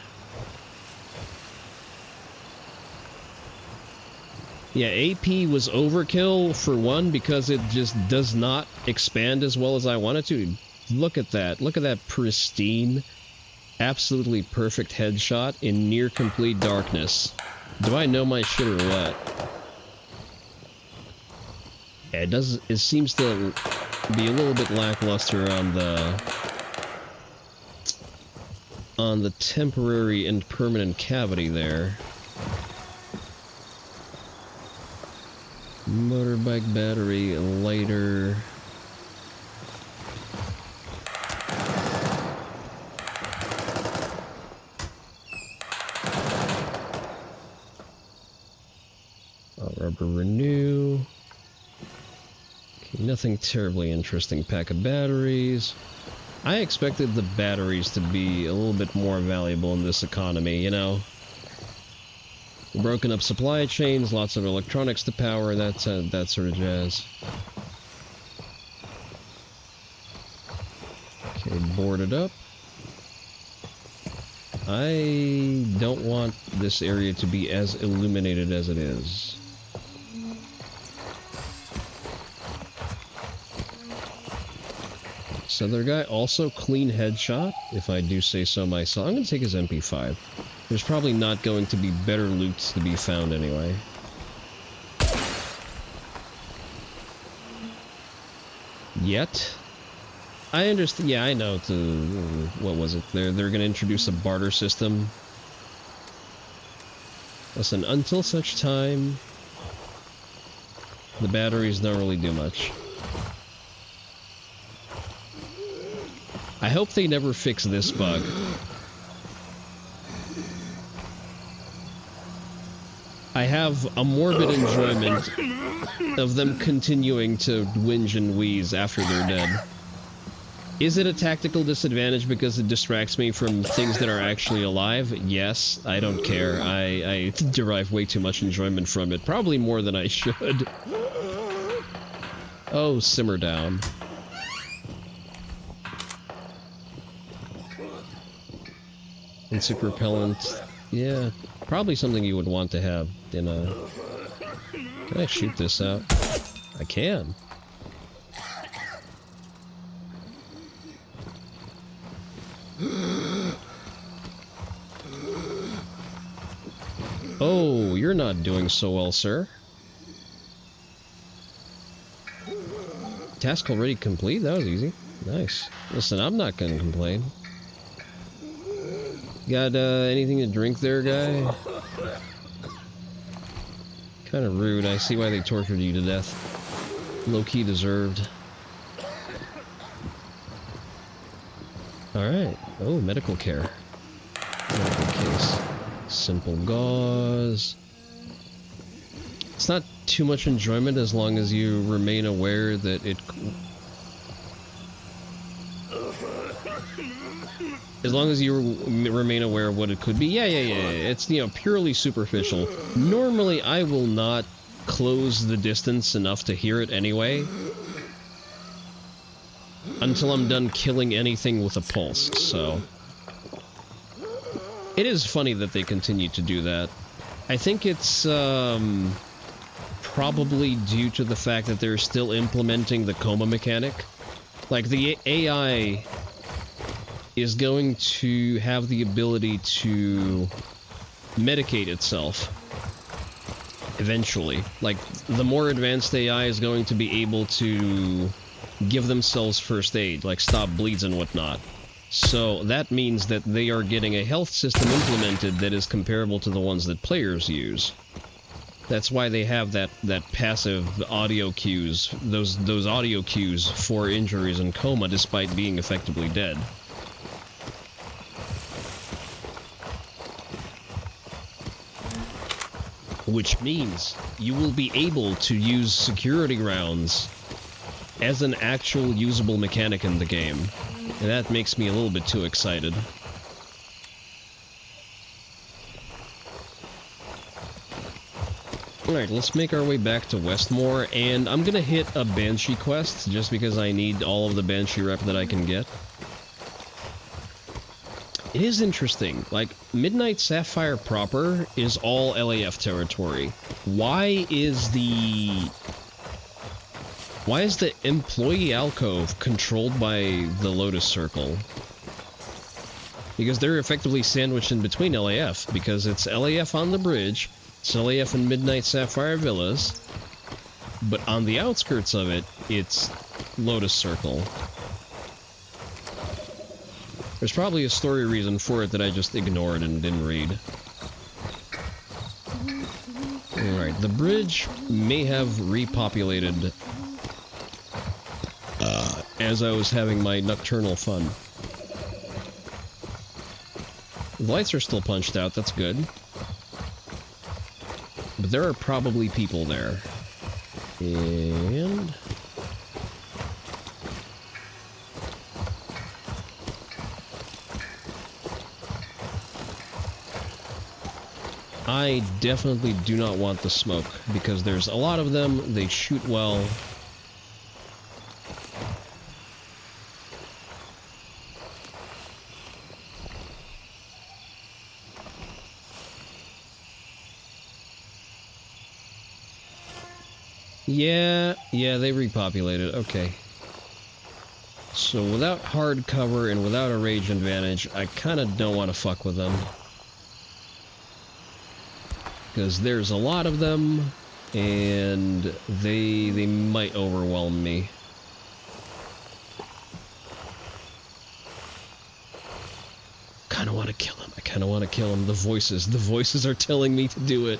Yeah, AP was overkill for one because it just does not expand as well as I want it to. Look at that. Look at that pristine, absolutely perfect headshot in near complete darkness. Do I know my shit or what? Yeah, it seems to be a little bit lackluster on the temporary and permanent cavity there. Motorbike battery, lighter. Harbor Renew. Okay, nothing terribly interesting. Pack of batteries. I expected the batteries to be a little bit more valuable in this economy, you know? Broken up supply chains, lots of electronics to power, that sort of jazz. Okay, boarded up. I don't want this area to be as illuminated as it is. Southern guy, also clean headshot, if I do say so myself. I'm going to take his MP5. There's probably not going to be better loot to be found anyway. Yet. I understand. Yeah, I know. What was it? They're going to introduce a barter system. Listen, until such time, the batteries don't really do much. I hope they never fix this bug. I have a morbid enjoyment of them continuing to whinge and wheeze after they're dead. Is it a tactical disadvantage because it distracts me from things that are actually alive? Yes, I don't care. I derive way too much enjoyment from it. Probably more than I should. Oh, simmer down. Insect repellent. Yeah, probably something you would want to have in a... Can I shoot this out? I can. Oh, you're not doing so well, sir. Task already complete? That was easy. Nice. Listen, I'm not gonna complain. Got anything to drink there, guy? Kind of rude. I see why they tortured you to death. Low-key deserved. Alright. Oh, medical care. Medical case. Simple gauze. It's not too much enjoyment as long as you remain aware that it... As long as you remain aware of what it could be. Yeah. It's, you know, purely superficial. Normally, I will not close the distance enough to hear it anyway. Until I'm done killing anything with a pulse, so... It is funny that they continue to do that. I think it's, probably due to the fact that they're still implementing the coma mechanic. Like, the AI... is going to have the ability to medicate itself eventually. Like, the more advanced AI is going to be able to give themselves first aid, like stop bleeds and whatnot. So that means that they are getting a health system implemented that is comparable to the ones that players use. That's why they have that passive audio cues, those audio cues for injuries and coma despite being effectively dead. Which means you will be able to use security rounds as an actual usable mechanic in the game. And that makes me a little bit too excited. Alright, let's make our way back to Westmore, and I'm gonna hit a Banshee quest, just because I need all of the Banshee rep that I can get. It is interesting, like, Midnight Sapphire proper is all LAF territory. Why is the employee alcove controlled by the Lotus Circle? Because they're effectively sandwiched in between LAF, because it's LAF on the bridge, it's LAF in Midnight Sapphire Villas, but on the outskirts of it, it's Lotus Circle. There's probably a story reason for it that I just ignored and didn't read. Alright, the bridge may have repopulated as I was having my nocturnal fun. The lights are still punched out, that's good. But there are probably people there. And... I definitely do not want the smoke, because there's a lot of them, they shoot well. Yeah, they repopulated, okay. So without hard cover and without a rage advantage, I kinda don't want to fuck with them. Because there's a lot of them, and they might overwhelm me. Kinda want to kill him, I kinda want to kill him. The voices are telling me to do it.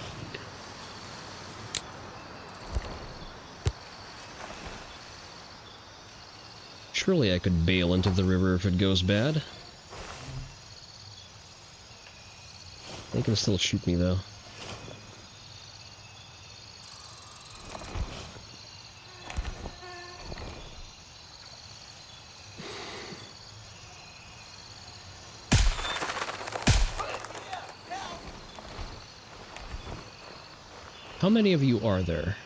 Surely I could bail into the river if it goes bad. They can still shoot me though. How many of you are there?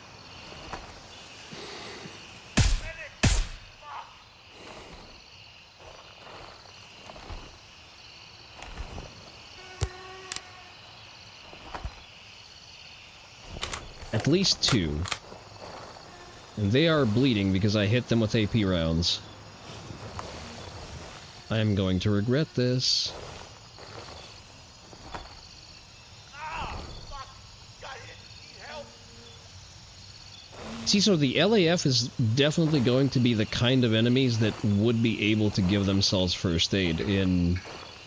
At least 2. And they are bleeding because I hit them with AP rounds. I am going to regret this. See, so the LAF is definitely going to be the kind of enemies that would be able to give themselves first aid in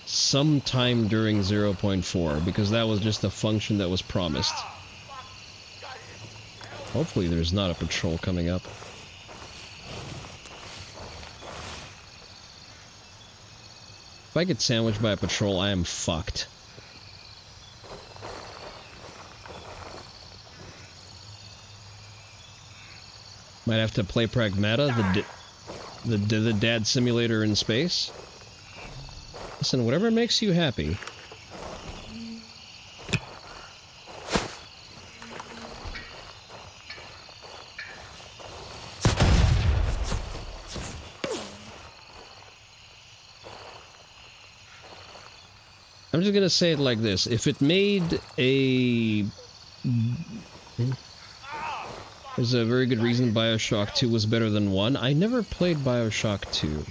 some time during 0.4, because that was just a function that was promised. Hopefully there's not a patrol coming up. If I get sandwiched by a patrol, I am fucked. Might have to play Pragmata, the dad simulator in space. Listen, whatever makes you happy. I'm just gonna say it like this. If it made a... There's a very good reason BioShock 2 was better than 1. I never played BioShock 2.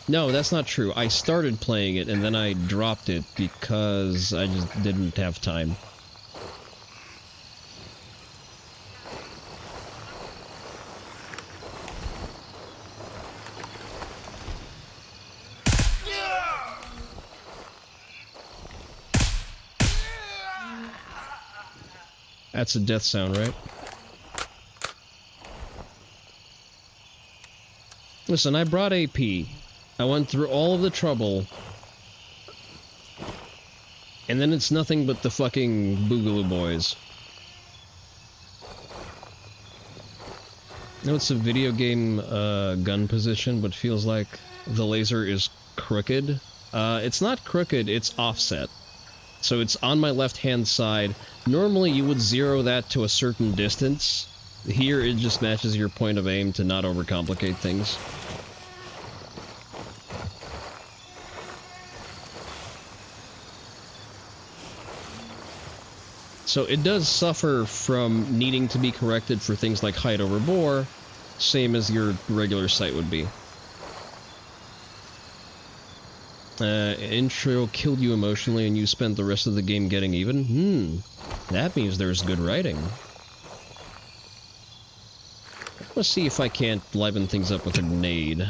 No, that's not true. I started playing it and then I dropped it because I just didn't have time. That's a death sound, right? Listen, I brought AP. I went through all of the trouble. And then it's nothing but the fucking Boogaloo Boys. I know it's a video game gun position, but feels like the laser is crooked. It's not crooked, it's offset. So it's on my left-hand side. Normally you would zero that to a certain distance. Here it just matches your point of aim to not overcomplicate things. So it does suffer from needing to be corrected for things like height over bore, same as your regular sight would be. Intro killed you emotionally and you spent the rest of the game getting even? That means there's good writing. Let's see if I can't liven things up with a grenade.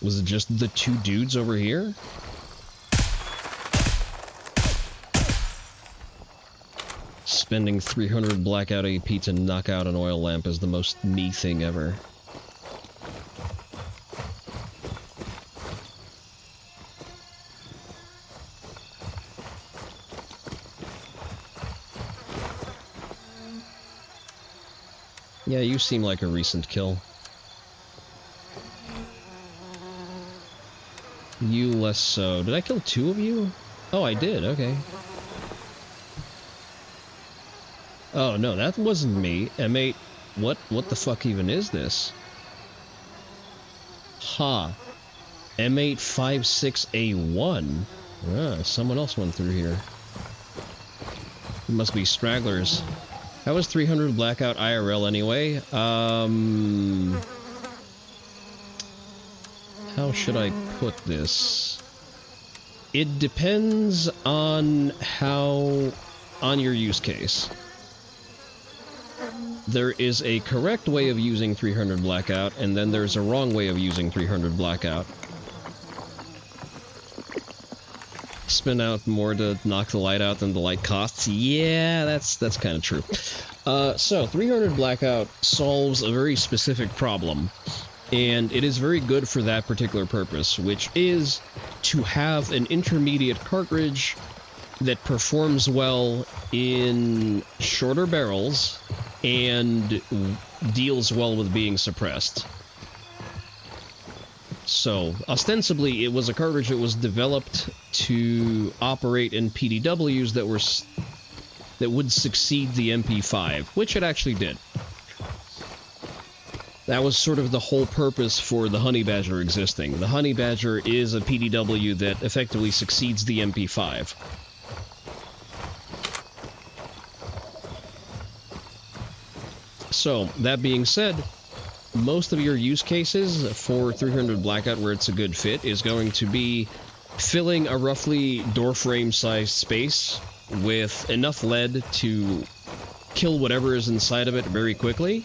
Was it just the 2 dudes over here? Spending 300 blackout AP to knock out an oil lamp is the most me thing ever. Yeah, you seem like a recent kill. You less so. Did I kill 2 of you? Oh, I did, okay. Oh, no, that wasn't me. M8, what the fuck even is this? Ha. M856A1. Ah, someone else went through here. It must be stragglers. That was 300 blackout IRL anyway. How should I put this? It depends on on your use case. There is a correct way of using 300 blackout, and then there's a wrong way of using 300 blackout. Spin out more to knock the light out than the light costs. Yeah, that's kind of true. So 300 blackout solves a very specific problem, and it is very good for that particular purpose, which is to have an intermediate cartridge that performs well in shorter barrels and deals well with being suppressed. So, ostensibly, it was a cartridge that was developed to operate in PDWs that would succeed the MP5, which it actually did. That was sort of the whole purpose for the Honey Badger existing. The Honey Badger is a PDW that effectively succeeds the MP5. So, that being said, most of your use cases for 300 blackout where it's a good fit is going to be filling a roughly door frame sized space with enough lead to kill whatever is inside of it very quickly.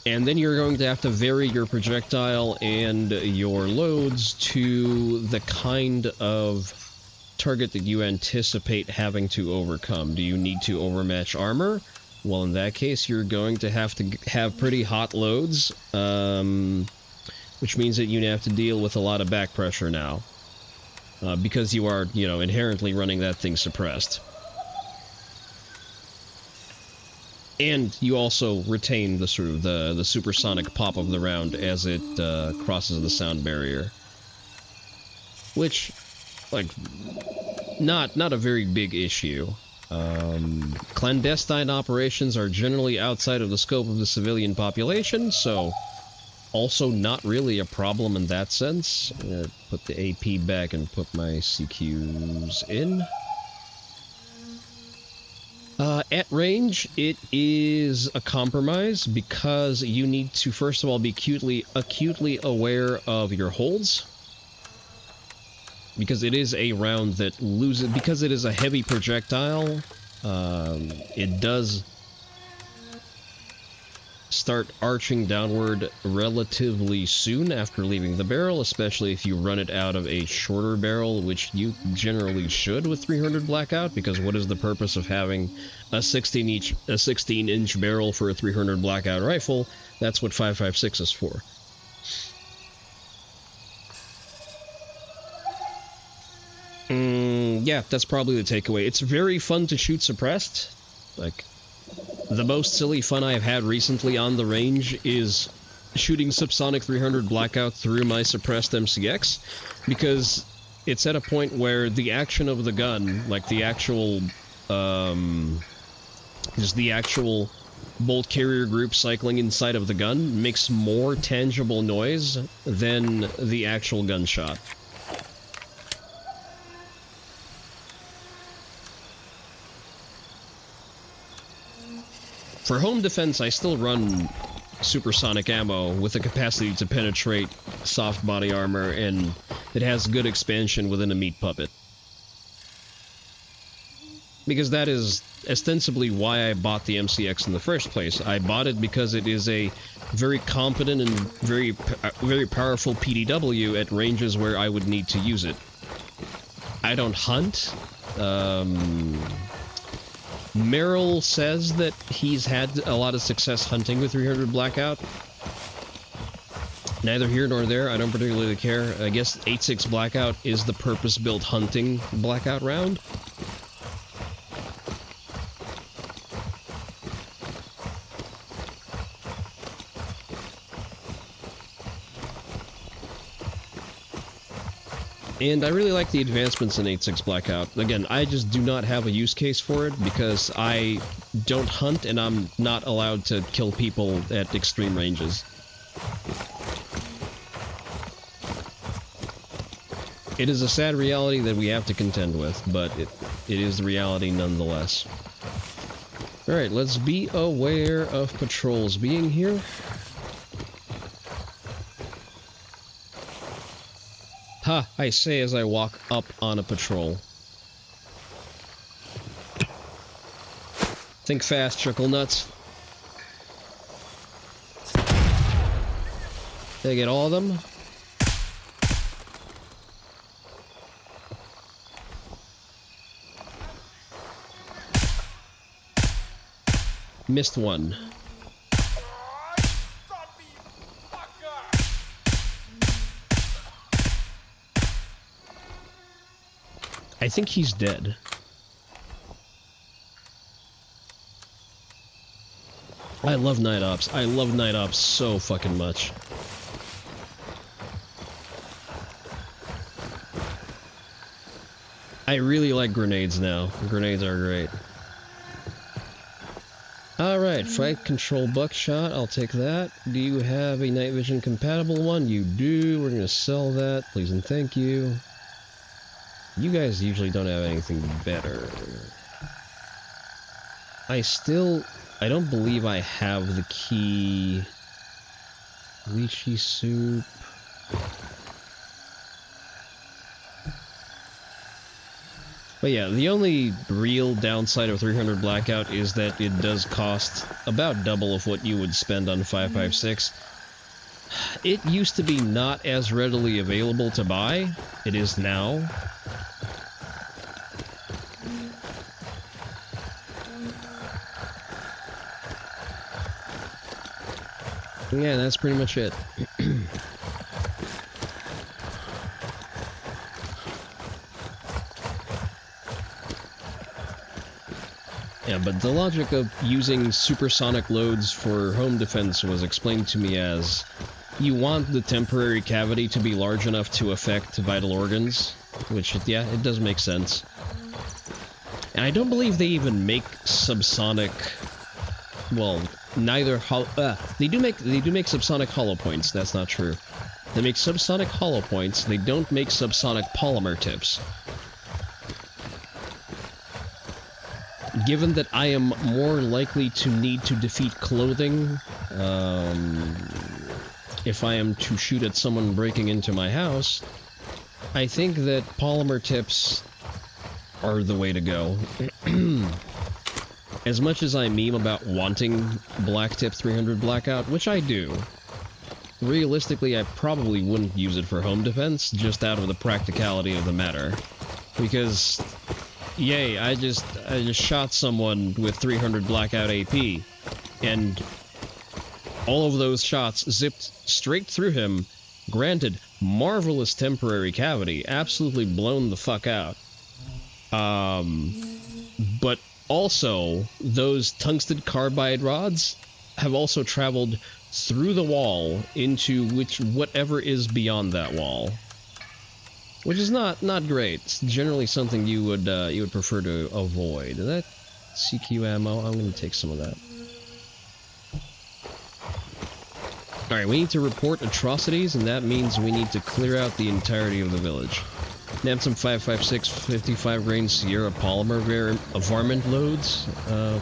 And then you're going to have to vary your projectile and your loads to the kind of target that you anticipate having to overcome. Do you need to overmatch armor? Well, in that case, you're going to have pretty hot loads, which means that you have to deal with a lot of back pressure now, because you are, inherently running that thing suppressed. And you also retain the sort of the supersonic pop of the round as it crosses the sound barrier, which, like, not a very big issue. Clandestine operations are generally outside of the scope of the civilian population, so also not really a problem in that sense. I'm gonna put the AP back and put my CQs in. At range, it is a compromise because you need to, first of all, be acutely aware of your holds. Because it is a round that loses, because it is a heavy projectile, it does start arching downward relatively soon after leaving the barrel, especially if you run it out of a shorter barrel, which you generally should with 300 blackout, because what is the purpose of having a 16-inch barrel for a 300 blackout rifle? That's what 5.56 is for. Yeah, that's probably the takeaway. It's very fun to shoot suppressed. Like, the most silly fun I've had recently on the range is shooting subsonic 300 blackout through my suppressed MCX, because it's at a point where the action of the gun, like the actual, just the actual bolt carrier group cycling inside of the gun, makes more tangible noise than the actual gunshot. For home defense, I still run supersonic ammo with the capacity to penetrate soft body armor, and it has good expansion within a meat puppet. Because that is ostensibly why I bought the MCX in the first place. I bought it because it is a very competent and very powerful PDW at ranges where I would need to use it. I don't hunt, Merrill says that he's had a lot of success hunting with 300 Blackout. Neither here nor there, I don't particularly care. I guess 8.6 Blackout is the purpose-built hunting Blackout round. And I really like the advancements in 8.6 Blackout. Again, I just do not have a use case for it because I don't hunt and I'm not allowed to kill people at extreme ranges. It is a sad reality that we have to contend with, but it is the reality nonetheless. Alright, let's be aware of patrols being here. Ha! I say as I walk up on a patrol. Think fast, Chuckle Nuts. Did I get all of them? Missed one. I think he's dead. I love Night Ops. I love Night Ops so fucking much. I really like grenades now. Grenades are great. Alright, flight control buckshot. I'll take that. Do you have a night vision compatible one? You do. We're gonna sell that. Please and thank you. You guys usually don't have anything better. I don't believe I have the key. Lychee soup. But yeah, the only real downside of 300 Blackout is that it does cost about double of what you would spend on 5.56. It used to be not as readily available to buy. It is now. Yeah, that's pretty much it. Yeah, but the logic of using supersonic loads for home defense was explained to me as you want the temporary cavity to be large enough to affect vital organs, which, yeah, it does make sense. And I don't believe they even make subsonic, well, neither they do make subsonic hollow points. That's not true. They make subsonic hollow points. They don't make subsonic polymer tips. Given that I am more likely to need to defeat clothing, if I am to shoot at someone breaking into my house, I think that polymer tips are the way to go. As much as I meme about wanting black tip 300 Blackout, which I do, realistically I probably wouldn't use it for home defense, just out of the practicality of the matter. Because, yay, I just shot someone with 300 Blackout AP, and all of those shots zipped straight through him. Granted, marvelous temporary cavity, absolutely blown the fuck out. But also, those tungsten carbide rods have also traveled through the wall into whatever is beyond that wall, which is not great. It's generally something you would prefer to avoid. That CQ ammo, I'm going to take some of that. All right, we need to report atrocities, and that means we need to clear out the entirety of the village. Nab some 5.56 55 grain Sierra polymer varmint loads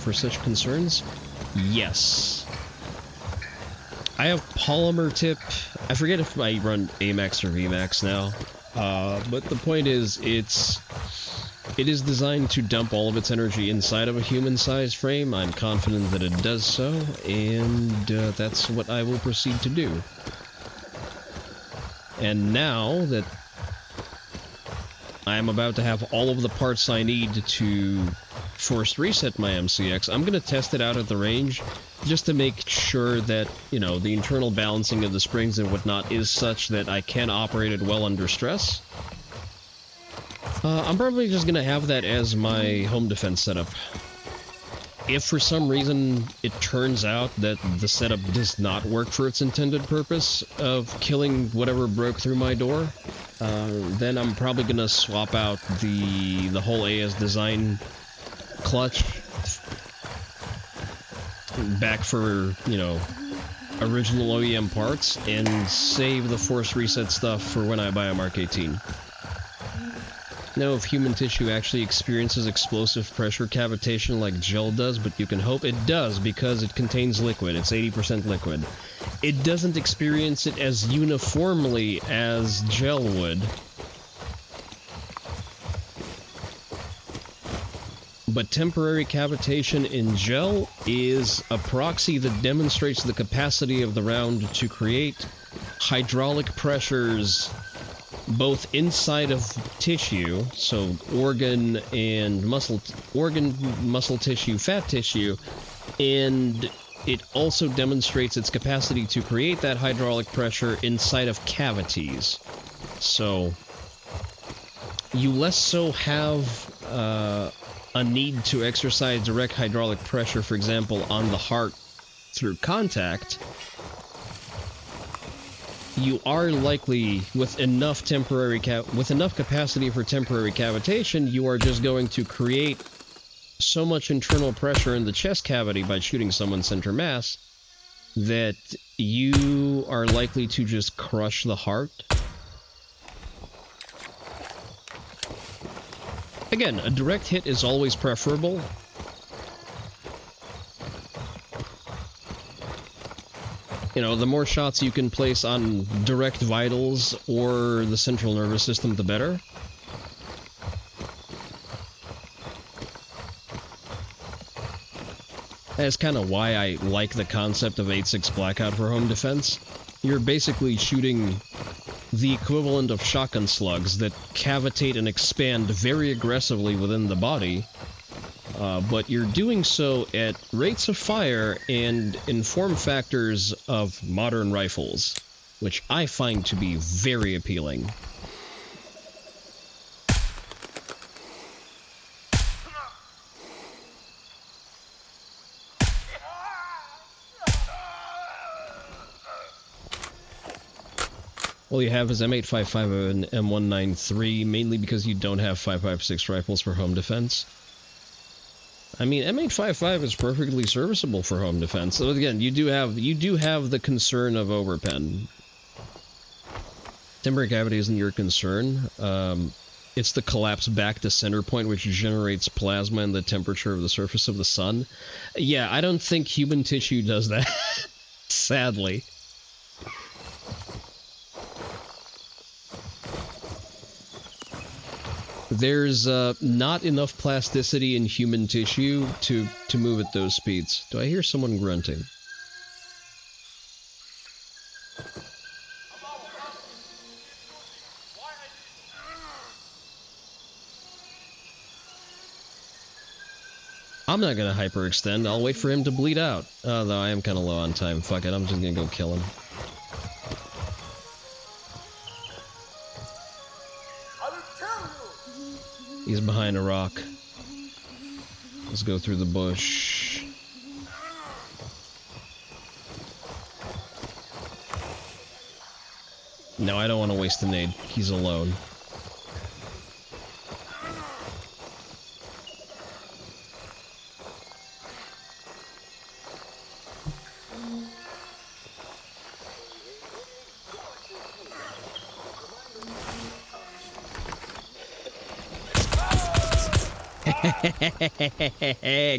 for such concerns? Yes. I have polymer tip. I forget if I run AMAX or VMAX now. But the point is, it is designed to dump all of its energy inside of a human-sized frame. I'm confident that it does so, and that's what I will proceed to do. And now that I'm about to have all of the parts I need to force reset my MCX. I'm going to test it out at the range just to make sure that, you know, the internal balancing of the springs and whatnot is such that I can operate it well under stress. I'm probably just going to have that as my home defense setup. If for some reason it turns out that the setup does not work for its intended purpose of killing whatever broke through my door, then I'm probably going to swap out the whole AS design clutch back for, you know, original OEM parts and save the force reset stuff for when I buy a Mark 18. Know if human tissue actually experiences explosive pressure cavitation like gel does, but you can hope it does because it contains liquid. It's 80% liquid. It doesn't experience it as uniformly as gel would. But temporary cavitation in gel is a proxy that demonstrates the capacity of the round to create hydraulic pressures both inside of tissue, so organ, muscle tissue, fat tissue, and it also demonstrates its capacity to create that hydraulic pressure inside of cavities. So you less so have a need to exercise direct hydraulic pressure, for example, on the heart through contact. You are likely, with enough capacity for temporary cavitation, you are just going to create so much internal pressure in the chest cavity by shooting someone's center mass that you are likely to just crush the heart. Again, a direct hit is always preferable. You know, the more shots you can place on direct vitals or the central nervous system, the better. That's kind of why I like the concept of 8.6 Blackout for home defense. You're basically shooting the equivalent of shotgun slugs that cavitate and expand very aggressively within the body. But you're doing so at rates of fire and in form factors of modern rifles, which I find to be very appealing. All you have is M855 and M193, mainly because you don't have 5.56 rifles for home defense. I mean, M855 is perfectly serviceable for home defense. So again, you do have the concern of overpen. Temporary cavity isn't your concern. It's the collapse back to center point, which generates plasma and the temperature of the surface of the sun. Yeah, I don't think human tissue does that, sadly. There's not enough plasticity in human tissue to move at those speeds. Do I hear someone grunting? I'm not gonna hyperextend. I'll wait for him to bleed out. Though I am kind of low on time. Fuck it, I'm just gonna go kill him. He's behind a rock. Let's go through the bush. No, I don't want to waste the nade. He's alone.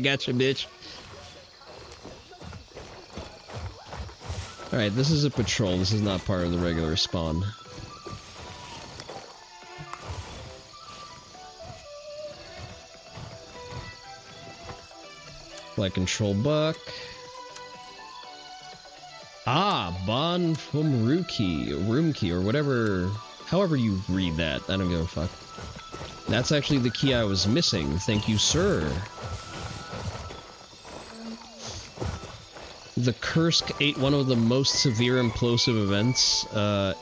Gotcha, bitch. Alright, this is a patrol. This is not part of the regular spawn. Flight control buck. Ah, Bon from Room key, or whatever. However you read that. I don't give a fuck. That's actually the key I was missing. Thank you, sir. The Kursk ate one of the most severe implosive events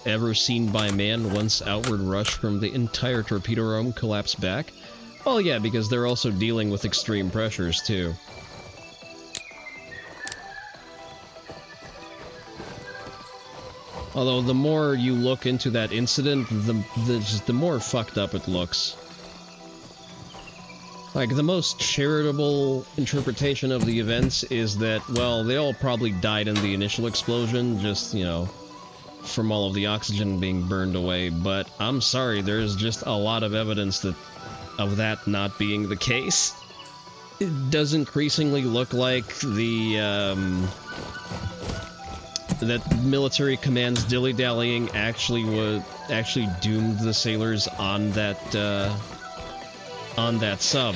ever seen by man once outward rush from the entire torpedo room collapsed back. Well, yeah, because they're also dealing with extreme pressures, too. Although, the more you look into that incident, the more fucked up it looks. Like, the most charitable interpretation of the events is that, well, they all probably died in the initial explosion, just, you know, from all of the oxygen being burned away, but I'm sorry, there's just a lot of evidence of that not being the case. It does increasingly look like that military command's dilly-dallying actually doomed the sailors on that sub,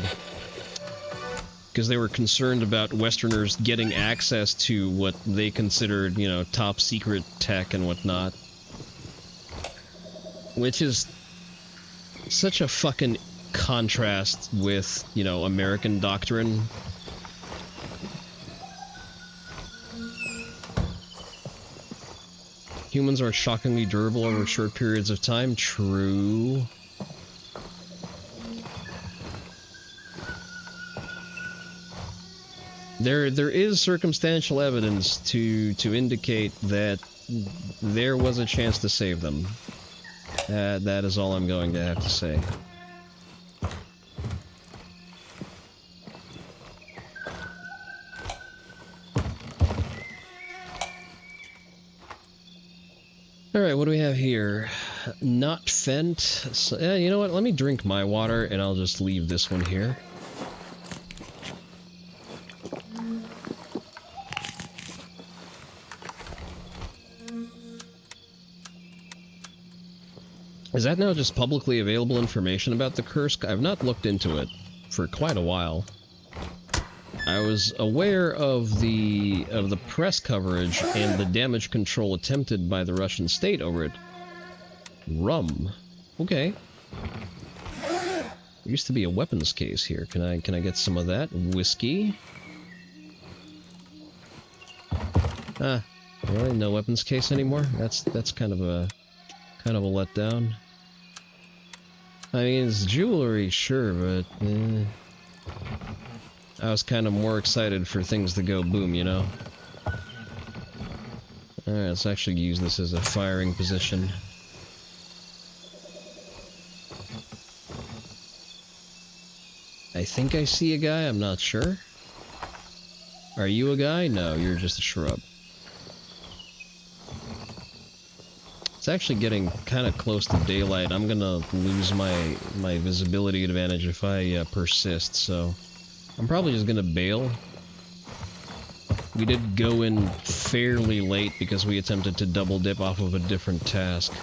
because they were concerned about Westerners getting access to what they considered, you know, top secret tech and whatnot, which is such a fucking contrast with, you know, American doctrine. Humans are shockingly durable over short periods of time. True. There is circumstantial evidence to indicate that there was a chance to save them. That is all I'm going to have to say. Alright, what do we have here? Not Fent. So, you know what? Let me drink my water, and I'll just leave this one here. Is that now just publicly available information about the Kursk? I've not looked into it for quite a while. I was aware of the press coverage and the damage control attempted by the Russian state over it. Rum. Okay. There used to be a weapons case here. Can I get some of that? Whiskey. Ah, really? No weapons case anymore? That's kind of a letdown. I mean, it's jewelry, sure, but I was kind of more excited for things to go boom, you know? Alright, let's actually use this as a firing position. I think I see a guy, I'm not sure. Are you a guy? No, you're just a shrub. It's actually getting kind of close to daylight. I'm gonna lose my visibility advantage if I persist, so I'm probably just gonna bail. We did go in fairly late because we attempted to double dip off of a different task.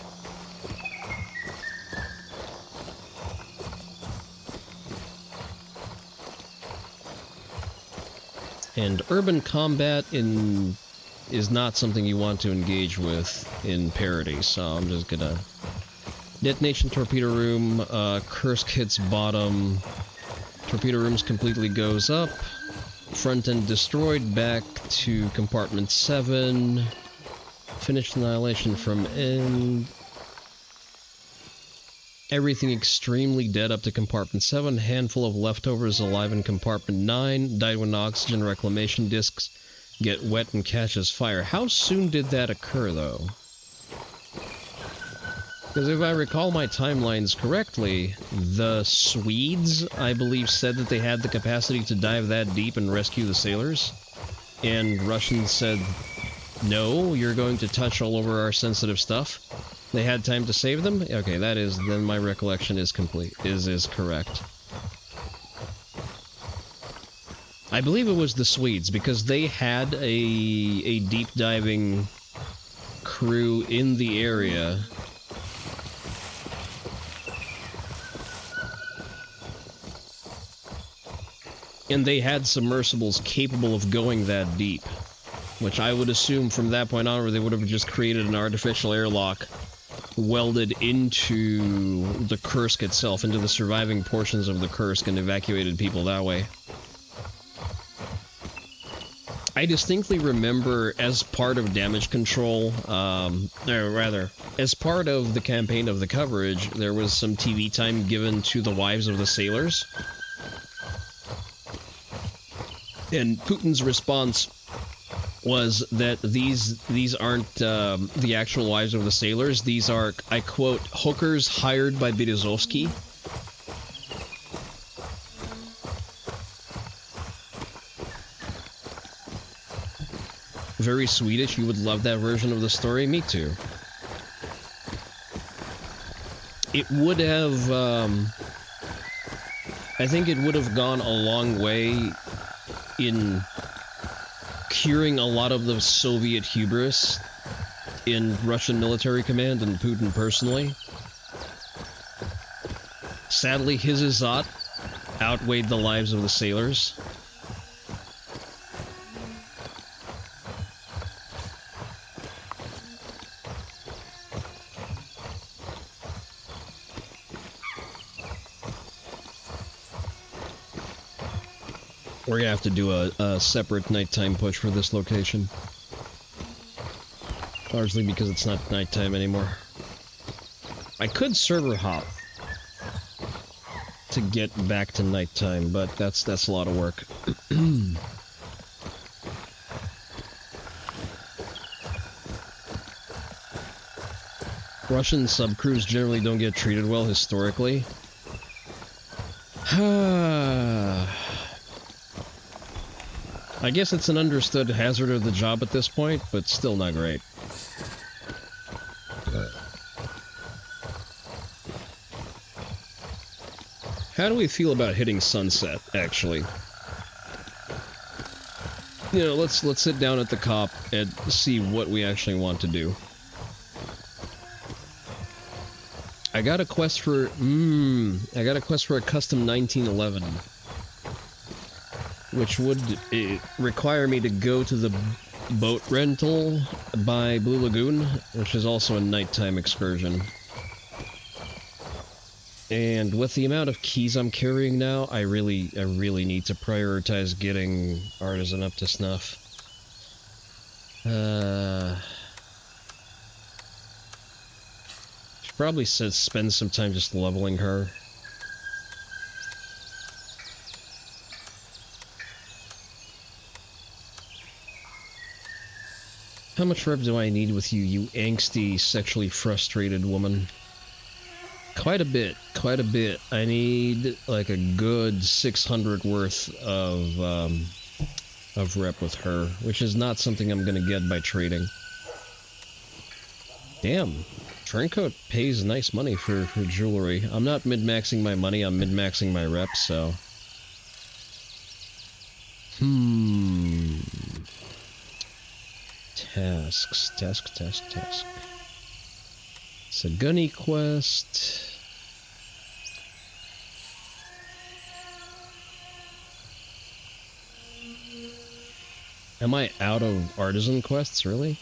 And urban combat is not something you want to engage with in parody, so I'm just gonna... Detonation torpedo room, Kursk hits bottom, torpedo rooms completely goes up, front end destroyed, back to compartment 7, finished annihilation from end, everything extremely dead up to compartment 7, handful of leftovers alive in compartment 9, died when oxygen reclamation discs get wet and catches fire. How soon did that occur, though? Because if I recall my timelines correctly, the Swedes, I believe, said that they had the capacity to dive that deep and rescue the sailors. And Russians said, no, you're going to touch all over our sensitive stuff. They had time to save them? Okay, then my recollection is complete, is correct. I believe it was the Swedes, because they had a deep diving crew in the area. And they had submersibles capable of going that deep. Which I would assume from that point onward they would have just created an artificial airlock welded into the Kursk itself, into the surviving portions of the Kursk, and evacuated people that way. I distinctly remember, as part of damage control, or rather, as part of the campaign of the coverage, there was some TV time given to the wives of the sailors. And Putin's response was that these aren't the actual wives of the sailors. These are, I quote, hookers hired by Berezovsky. Very Swedish. You would love that version of the story. Me too. It would have, I think it would have gone a long way in curing a lot of the Soviet hubris in Russian military command and Putin personally. Sadly, his Izat outweighed the lives of the sailors. We're gonna have to do a separate nighttime push for this location. Largely because it's not nighttime anymore. I could server hop to get back to nighttime, but that's a lot of work. Russian subcrews generally don't get treated well historically. I guess it's an understood hazard of the job at this point, but still not great. How do we feel about hitting sunset, actually? You know, let's sit down at the COP and see what we actually want to do. I got a quest for a custom 1911. Which would require me to go to the boat rental by Blue Lagoon, which is also a nighttime excursion. And with the amount of keys I'm carrying now, I really need to prioritize getting Artisan up to snuff. Should probably spend some time just leveling her. How much rep do I need with you, you angsty, sexually frustrated woman? Quite a bit, quite a bit. I need like a good 600 worth of rep with her, which is not something I'm gonna get by trading. Damn, Turncoat pays nice money for jewelry. I'm not min-maxing my money, I'm min-maxing my rep, so... Tasks. It's a gunny quest. Am I out of artisan quests, really?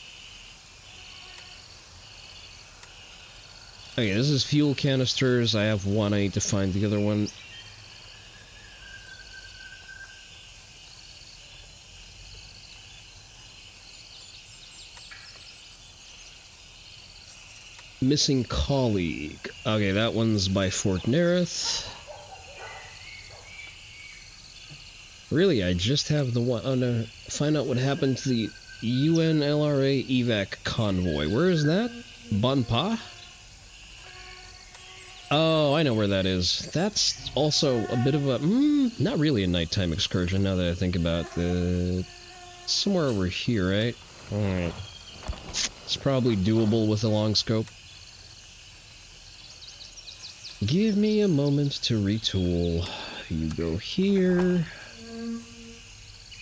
Okay, this is fuel canisters. I have one, I need to find the other one. Missing colleague. Okay, that one's by Fort Nerith. Really, I just have the one. Oh no, find out what happened to the UNLRA evac convoy. Where is that? Bonpa? Oh, I know where that is. That's also a bit of a... not really a nighttime excursion, now that I think about the... somewhere over here, right? Alright. It's probably doable with a long scope. Give me a moment to retool. You go here.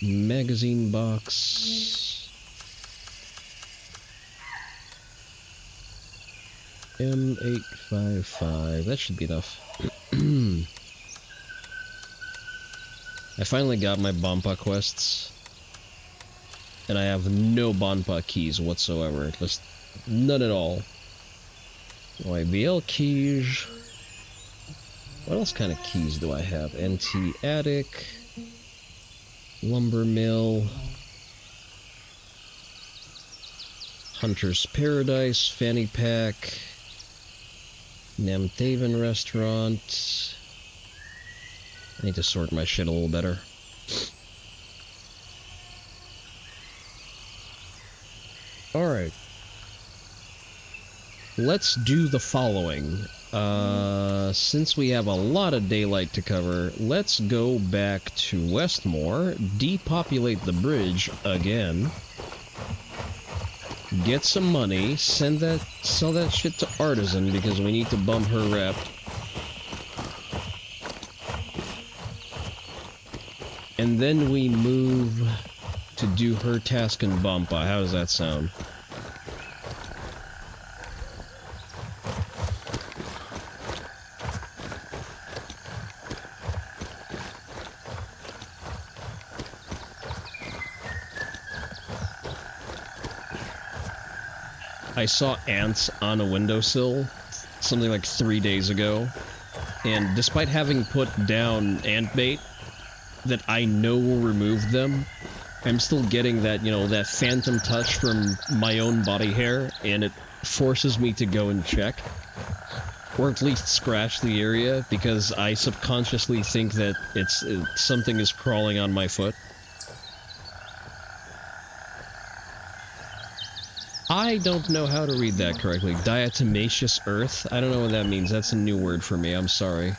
Magazine box. M855. That should be enough. I finally got my Bonpa quests. And I have no Bonpa keys whatsoever. Just none at all. YBL keys. What else kind of keys do I have? Anti-attic, lumber mill, Hunter's Paradise, fanny pack, Namthaven restaurant. I need to sort my shit a little better. Alright. Let's do the following. Since we have a lot of daylight to cover, let's go back to Westmore, depopulate the bridge again, get some money, sell that shit to Artisan because we need to bump her rep. And then we move to do her task in Bumpa. How does that sound? I saw ants on a windowsill something like 3 days ago, and despite having put down ant bait that I know will remove them, I'm still getting that, you know, that phantom touch from my own body hair, and it forces me to go and check, or at least scratch the area, because I subconsciously think that something is crawling on my foot. I don't know how to read that correctly. Diatomaceous earth? I don't know what that means. That's a new word for me. I'm sorry.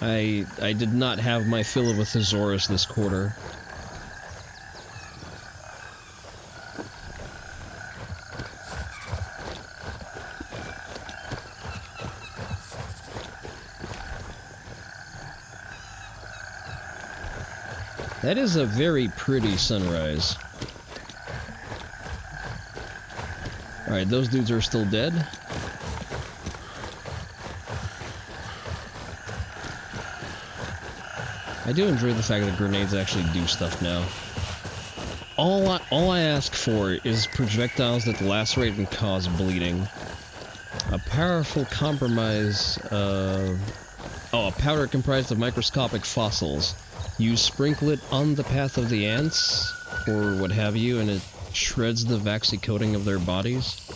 I did not have my fill of a thesaurus this quarter. That is a very pretty sunrise. Alright, those dudes are still dead. I do enjoy the fact that grenades actually do stuff now. All I ask for is projectiles that lacerate and cause bleeding. A powerful compromise of... Oh, a powder comprised of microscopic fossils. You sprinkle it on the path of the ants, or what have you, and it shreds the waxy coating of their bodies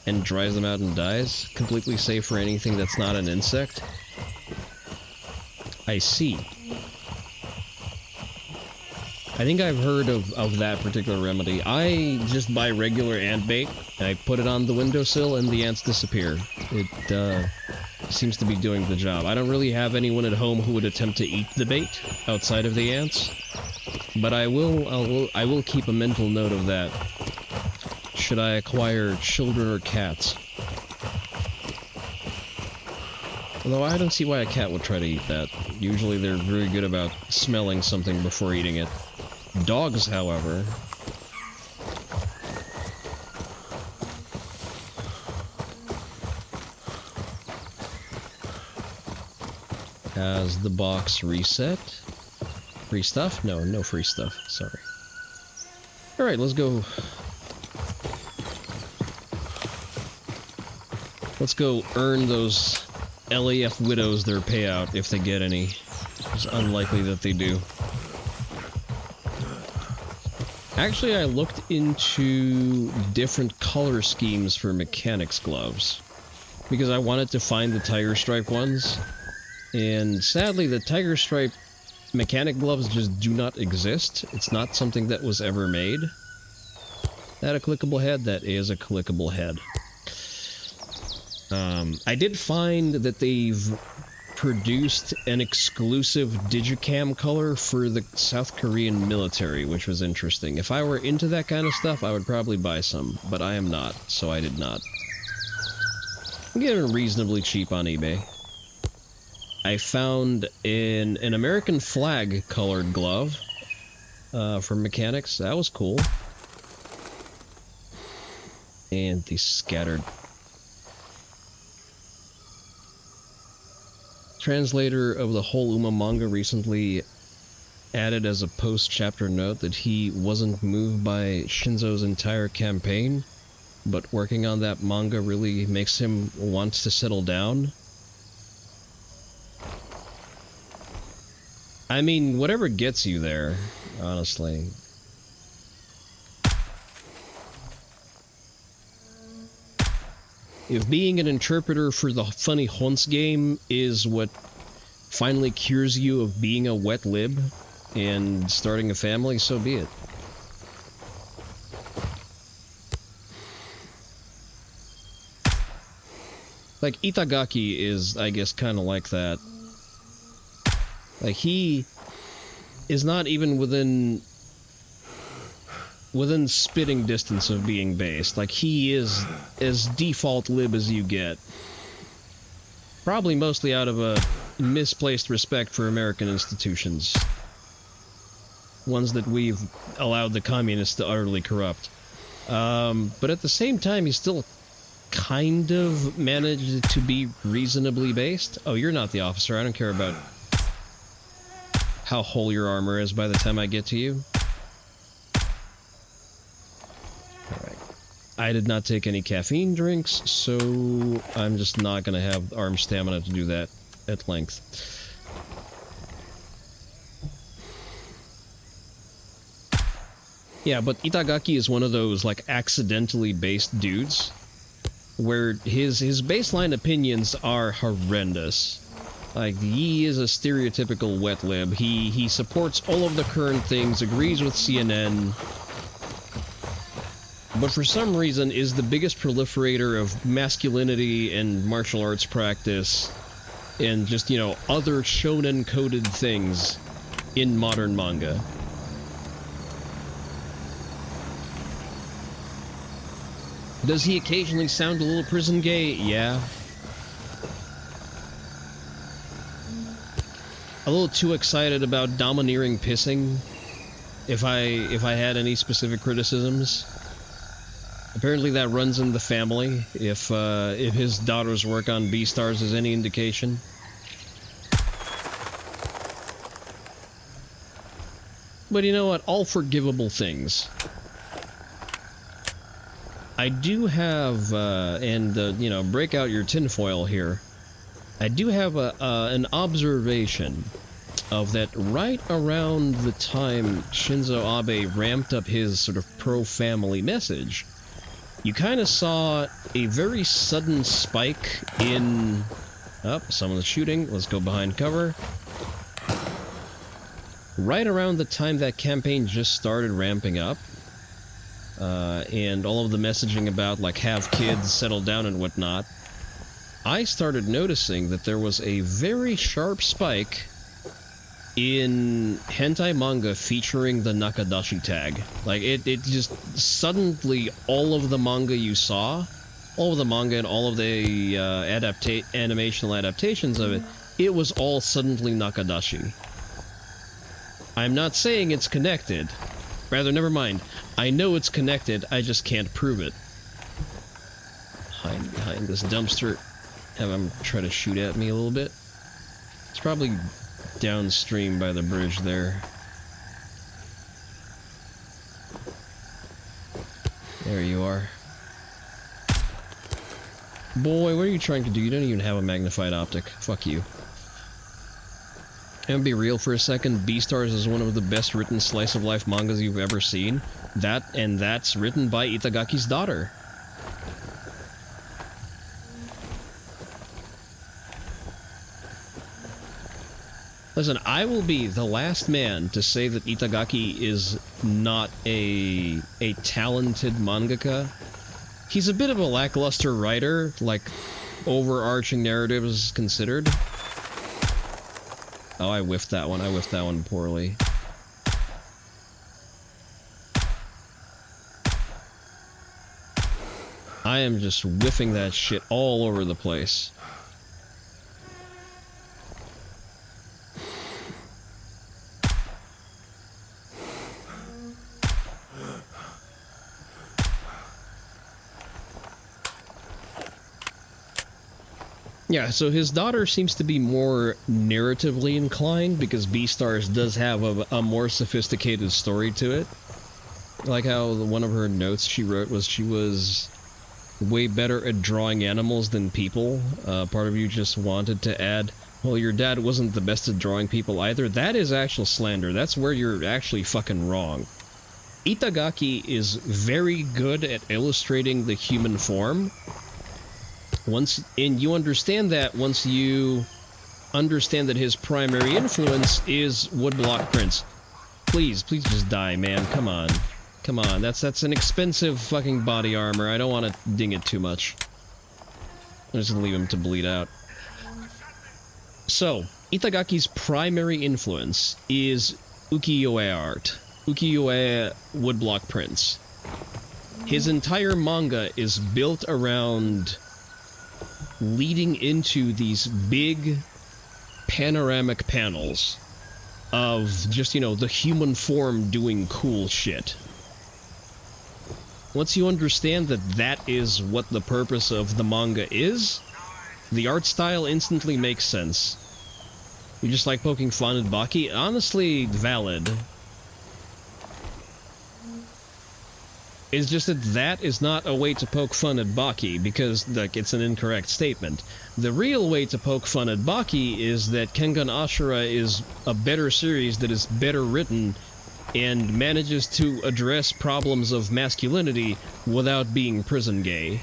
and dries them out and dies. Completely safe for anything that's not an insect. I see. I think I've heard of that particular remedy. I just buy regular ant bait, and I put it on the windowsill, and the ants disappear. It seems to be doing the job. I don't really have anyone at home who would attempt to eat the bait outside of the ants, but I will keep a mental note of that should I acquire children or cats. Although I don't see why a cat would try to eat that. Usually they're very good about smelling something before eating it. Dogs, however... Has the box reset? Free stuff? No, no free stuff. Sorry. Alright, let's go. Let's go earn those LAF widows their payout, if they get any. It's unlikely that they do. Actually, I looked into different color schemes for mechanics gloves, because I wanted to find the tiger stripe ones. And sadly, the tiger stripe mechanic gloves just do not exist. It's not something that was ever made. That a clickable head? That is a clickable head. I did find that they've produced an exclusive digicam color for the South Korean military, which was interesting. If I were into that kind of stuff, I would probably buy some, but I am not, so I did not. I'm getting reasonably cheap on eBay. I found an American flag colored glove for mechanics. That was cool. And the scattered. Translator of the whole Uma manga recently added as a post-chapter note that he wasn't moved by Shinzo's entire campaign. but working on that manga really makes him want to settle down. I mean, whatever gets you there, honestly. If being an interpreter for the Funny Hunts game is what finally cures you of being a wet lib and starting a family, so be it. Like, Itagaki is, I guess, kind of like that. Like, he is not even within spitting distance of being based. Like, he is as default lib as you get. Probably mostly out of a misplaced respect for American institutions. Ones that we've allowed the communists to utterly corrupt. But at the same time, he's still kind of managed to be reasonably based. Oh, you're not the officer. I don't care about how whole your armor is by the time I get to you. Alright. I did not take any caffeine drinks, so I'm just not going to have arm stamina to do that at length. Yeah, but Itagaki is one of those, like, accidentally based dudes, where his baseline opinions are horrendous. Like, he is a stereotypical wet lib. He supports all of the current things, agrees with CNN, but for some reason is the biggest proliferator of masculinity and martial arts practice and just, you know, other shonen-coded things in modern manga. Does he occasionally sound a little prison gay? Yeah. A little too excited about domineering pissing, if I had any specific criticisms. Apparently that runs in the family, if his daughter's work on Beastars is any indication. But you know what? All forgivable things. I do have, you know, break out your tinfoil here. I do have an observation of that right around the time Shinzo Abe ramped up his sort of pro-family message, you kind of saw a very sudden spike in... Oh, someone's shooting. Let's go behind cover. Right around the time that campaign just started ramping up, and all of the messaging about, like, have kids, settle down, and whatnot, I started noticing that there was a very sharp spike in hentai manga featuring the Nakadashi tag. Like, it just suddenly, all of the manga you saw, all of the manga and all of the animational adaptations of it, it was all suddenly Nakadashi. I'm not saying it's connected. Rather, never mind. I know it's connected, I just can't prove it. Hide behind this dumpster. Have him try to shoot at me a little bit. It's probably downstream by the bridge there. There you are. Boy, what are you trying to do? You don't even have a magnified optic. Fuck you. And be real for a second, Beastars is one of the best written slice-of-life mangas you've ever seen. That's written by Itagaki's daughter. Listen, I will be the last man to say that Itagaki is not a talented mangaka. He's a bit of a lackluster writer, like, overarching narratives considered. Oh, I whiffed that one. I whiffed that one poorly. I am just whiffing that shit all over the place. Yeah, so his daughter seems to be more narratively inclined because Beastars does have a more sophisticated story to it. Like how one of her notes she wrote was she was way better at drawing animals than people. Part of you just wanted to add, well, your dad wasn't the best at drawing people either. That is actual slander. That's where you're actually fucking wrong. Itagaki is very good at illustrating the human form. And you understand that once you understand that his primary influence is woodblock prints. Please just die, man. Come on. Come on. That's an expensive fucking body armor. I don't want to ding it too much. I'm just gonna leave him to bleed out. So, Itagaki's primary influence is ukiyo-e art. Ukiyo-e woodblock prints. His entire manga is built around leading into these big panoramic panels of just, you know, the human form doing cool shit. Once you understand that that is what the purpose of the manga is, the art style instantly makes sense. You just like poking fun at Baki? Honestly, valid. It's just that that is not a way to poke fun at Baki, because, like, it's an incorrect statement. The real way to poke fun at Baki is that Kengan Ashura is a better series that is better written and manages to address problems of masculinity without being prison gay.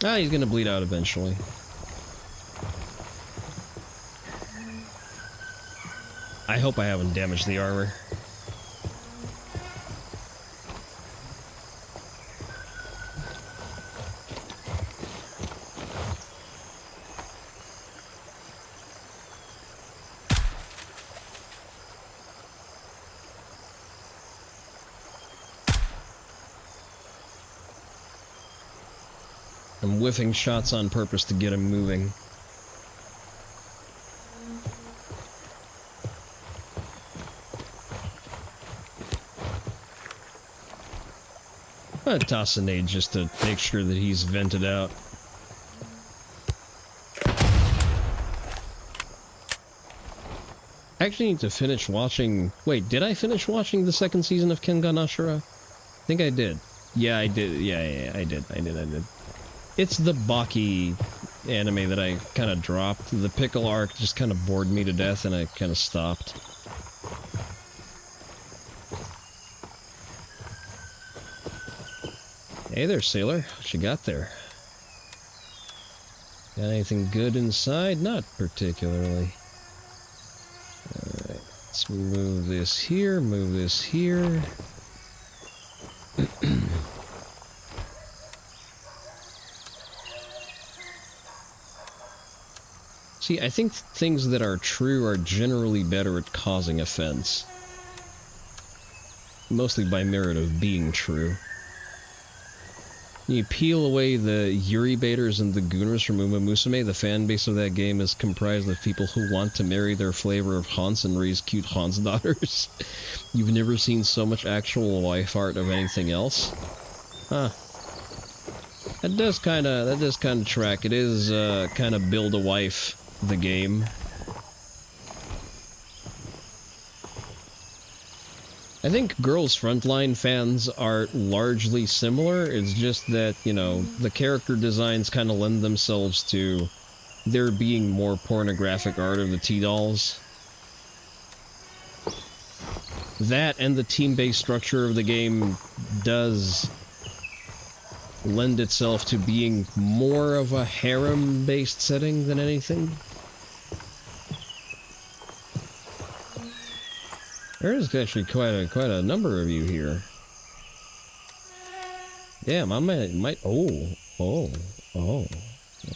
Ah, he's gonna bleed out eventually. I hope I haven't damaged the armor. I'm whiffing shots on purpose to get him moving. I'm gonna toss a nade just to make sure that he's vented out. I actually need to finish watching... Wait, did I finish watching the second season of Kengan Ashura? I think I did. Yeah, I did. Yeah, I did. It's the Baki anime that I kind of dropped. The Pickle arc just kind of bored me to death and I kind of stopped. Hey there, sailor. What you got there? Got anything good inside? Not particularly. Alright, let's move this here, move this here. See, I think things that are true are generally better at causing offense. Mostly by merit of being true. You peel away the Yuri baiters and the gooners from Uma Musume, the fan base of that game is comprised of people who want to marry their flavor of Hans and raise cute Hans daughters. You've never seen so much actual wife art of anything else? Huh. That does kinda track. It is, kinda build a wife, the game. I think Girls Frontline fans are largely similar. It's just that, you know, the character designs kind of lend themselves to there being more pornographic art of the T-dolls. That and the team-based structure of the game does lend itself to being more of a harem-based setting than anything. There is actually quite a number of you here. Damn, I might. Oh.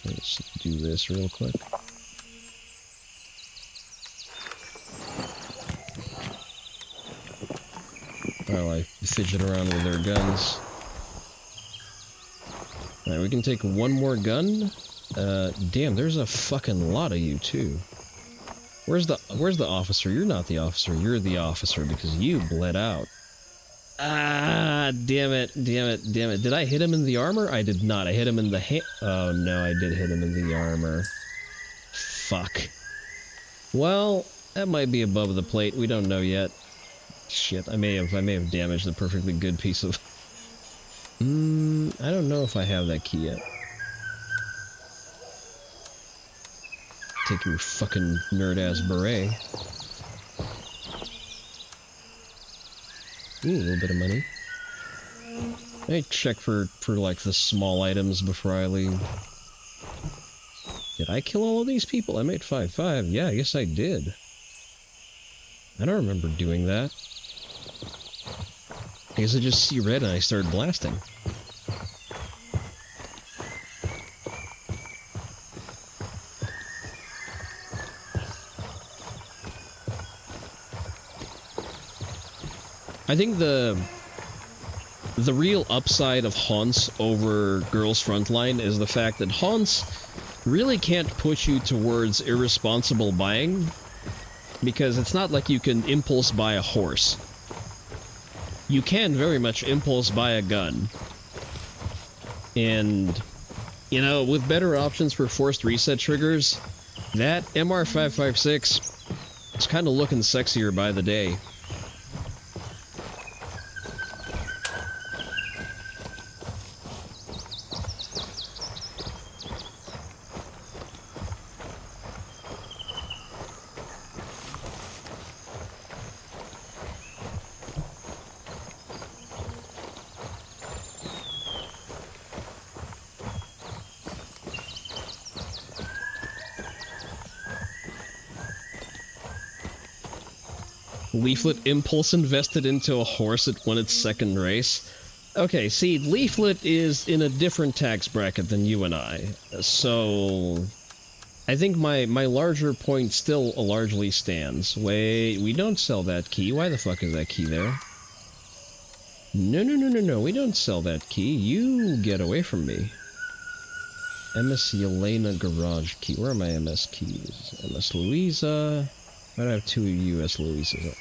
Let's do this real quick. While I fidget around with their guns. Alright, we can take one more gun. Damn, there's a fucking lot of you too. Where's the officer? You're not the officer, you're the officer because you bled out. Ah, damn it. Did I hit him in the armor? I did not. I hit him in the oh no, I did hit him in the armor. Fuck. Well, that might be above the plate. We don't know yet. Shit, I may have damaged a perfectly good piece of... I don't know if I have that key yet. Take your fucking nerd-ass beret. Ooh, a little bit of money. I check for like the small items before I leave. Did I kill all of these people? I made 5-5. Yeah, I guess I did. I don't remember doing that. I guess I just see red and I started blasting. I think the real upside of haunts over Girls Frontline is the fact that haunts really can't push you towards irresponsible buying, because it's not like you can impulse buy a horse. You can very much impulse buy a gun. And, you know, with better options for forced reset triggers, that MR556 is kind of looking sexier by the day. Leaflet Impulse invested into a horse it won its second race. Okay, see, Leaflet is in a different tax bracket than you and I, so I think my larger point still largely stands. Wait, we don't sell that key. Why the fuck is that key there? No, we don't sell that key. You get away from me. MS Yelena Garage Key. Where are my MS keys? MS Louisa. Why do I have two US Louisas?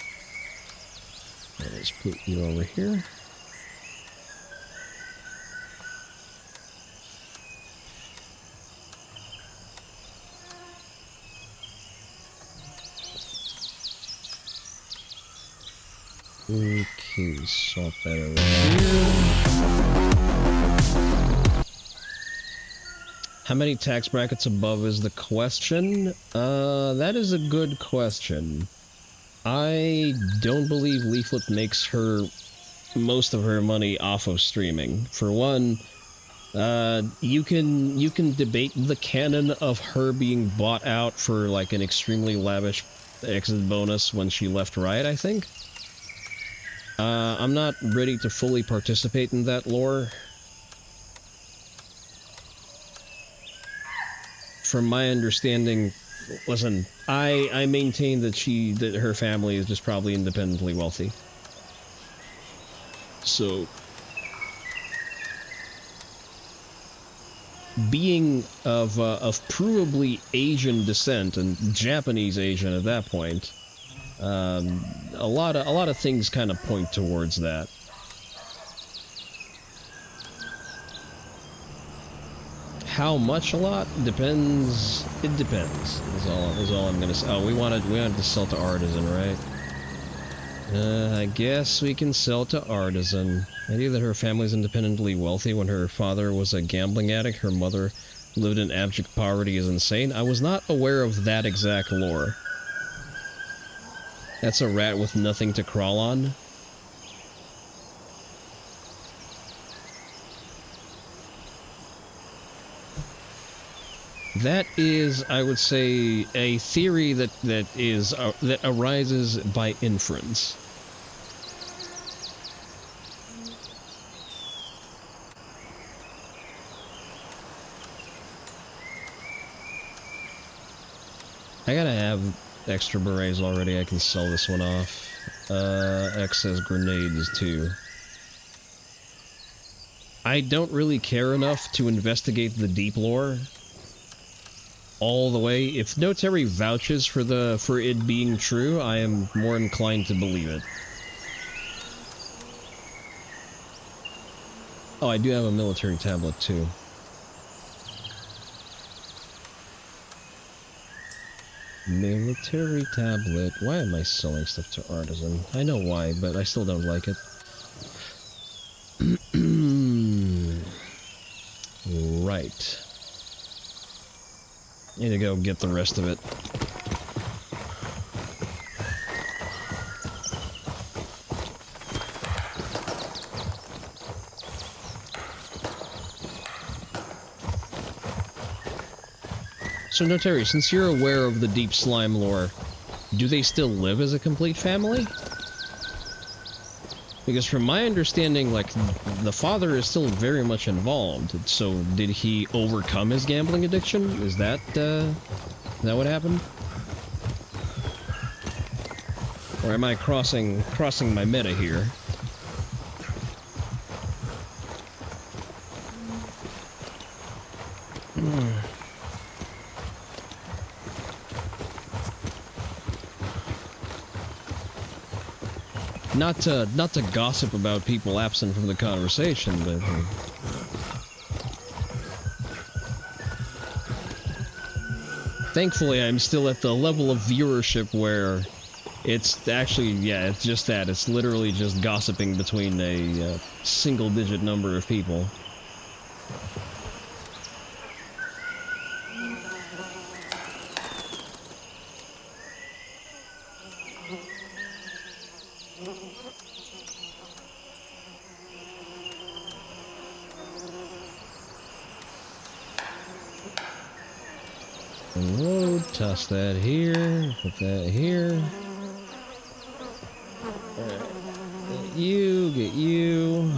Let's put you over here. Okay, swap that over here. How many tax brackets above is the question? That is a good question. I don't believe Leaflet makes her most of her money off of streaming. For one, you can debate the canon of her being bought out for like an extremely lavish exit bonus when she left Riot, I think. I'm not ready to fully participate in that lore. From my understanding, listen, I maintain that her family is just probably independently wealthy. So, being of provably Asian descent and Japanese Asian at that point, a lot of things kind of point towards that. How much a lot? Depends. It depends. Is all I'm gonna say. Oh, we wanted to sell to Artisan, right? I guess we can sell to Artisan. The idea that her family's independently wealthy when her father was a gambling addict, her mother lived in abject poverty is insane. I was not aware of that exact lore. That's a rat with nothing to crawl on. That is, I would say, a theory that arises by inference. I gotta have extra berets already. I can sell this one off. Excess grenades too. I don't really care enough to investigate the deep lore all the way. If Notary vouches for it being true, I am more inclined to believe it. Oh, I do have a military tablet too. Military tablet. Why am I selling stuff to Artisan? I know why, but I still don't like it. Right. Need to go get the rest of it. So, Notary, since you're aware of the deep slime lore, do they still live as a complete family? Because from my understanding, like, the father is still very much involved. So, did he overcome his gambling addiction? Is that what happened? Or am I crossing my meta here? Not to gossip about people absent from the conversation, but thankfully I'm still at the level of viewership where it's actually, yeah, it's just that. It's literally just gossiping between a single-digit number of people. Toss that here, put that here. Alright. Get you.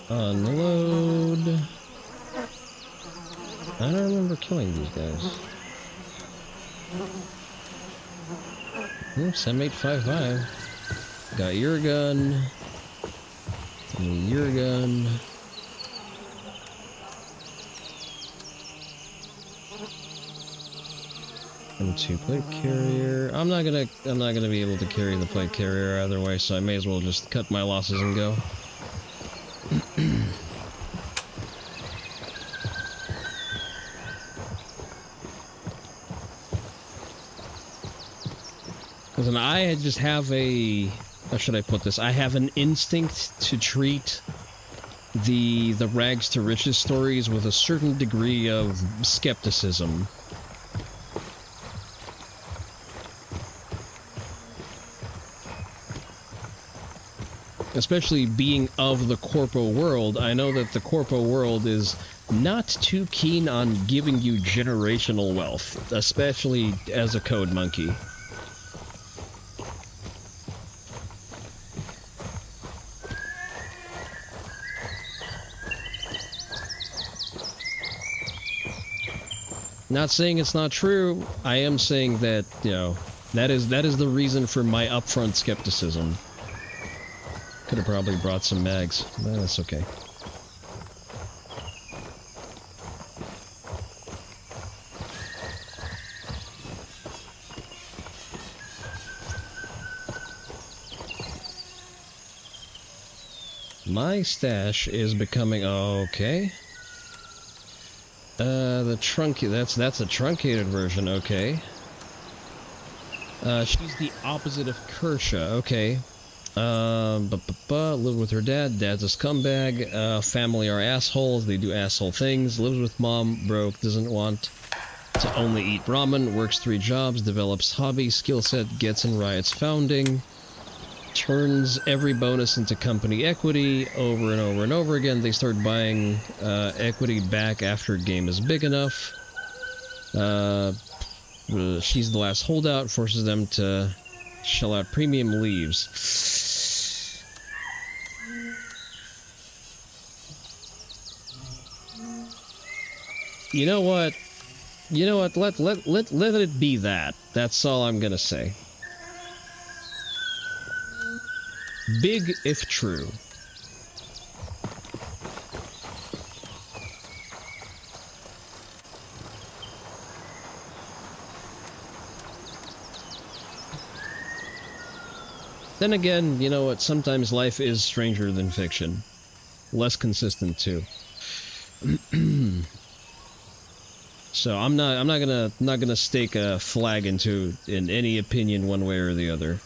Unload. I don't remember killing these guys. Oops, M855. Got your gun. Your gun. M2 plate carrier. I'm not gonna be able to carry the plate carrier either way, so I may as well just cut my losses and go. Because I just have a, how should I put this? I have an instinct to treat the rags to riches stories with a certain degree of skepticism. Especially being of the corpo world, I know that the corpo world is not too keen on giving you generational wealth, especially as a code monkey. Not saying it's not true, I am saying that, you know, that is the reason for my upfront skepticism. Could have probably brought some mags. That's okay. My stash is becoming okay. The that's a truncated version. Okay. She's the opposite of Kersha. Okay. Lived with her dad. Dad's a scumbag. Family are assholes. They do asshole things. Lives with mom. Broke. Doesn't want to only eat ramen. Works 3 jobs. Develops hobby. Skill set. Gets in Riot's founding. Turns every bonus into company equity over and over and over again. They start buying equity back after game is big enough. She's the last holdout. Forces them to shell out premium. Leaves. You know what? Let it be that. That's all I'm gonna say. Big if true. Then again, you know what? Sometimes life is stranger than fiction. Less consistent, too. So I'm not gonna stake a flag in any opinion one way or the other.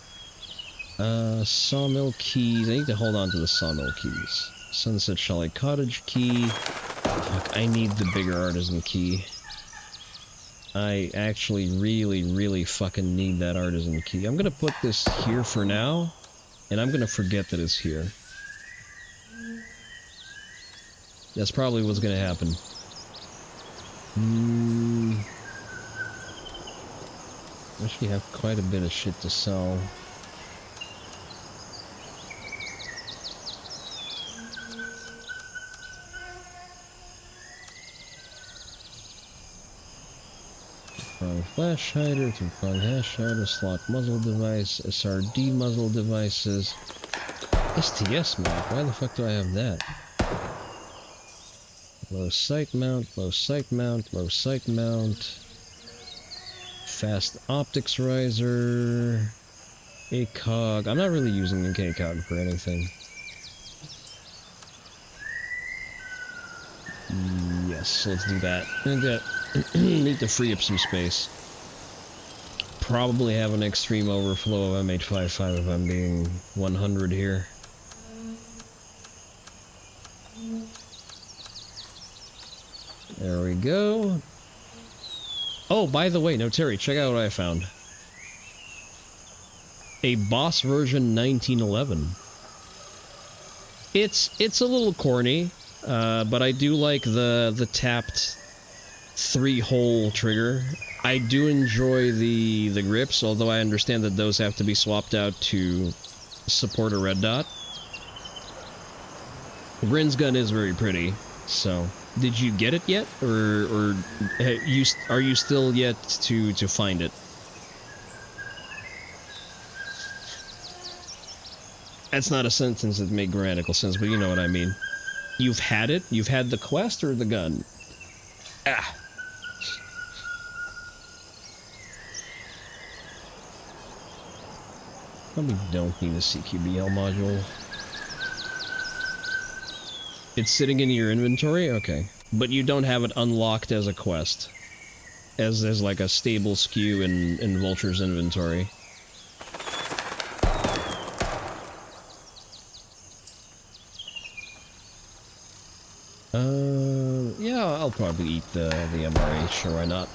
Sawmill keys. I need to hold on to the sawmill keys. Sunset Chalet Cottage key. Fuck, I need the bigger artisan key. I actually really fucking need that artisan key. I'm gonna put this here for now, and I'm gonna forget that it's here. That's probably what's gonna happen. Actually have quite a bit of shit to sell. Flash hider, two-prong hash hider, slot muzzle device, SRD muzzle devices, STS mount. Why the fuck do I have that? Low sight mount, low sight mount, low sight mount. Fast optics riser. ACOG. I'm not really using the ACOG for anything. Yes, let's do that. Need to free up some space. Probably have an extreme overflow of M855 if I'm being 100 here. There we go. Oh, by the way, no, Terry, check out what I found. A Boss version 1911. It's a little corny, but I do like the tapped 3-hole trigger. I do enjoy the grips, although I understand that those have to be swapped out to support a red dot. Grin's gun is very pretty, so... Did you get it yet, or are you still yet to find it? That's not a sentence that made grammatical sense, but you know what I mean. You've had it? You've had the quest or the gun? Ah. Probably don't need a CQBL module. It's sitting in your inventory? Okay. But you don't have it unlocked as a quest. As like a stable SKU in Vulture's inventory. Yeah, I'll probably eat the MRH, sure, why not?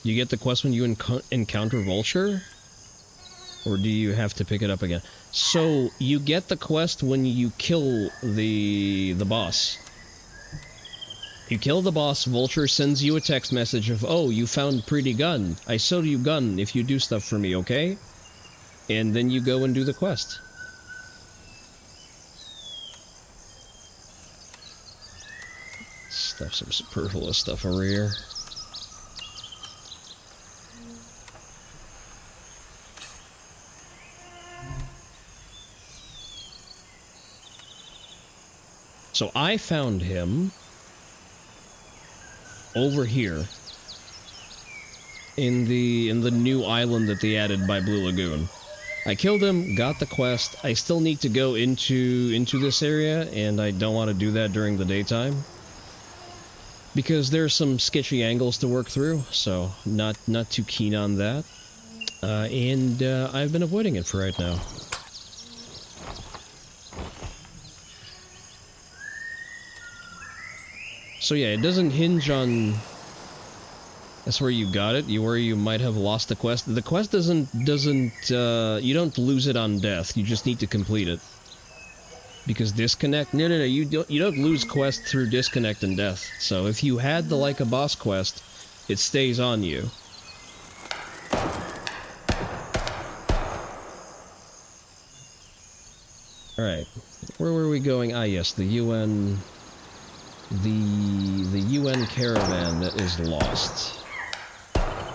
You get the quest when you encounter Vulture? Or do you have to pick it up again? So, you get the quest when you kill the boss. You kill the boss, Vulture sends you a text message of, oh, you found pretty gun. I sell you gun if you do stuff for me, okay? And then you go and do the quest. Stuff some superfluous stuff over here. So I found him over here in the new island that they added by Blue Lagoon. I killed him, got the quest. I still need to go into this area, and I don't want to do that during the daytime because there's some sketchy angles to work through. So not too keen on that, and I've been avoiding it for right now. So yeah, it doesn't hinge on... That's where you got it, where you might have lost the quest. The quest doesn't, you don't lose it on death, you just need to complete it. Because disconnect, no, you don't lose quest through disconnect and death. So if you had the Like a Boss quest, it stays on you. Alright, where were we going? Ah yes, the UN... The UN caravan that is lost.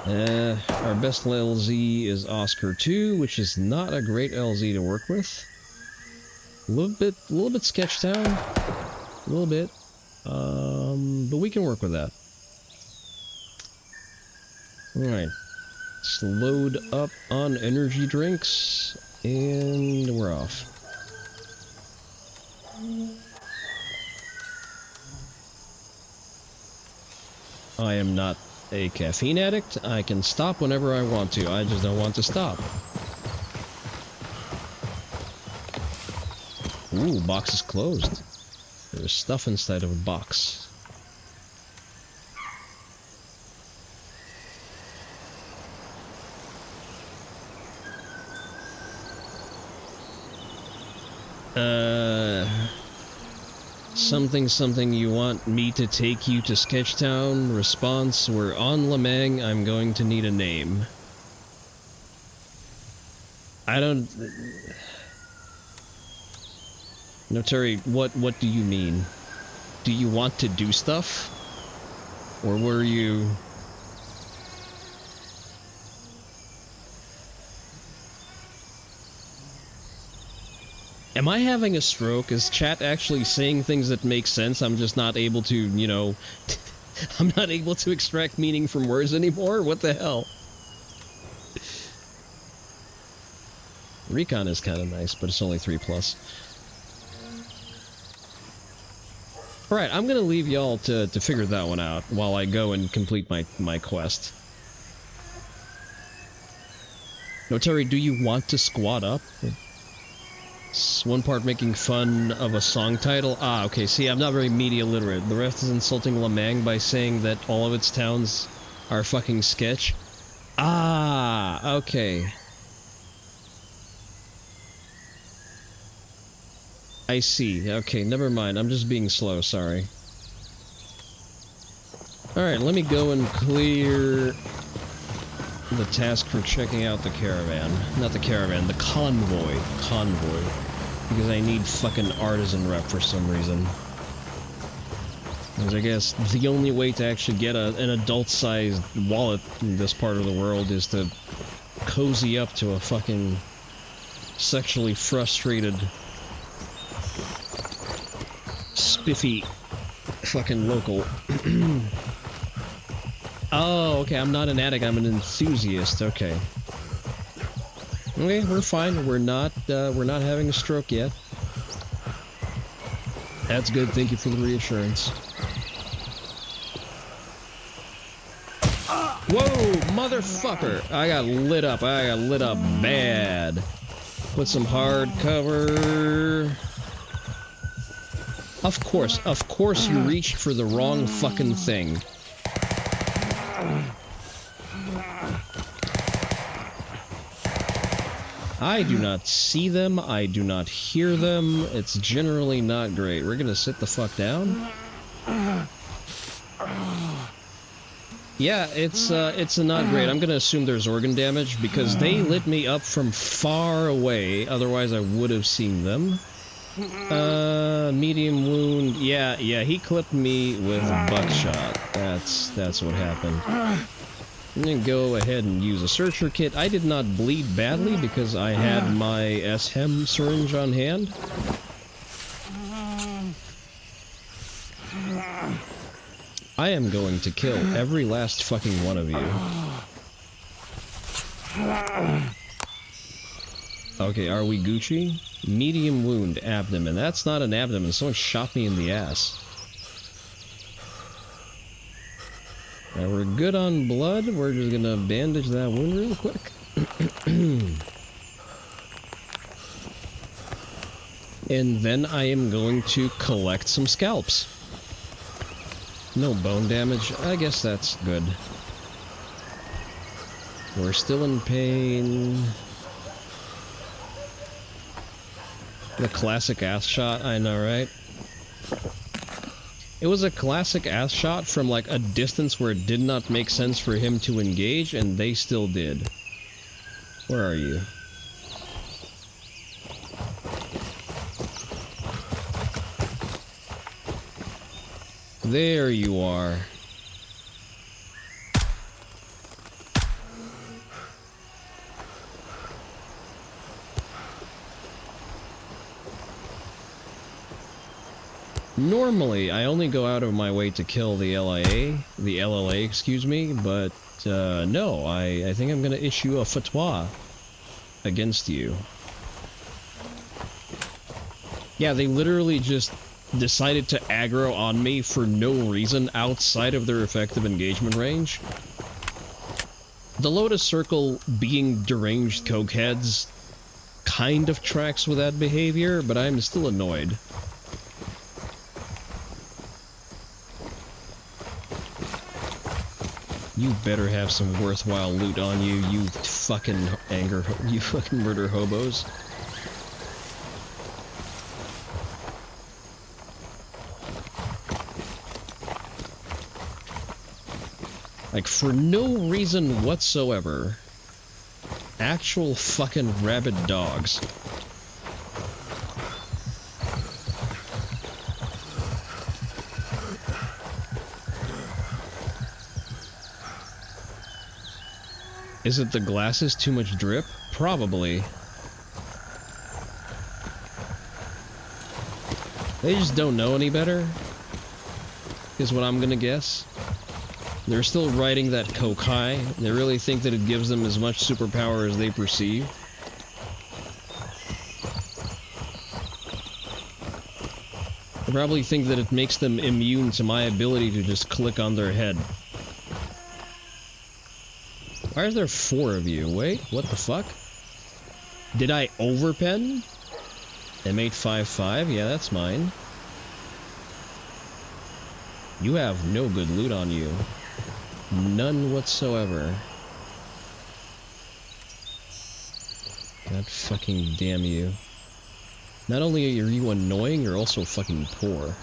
Our best LZ is Oscar 2, which is not a great LZ to work with. A little bit sketched out. A little bit. But we can work with that. Alright. Let's load up on energy drinks, and we're off. I am not a caffeine addict. I can stop whenever I want to. I just don't want to stop. Ooh, box is closed. There's stuff inside of a box. Something you want me to take you to Sketchtown? Response, we're on Lemang, I'm going to need a name. I don't... No, Terry, what do you mean? Do you want to do stuff? Or were you... Am I having a stroke? Is chat actually saying things that make sense? I'm just not able to, you know... I'm not able to extract meaning from words anymore? What the hell? Recon is kind of nice, but it's only 3+. Alright, I'm gonna leave y'all to figure that one out while I go and complete my quest. No, Terry, do you want to squat up? It's one part making fun of a song title. Ah, okay, see, I'm not very media literate. The rest is insulting Lemang by saying that all of its towns are fucking sketch. Ah, okay. I see. Okay, never mind. I'm just being slow, sorry. Alright, let me go and clear the task for checking out the caravan. Not the caravan, the convoy. Convoy. Because I need fucking artisan rep for some reason. Because I guess the only way to actually get an adult-sized wallet in this part of the world is to cozy up to a fucking sexually frustrated, spiffy fucking local. Oh, okay, I'm not an addict, I'm an enthusiast, okay. Okay, we're fine, we're not having a stroke yet. That's good, thank you for the reassurance. Whoa, motherfucker! I got lit up bad. Put some hard cover. Of course you reached for the wrong fucking thing. I do not see them, I do not hear them, it's generally not great. We're gonna sit the fuck down? Yeah, it's not great. I'm gonna assume there's organ damage, because they lit me up from far away, otherwise I would have seen them. Medium wound, yeah, he clipped me with a buckshot. That's what happened. I'm gonna go ahead and use a searcher kit. I did not bleed badly because I had my S-Hem syringe on hand. I am going to kill every last fucking one of you. Okay, are we Gucci? Medium wound, abdomen. That's not an abdomen. Someone shot me in the ass. Now we're good on blood. We're just gonna bandage that wound real quick. And then I am going to collect some scalps. No bone damage. I guess that's good. We're still in pain. The classic ass shot, I know, right? It was a classic ass shot from like a distance where it did not make sense for him to engage, and they still did. Where are you? There you are. Normally, I only go out of my way to kill the LLA, excuse me, but no, I think I'm gonna issue a fatwa against you. Yeah, they literally just decided to aggro on me for no reason outside of their effective engagement range. The Lotus Circle being deranged cokeheads kind of tracks with that behavior, but I'm still annoyed. You better have some worthwhile loot on you, you fucking murder hobos. Like, for no reason whatsoever. Actual fucking rabid dogs. Is it the glasses? Too much drip? Probably. They just don't know any better, is what I'm gonna guess. They're still riding that coke high. They really think that it gives them as much superpower as they perceive. They probably think that it makes them immune to my ability to just click on their head. Why is there 4 of you? Wait, what the fuck? Did I overpen? M855? Yeah, that's mine. You have no good loot on you. None whatsoever. God fucking damn you. Not only are you annoying, you're also fucking poor.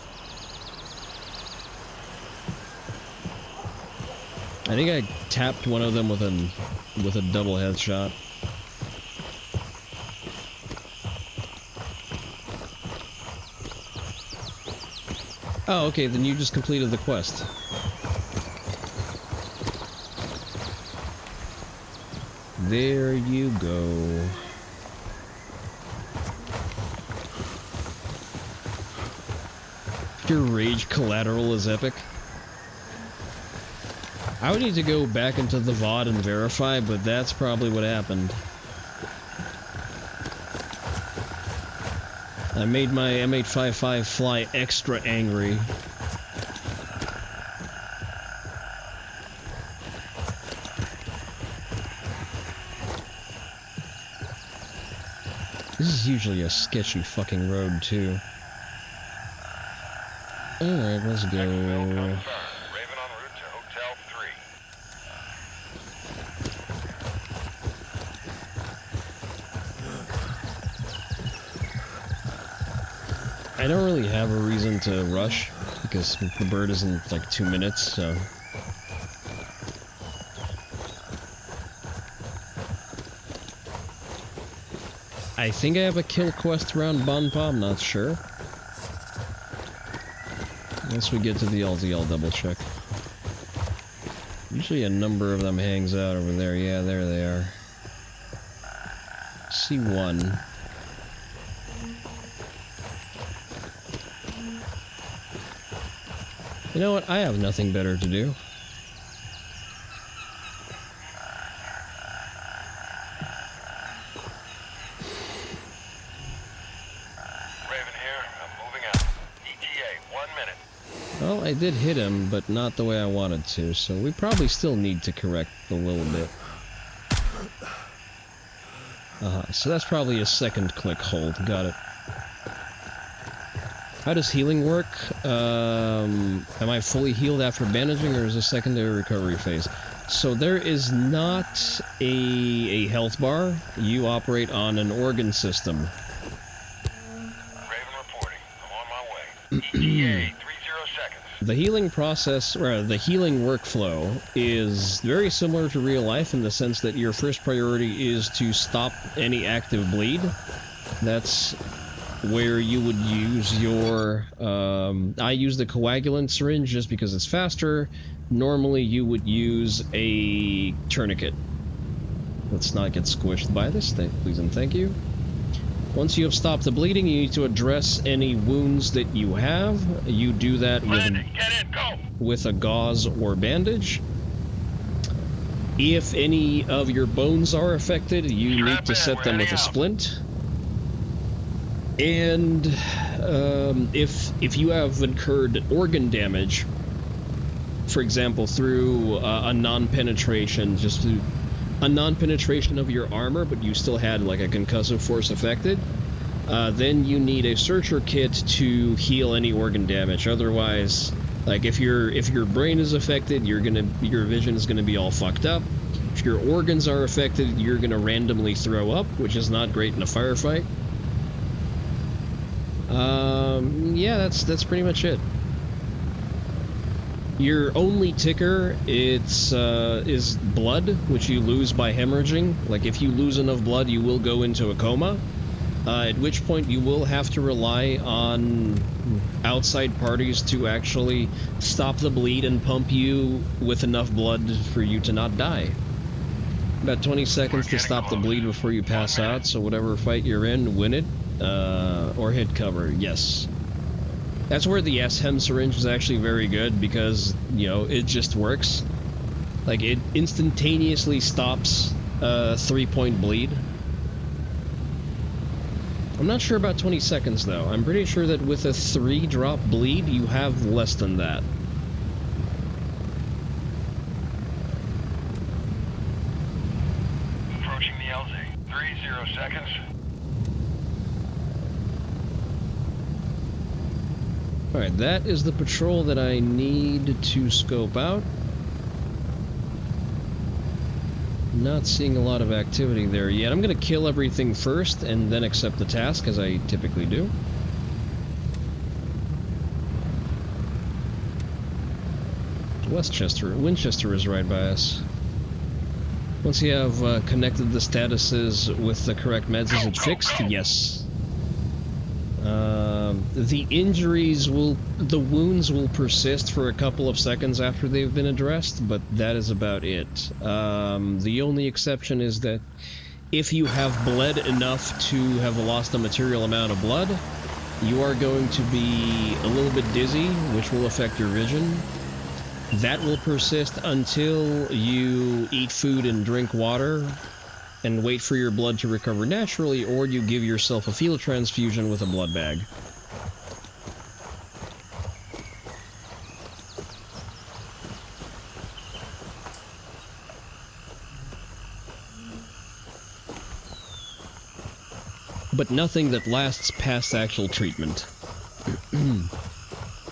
I think I tapped one of them with a double headshot. Oh, okay, then you just completed the quest. There you go. Your rage collateral is epic. I would need to go back into the VOD and verify, but that's probably what happened. I made my M855 fly extra angry. This is usually a sketchy fucking road, too. Alright, let's go. I don't really have a reason to rush, because the bird is in like 2 minutes, so... I think I have a kill quest around Bonpa, I'm not sure. Once we get to the LDL, double check. Usually a number of them hangs out over there. Yeah, there they are. See one. You know what? I have nothing better to do. Raven here. I'm moving out. ETA, 1 minute. Well, I did hit him, but not the way I wanted to, so we probably still need to correct a little bit. So that's probably a second click hold. Got it. How does healing work? Am I fully healed after bandaging, or is a secondary recovery phase? So there is not a health bar. You operate on an organ system. Raven reporting. I'm on my way. ETA, 30 seconds. The healing process, or the healing workflow, is very similar to real life in the sense that your first priority is to stop any active bleed. That's where you would use your, I use the coagulant syringe just because it's faster. Normally you would use a tourniquet. Let's not get squished by this, please and thank you. Once you have stopped the bleeding, you need to address any wounds that you have. You do that with a gauze or bandage. If any of your bones are affected, you need to set them with a splint. And if you have incurred organ damage, for example, through a non-penetration, just through a non-penetration of your armor, but you still had like a concussive force affected, then you need a searcher kit to heal any organ damage. Otherwise, like if your brain is affected, your vision is gonna be all fucked up. If your organs are affected, you're gonna randomly throw up, which is not great in a firefight. Yeah, that's pretty much it. Your only ticker is blood, which you lose by hemorrhaging. Like if you lose enough blood, you will go into a coma. At which point you will have to rely on outside parties to actually stop the bleed and pump you with enough blood for you to not die. About 20 seconds to stop the bleed before you pass out, so whatever fight you're in, win it, or hit cover, yes. That's where the S-Hem syringe is actually very good, because, you know, it just works. Like, it instantaneously stops 3-point bleed. I'm not sure about 20 seconds, though. I'm pretty sure that with a 3-drop bleed, you have less than that. Approaching the LZ. 30 seconds. Alright, that is the patrol that I need to scope out. Not seeing a lot of activity there yet. I'm gonna kill everything first and then accept the task, as I typically do. Winchester is right by us. Once you have connected the statuses with the correct meds, is it fixed? Yes. The wounds will persist for a couple of seconds after they've been addressed, but that is about it. The only exception is that if you have bled enough to have lost a material amount of blood, you are going to be a little bit dizzy, which will affect your vision. That will persist until you eat food and drink water and wait for your blood to recover naturally, or you give yourself a field transfusion with a blood bag. But nothing that lasts past actual treatment.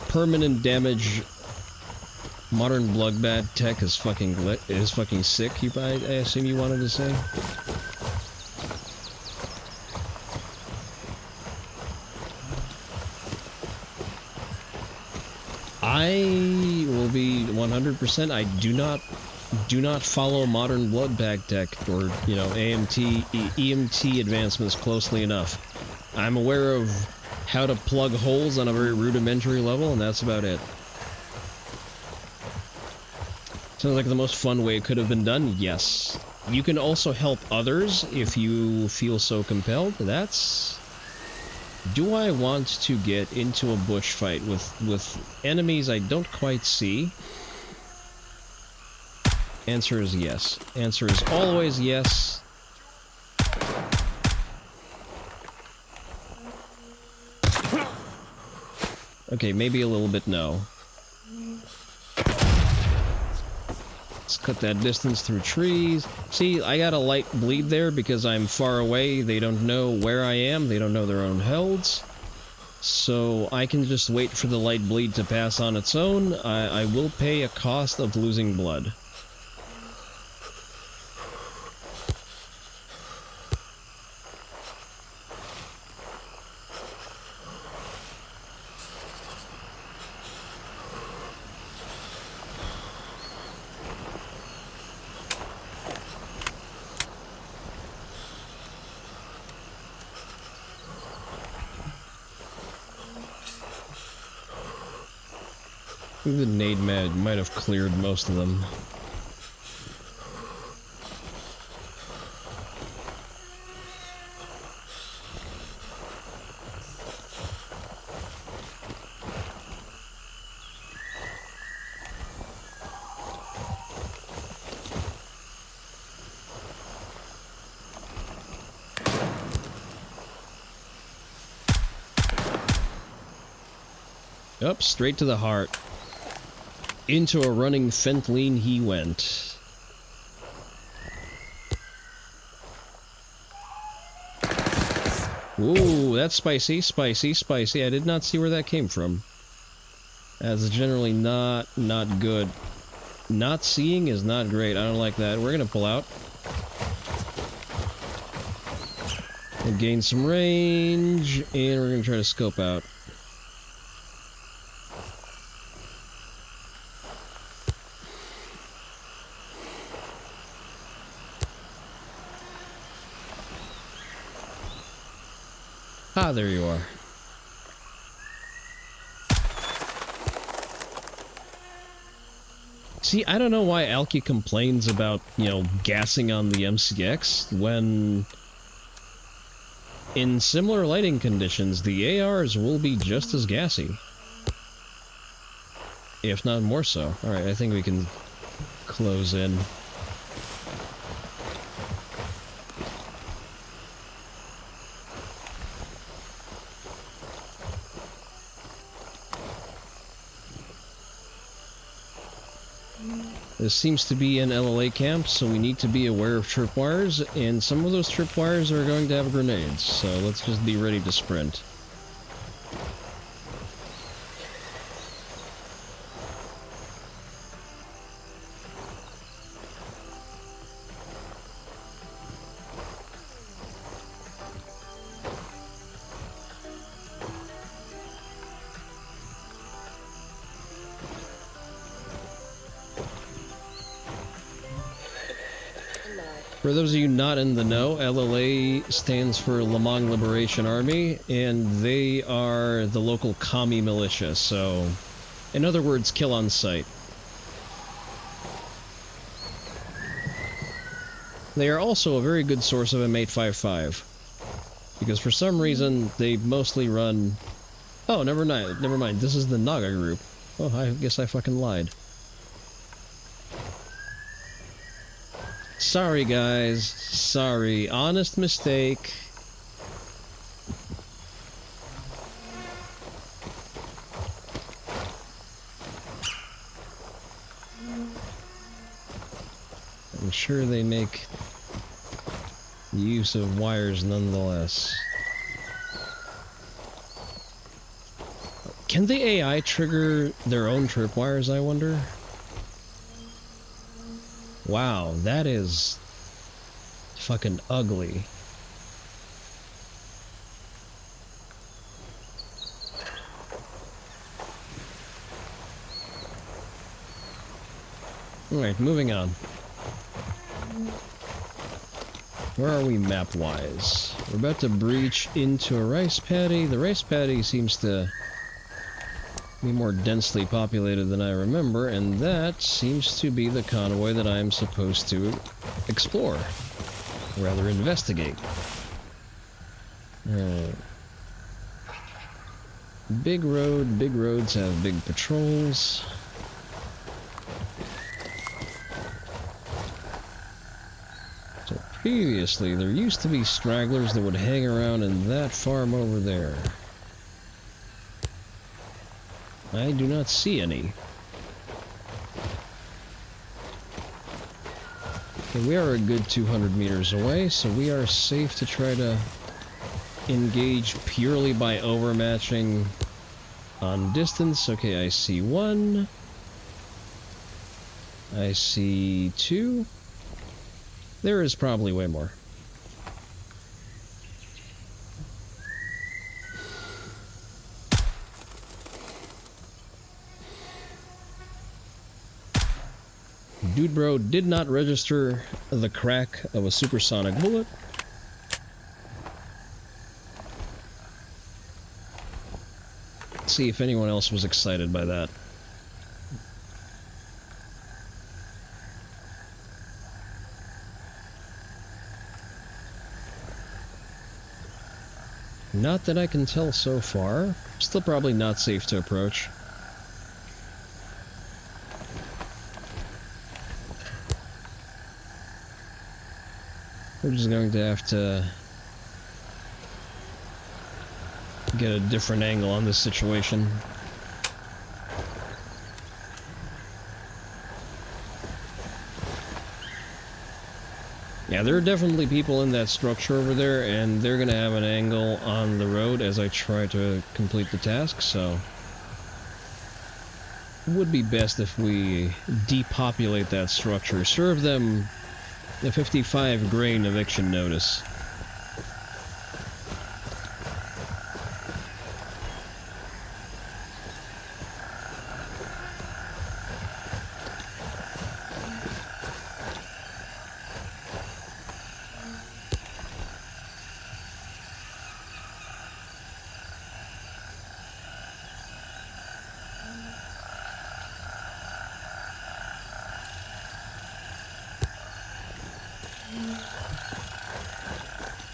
Permanent damage. Modern bloodbath tech is fucking sick. I assume you wanted to say. I will be 100%. I do not follow modern blood bag tech or, you know, EMT advancements closely enough. I'm aware of how to plug holes on a very rudimentary level, and that's about it. Sounds like the most fun way it could have been done? Yes. You can also help others if you feel so compelled. That's... Do I want to get into a bush fight with enemies I don't quite see? Answer is yes. Answer is always yes. Okay, maybe a little bit no. Let's cut that distance through trees. See, I got a light bleed there because I'm far away. They don't know where I am. They don't know their own healths. So I can just wait for the light bleed to pass on its own. I will pay a cost of losing blood. The nade might have cleared most of them. Up, straight to the heart. Into a running Fentline he went. Ooh, that's spicy, spicy, spicy. I did not see where that came from. That's generally not good. Not seeing is not great. I don't like that. We're gonna pull out. We'll gain some range, and we're gonna try to scope out. Ah, there you are. See, I don't know why Alki complains about, you know, gassing on the MCX when in similar lighting conditions, the ARs will be just as gassy. If not more so. Alright, I think we can close in. This seems to be an LLA camp, so we need to be aware of tripwires, and some of those tripwires are going to have grenades, so let's just be ready to sprint. For those of you not in the know, LLA stands for Lemang Liberation Army, and they are the local commie militia, so in other words, kill on sight. They are also a very good source of M855, because for some reason they mostly run... Oh, never mind, this is the Naga group. Oh, I guess I fucking lied. Sorry, guys. Sorry. Honest mistake. I'm sure they make use of wires nonetheless. Can the AI trigger their own tripwires, I wonder? Wow, that is fucking ugly. Alright, moving on. Where are we map-wise? We're about to breach into a rice paddy. The rice paddy seems to be more densely populated than I remember, and that seems to be the convoy that I'm supposed to explore. Rather, investigate. Big road, big roads have big patrols. So previously, there used to be stragglers that would hang around in that farm over there. I do not see any. Okay, we are a good 200 meters away, so we are safe to try to engage purely by overmatching on distance. Okay, I see one. I see two. There is probably way more. Dude bro did not register the crack of a supersonic bullet. Let's see if anyone else was excited by that. Not that I can tell so far. Still probably not safe to approach. We're just going to have to get a different angle on this situation. Yeah, there are definitely people in that structure over there, and they're gonna have an angle on the road as I try to complete the task, so... It would be best if we depopulate that structure. Serve them the 55 grain eviction notice.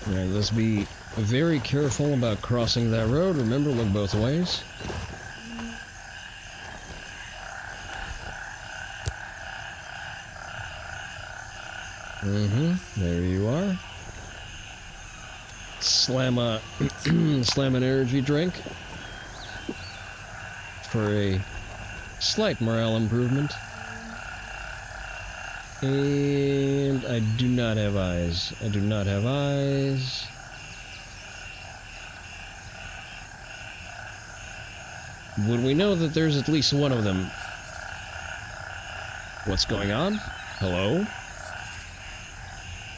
Alright, let's be very careful about crossing that road. Remember, look both ways. There you are. Slam slam an energy drink for a slight morale improvement. And I do not have eyes. I do not have eyes. Would we know that there's at least one of them? What's going on? Hello?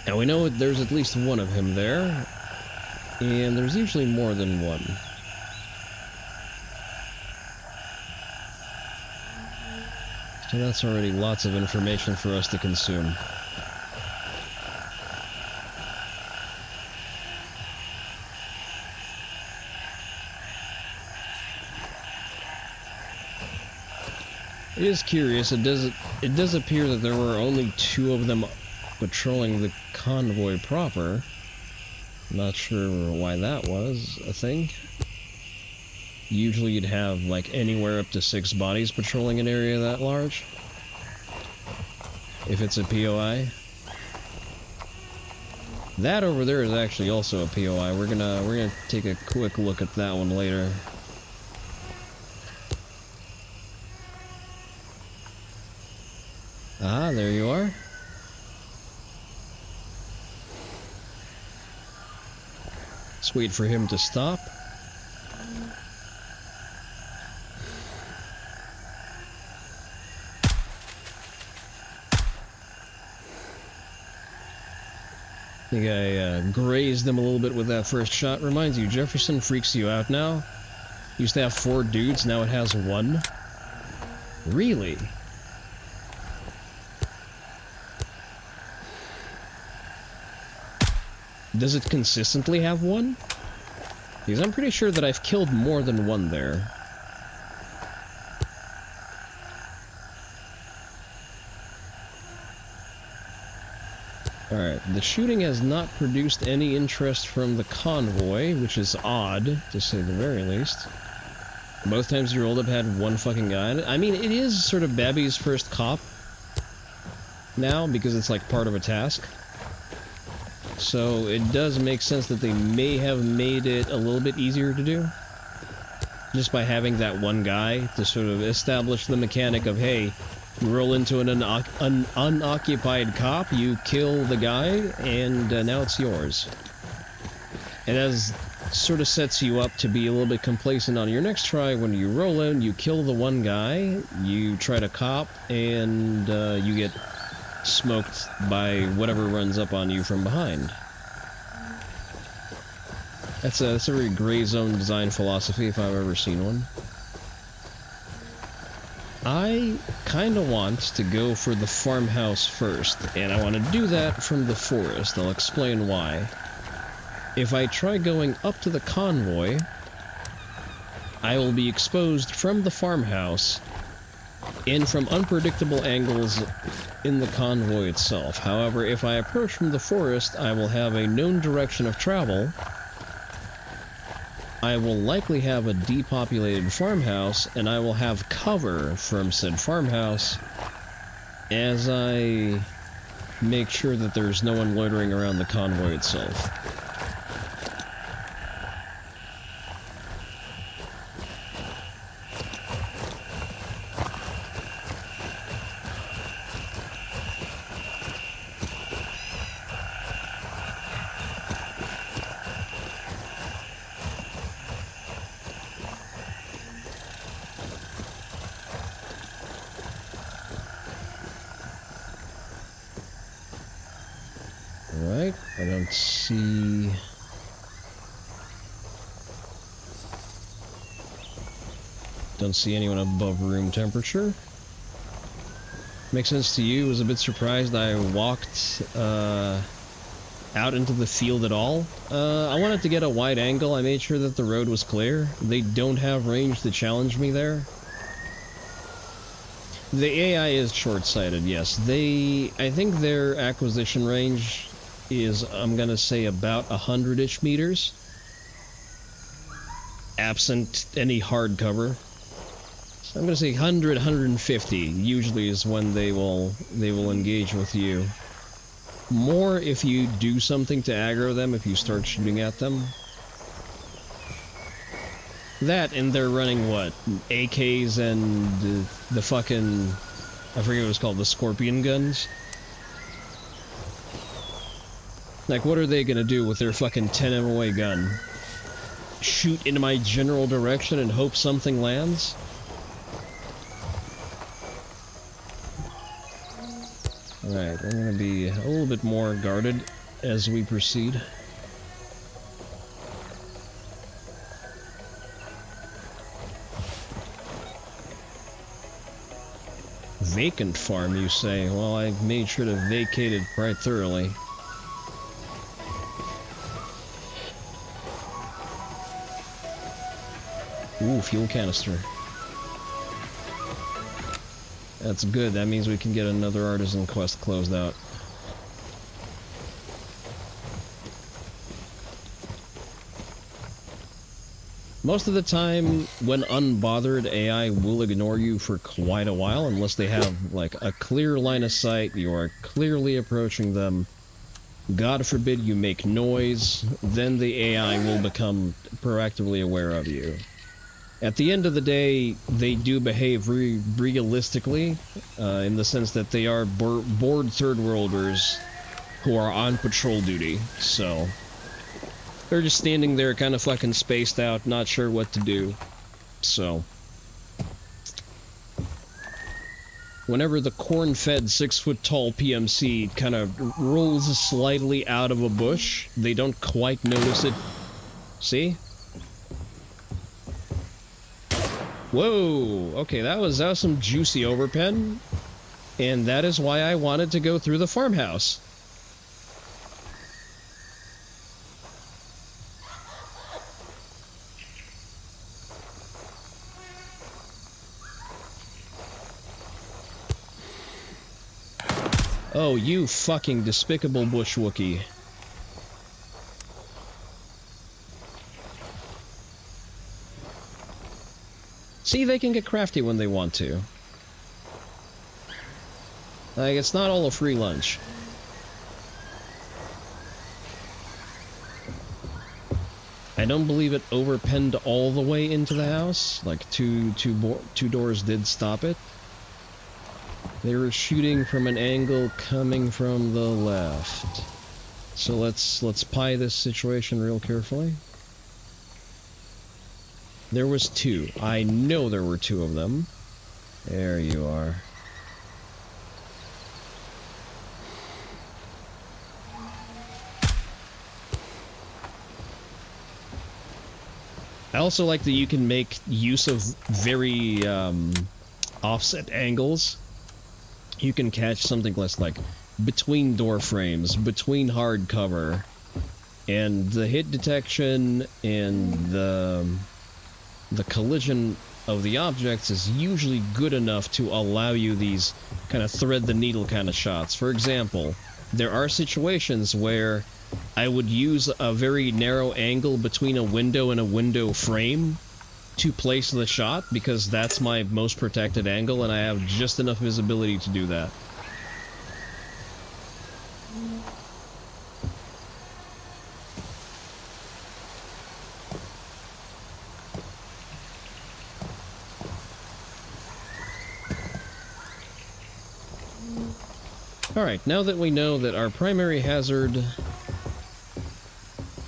Now we know that there's at least one of him there. And there's usually more than one. So that's already lots of information for us to consume. It is curious. It does appear that there were only 2 of them patrolling the convoy proper. Not sure why that was a thing. Usually you'd have like anywhere up to 6 bodies patrolling an area that large. If it's a POI. That over there is actually also a POI. We're gonna take a quick look at that one later. Ah, there you are. Let's wait for him to stop. I think I grazed them a little bit with that first shot. Reminds you, Jefferson freaks you out now? Used to have 4 dudes, now it has 1? Really? Does it consistently have 1? Because I'm pretty sure that I've killed more than 1 there. Alright, the shooting has not produced any interest from the convoy, which is odd, to say the very least. Both times you rolled up had 1 fucking guy. I mean, it is sort of Babby's first cop now, because it's like part of a task. So it does make sense that they may have made it a little bit easier to do. Just by having that 1 guy to sort of establish the mechanic of, hey, you roll into an unoccupied cop, you kill the guy, and now it's yours. And that sort of sets you up to be a little bit complacent on your next try. When you roll in, you kill the 1 guy, you try to cop, and you get smoked by whatever runs up on you from behind. That's a very gray zone design philosophy if I've ever seen one. I kind of want to go for the farmhouse first, and I want to do that from the forest. I'll explain why. If I try going up to the convoy, I will be exposed from the farmhouse and from unpredictable angles in the convoy itself. However, if I approach from the forest, I will have a known direction of travel. I will likely have a depopulated farmhouse, and I will have cover from said farmhouse as I make sure that there's no one loitering around the convoy itself. Alright, I don't see... Don't see anyone above room temperature. Makes sense to you. Was a bit surprised I walked out into the field at all. I wanted to get a wide angle. I made sure that the road was clear. They don't have range to challenge me there. The AI is short-sighted, yes. I think their acquisition range is, I'm gonna say, about 100-ish meters. Absent any hard cover. So I'm gonna say 100, 150 usually is when they will engage with you. More if you do something to aggro them, if you start shooting at them. That, and they're running, what, AKs and the fucking, I forget what it's called, the scorpion guns? Like, what are they gonna do with their fucking 10 MOA gun? Shoot in my general direction and hope something lands? Alright, we're gonna be a little bit more guarded as we proceed. Vacant farm, you say? Well, I made sure to vacate it quite thoroughly. Ooh, fuel canister. That's good. That means we can get another artisan quest closed out. Most of the time, when unbothered, AI will ignore you for quite a while unless they have, like, a clear line of sight, you are clearly approaching them. God forbid you make noise, then the AI will become proactively aware of you. At the end of the day, they do behave realistically, in the sense that they are bored third-worlders who are on patrol duty, so... They're just standing there kind of fucking spaced out, not sure what to do. So... Whenever the corn-fed 6-foot-tall PMC kind of rolls slightly out of a bush, they don't quite notice it. See? Whoa! Okay, that was some juicy overpen. And that is why I wanted to go through the farmhouse. Oh, you fucking despicable bush Wookiee. See, they can get crafty when they want to. Like, it's not all a free lunch. I don't believe it overpenned all the way into the house. Like, two doors did stop it. They were shooting from an angle coming from the left. So let's pie this situation real carefully. There was two. I know there were two of them. There you are. I also like that you can make use of very offset angles. You can catch something less like between door frames, between hard cover, and the hit detection and the collision of the objects is usually good enough to allow you these kind of thread the needle kind of shots. For example, there are situations where I would use a very narrow angle between a window and a window frame to place the shot, because that's my most protected angle, and I have just enough visibility to do that. Alright, now that we know that our primary hazard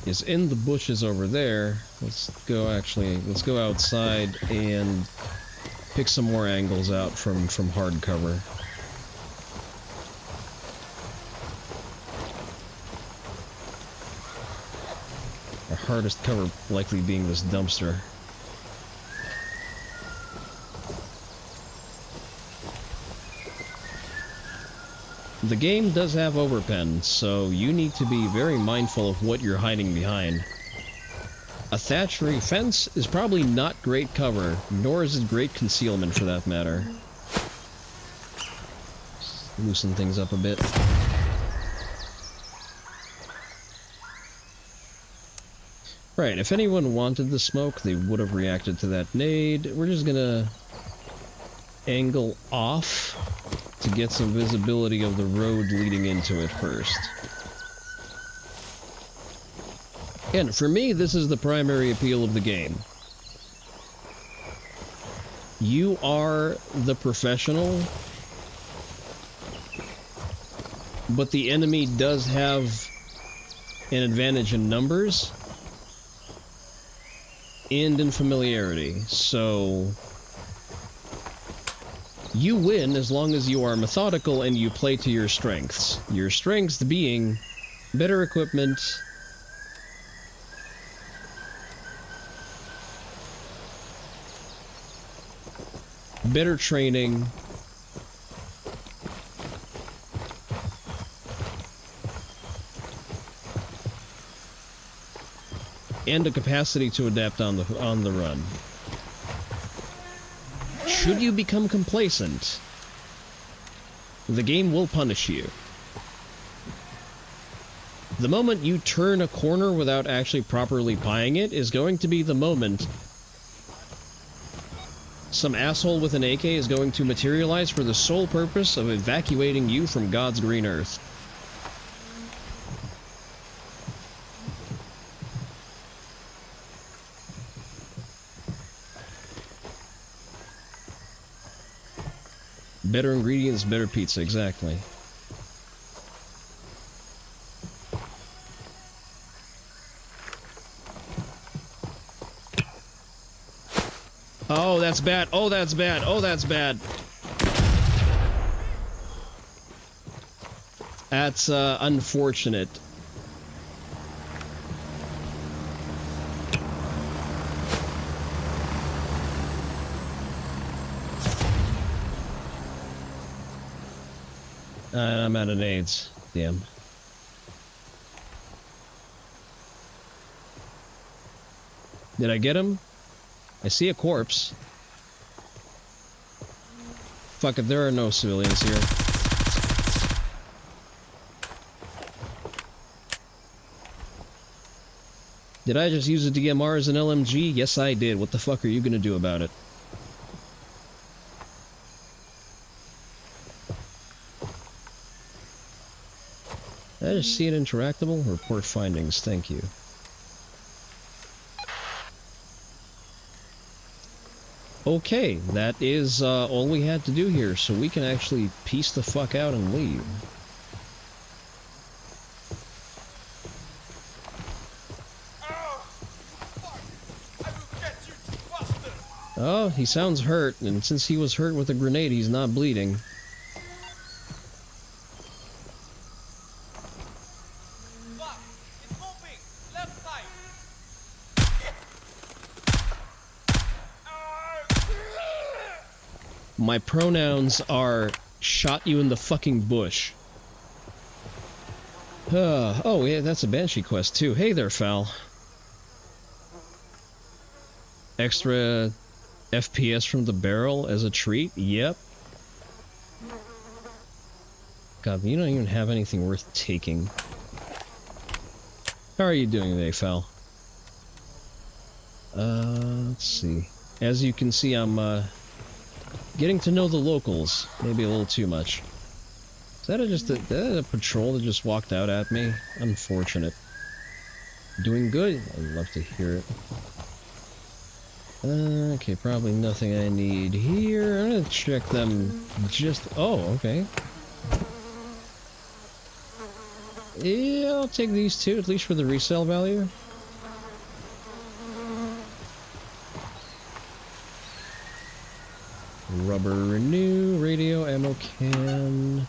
is in the bushes over there, let's go outside and pick some more angles out from hard cover. hardest cover likely being this dumpster. The game does have overpen, so you need to be very mindful of what you're hiding behind. A thatchery fence is probably not great cover, nor is it great concealment for that matter. Just loosen things up a bit. Right, if anyone wanted the smoke, they would have reacted to that nade. We're just gonna angle off to get some visibility of the road leading into it first. And for me, this is the primary appeal of the game. You are the professional, but the enemy does have an advantage in numbers and in familiarity, so you win as long as you are methodical and you play to your strengths. Your strengths being better equipment, better training, and a capacity to adapt on the run. Should you become complacent, the game will punish you. The moment you turn a corner without actually properly pieing it is going to be the moment some asshole with an AK is going to materialize for the sole purpose of evacuating you from God's green earth. Better ingredients, better pizza, exactly. Oh, that's bad. Oh, that's bad. Oh, that's bad. That's unfortunate. I'm out of nades. Damn. Did I get him? I see a corpse. Fuck it, there are no civilians here. Did I just use a DMR as an LMG? Yes, I did. What the fuck are you gonna do about it? Did I just see it interactable? Report findings, thank you. Okay, that is all we had to do here, so we can actually piece the fuck out and leave. Oh, he sounds hurt, and since he was hurt with a grenade, he's not bleeding. My pronouns are shot you in the fucking bush. Oh yeah, that's a Banshee quest too. Hey there, Fal. Extra FPS from the barrel as a treat? Yep. God, you don't even have anything worth taking. How are you doing today, Fal? Let's see. As you can see, I'm getting to know the locals, maybe a little too much. Is that a patrol that just walked out at me? Unfortunate. Doing good? I'd love to hear it. Okay, probably nothing I need here. I'm gonna check them just... Oh, okay. Yeah, I'll take these two, at least for the resale value. Rubber renew, radio, ammo can.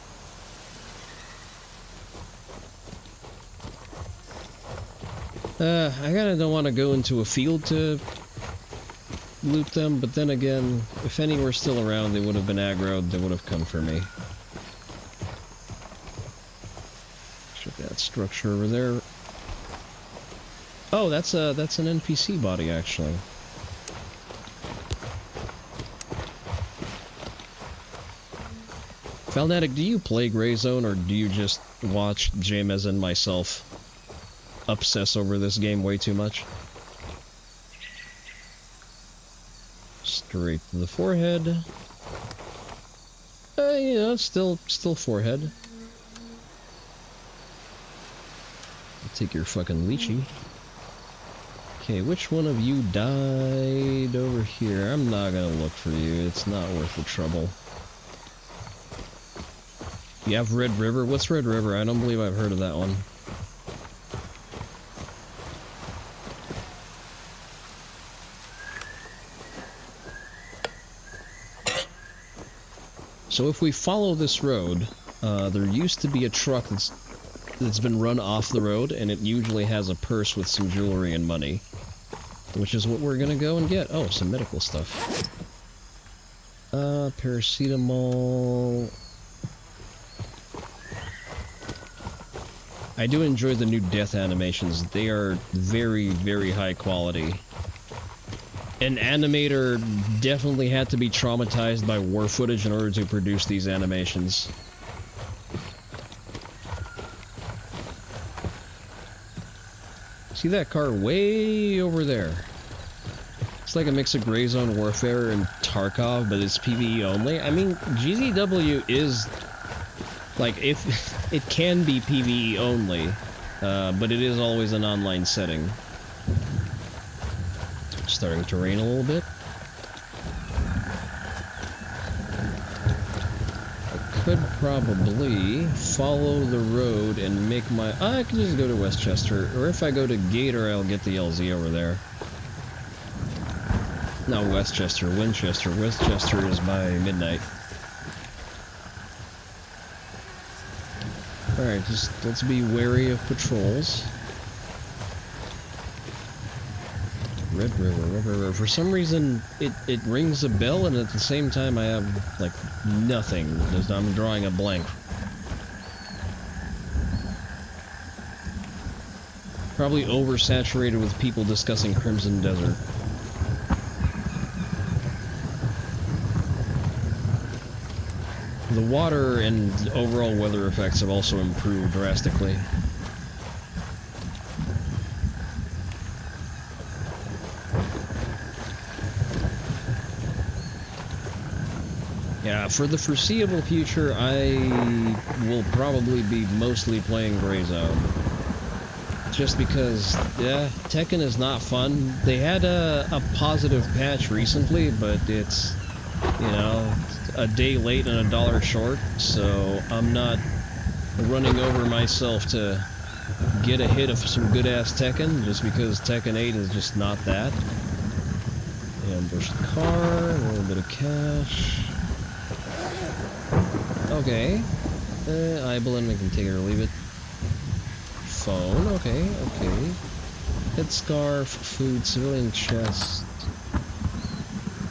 I kinda don't want to go into a field to loot them, but then again, if any were still around, they would have been aggroed, they would have come for me. Check that structure over there. Oh, that's an NPC body, actually. Falnatic, do you play Gray Zone, or do you just watch James and myself obsess over this game way too much? Straight to the forehead. You know, still forehead. I'll take your fucking lychee. Okay, which one of you died over here? I'm not gonna look for you. It's not worth the trouble. You have Red River? What's Red River? I don't believe I've heard of that one. So if we follow this road, there used to be a truck that's been run off the road, and it usually has a purse with some jewelry and money. Which is what we're gonna go and get. Oh, some medical stuff. Paracetamol... I do enjoy the new death animations. They are very, very high quality. An animator definitely had to be traumatized by war footage in order to produce these animations. See that car way over there? It's like a mix of Gray Zone Warfare and Tarkov, but it's PvE only. I mean, GZW is... like, if... it can be PvE only, but it is always an online setting. It's starting to rain a little bit. I could probably follow the road and make my... I can just go to Westchester, or if I go to Gator, I'll get the LZ over there. Not Westchester, Winchester. Westchester is by midnight. Alright, just let's be wary of patrols. Red River. For some reason, it rings a bell, and at the same time I have, like, nothing. I'm drawing a blank. Probably oversaturated with people discussing Crimson Desert. The water and overall weather effects have also improved drastically. Yeah, for the foreseeable future, I will probably be mostly playing Gray Zone. Just because, yeah, Tekken is not fun. They had a positive patch recently, but it's, you know, a day late and $1 short, so I'm not running over myself to get a hit of some good-ass Tekken, just because Tekken 8 is just not that. Ambush the car, a little bit of cash. Okay. Ibelin, we can take it or leave it. Phone, okay. Headscarf, food, civilian chest.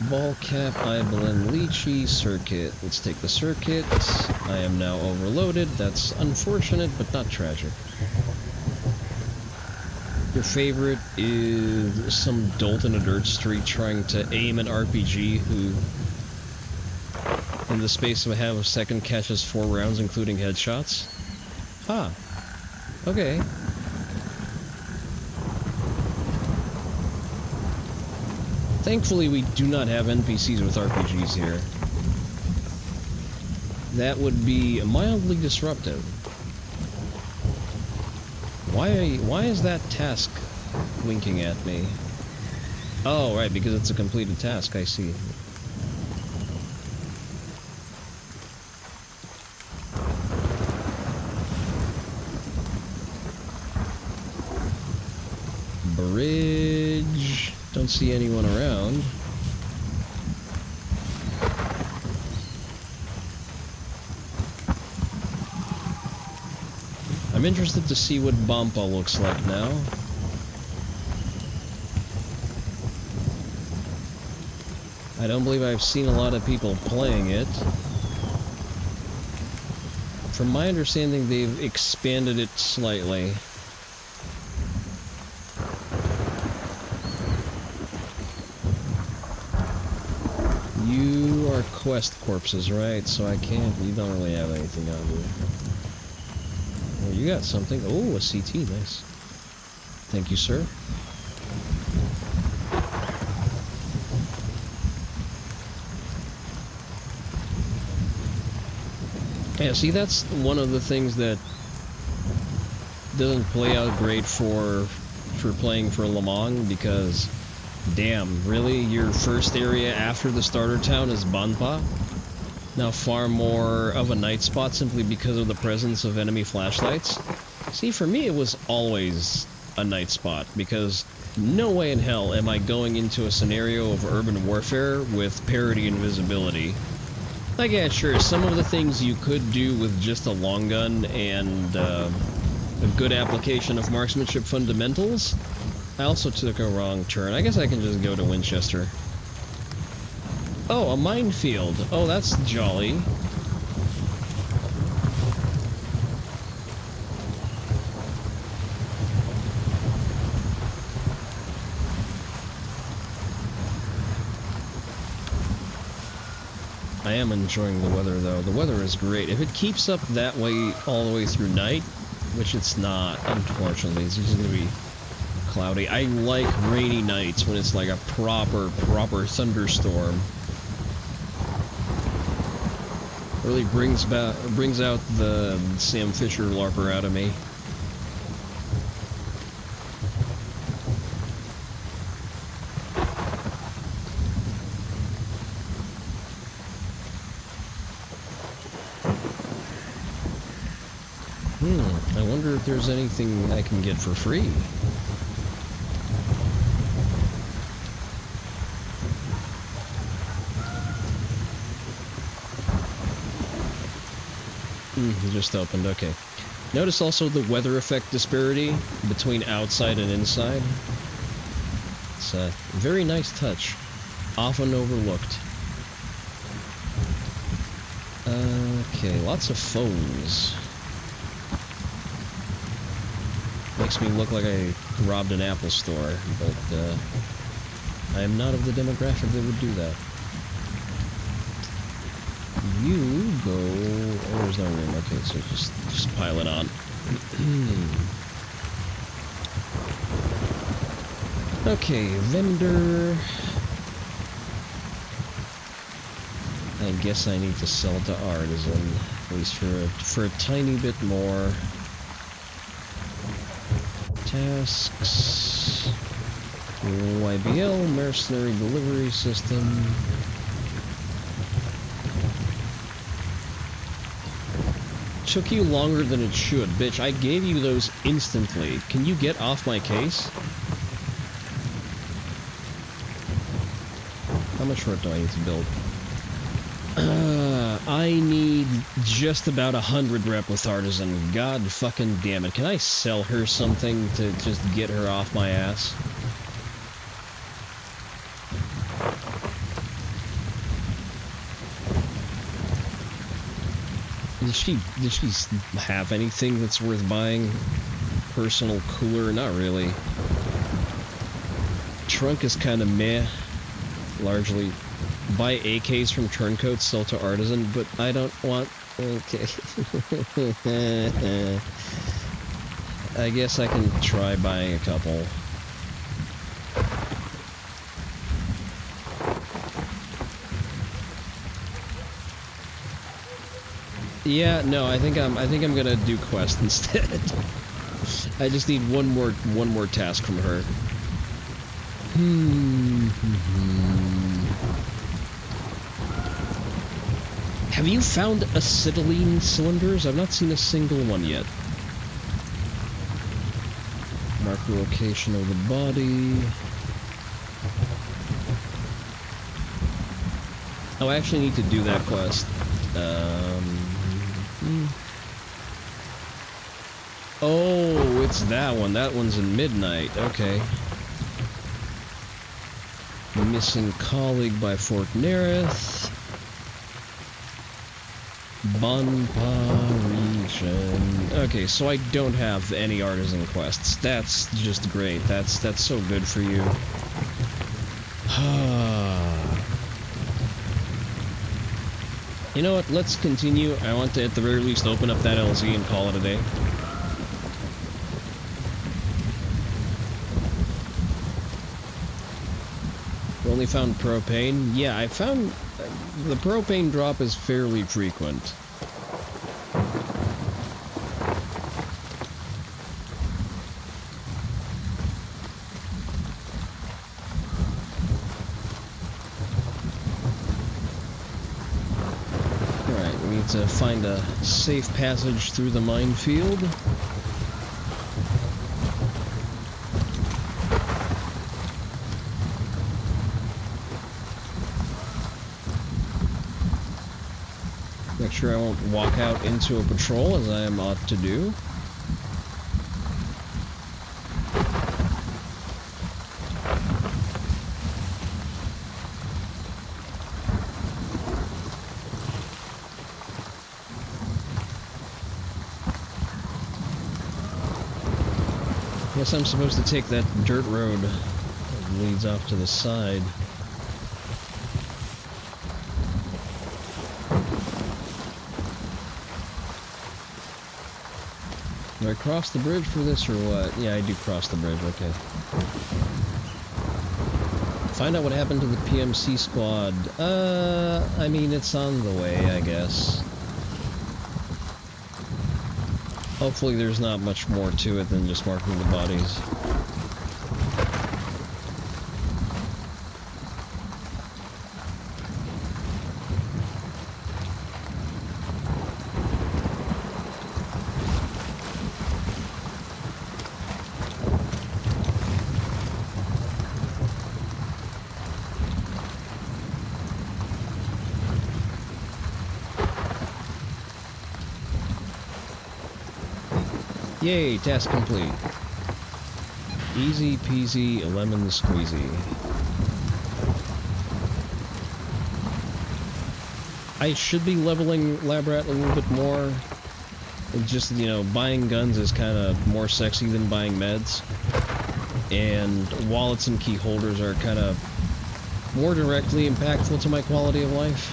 Ball cap, Ibelin, lychee, circuit. Let's take the circuit. I am now overloaded. That's unfortunate, but not tragic. Your favorite is some dolt in a dirt street trying to aim an RPG who, in the space of a half a second, catches 4 rounds, including headshots? Huh. Okay. Thankfully, we do not have NPCs with RPGs here. That would be mildly disruptive. Why is that task winking at me? Oh, right, because it's a completed task, I see. Bridge. Don't see anyone around. I'm interested to see what Bampa looks like now. I don't believe I've seen a lot of people playing it. From my understanding, they've expanded it slightly. You are quest corpses, right? So I can't... You don't really have anything on you. Oh, you got something. Oh, a CT. Nice. Thank you, sir. Yeah, see, that's one of the things that doesn't play out great for playing for Le Mans, because, damn, really, your first area after the starter town is Banpa? Now far more of a night spot simply because of the presence of enemy flashlights? See, for me it was always a night spot, because no way in hell am I going into a scenario of urban warfare with parity invisibility. Like, yeah, sure, some of the things you could do with just a long gun and a good application of marksmanship fundamentals. I also took a wrong turn. I guess I can just go to Winchester. Oh, a minefield. Oh, that's jolly. I am enjoying the weather, though. The weather is great. If it keeps up that way all the way through night, which it's not, unfortunately, it's just going to be cloudy. I like rainy nights when it's like a proper thunderstorm. Really brings out the Sam Fisher LARPer out of me. I wonder if there's anything I can get for free. It just opened, okay. Notice also the weather effect disparity between outside and inside. It's a very nice touch, often overlooked. Okay, lots of phones. Makes me look like I robbed an Apple store, but I am not of the demographic that would do that. You go... Oh, there's no room. Okay, so just pile it on. Okay, vendor... I guess I need to sell to Artisan, at least for a tiny bit more. Tasks... YBL, mercenary delivery system... Took you longer than it should, bitch. I gave you those instantly. Can you get off my case? How much work do I need to build? I need just about 100 rep with Artisan. God fucking damn it. Can I sell her something to just get her off my ass? Does she have anything that's worth buying? Personal cooler? Not really. Trunk is kind of meh, largely. Buy AKs from Turncoats, sell to Artisan, but I don't want... Okay. I guess I can try buying a couple. Yeah, no, I think I'm gonna do quest instead. I just need one more task from her. Have you found acetylene cylinders? I've not seen a single one yet. Mark the location of the body. Oh, I actually need to do that quest. Oh, it's that one. That one's in midnight. Okay. Missing colleague by Fort Nerith. Bonpa region. Okay, so I don't have any artisan quests. That's just great. That's so good for you. You know what? Let's continue. I want to, at the very least, open up that LZ and call it a day. Only found propane. Yeah, I found the propane drop is fairly frequent. Alright, we need to find a safe passage through the minefield. Make sure I won't walk out into a patrol, as I am ought to do. Guess I'm supposed to take that dirt road that leads off to the side. Do I cross the bridge for this or what? Yeah, I do cross the bridge, okay. Find out what happened to the PMC squad. I mean, it's on the way, I guess. Hopefully there's not much more to it than just marking the bodies. Yay, task complete. Easy peasy lemon squeezy. I should be leveling Labrat a little bit more. Just, you know, buying guns is kind of more sexy than buying meds. And wallets and key holders are kind of more directly impactful to my quality of life.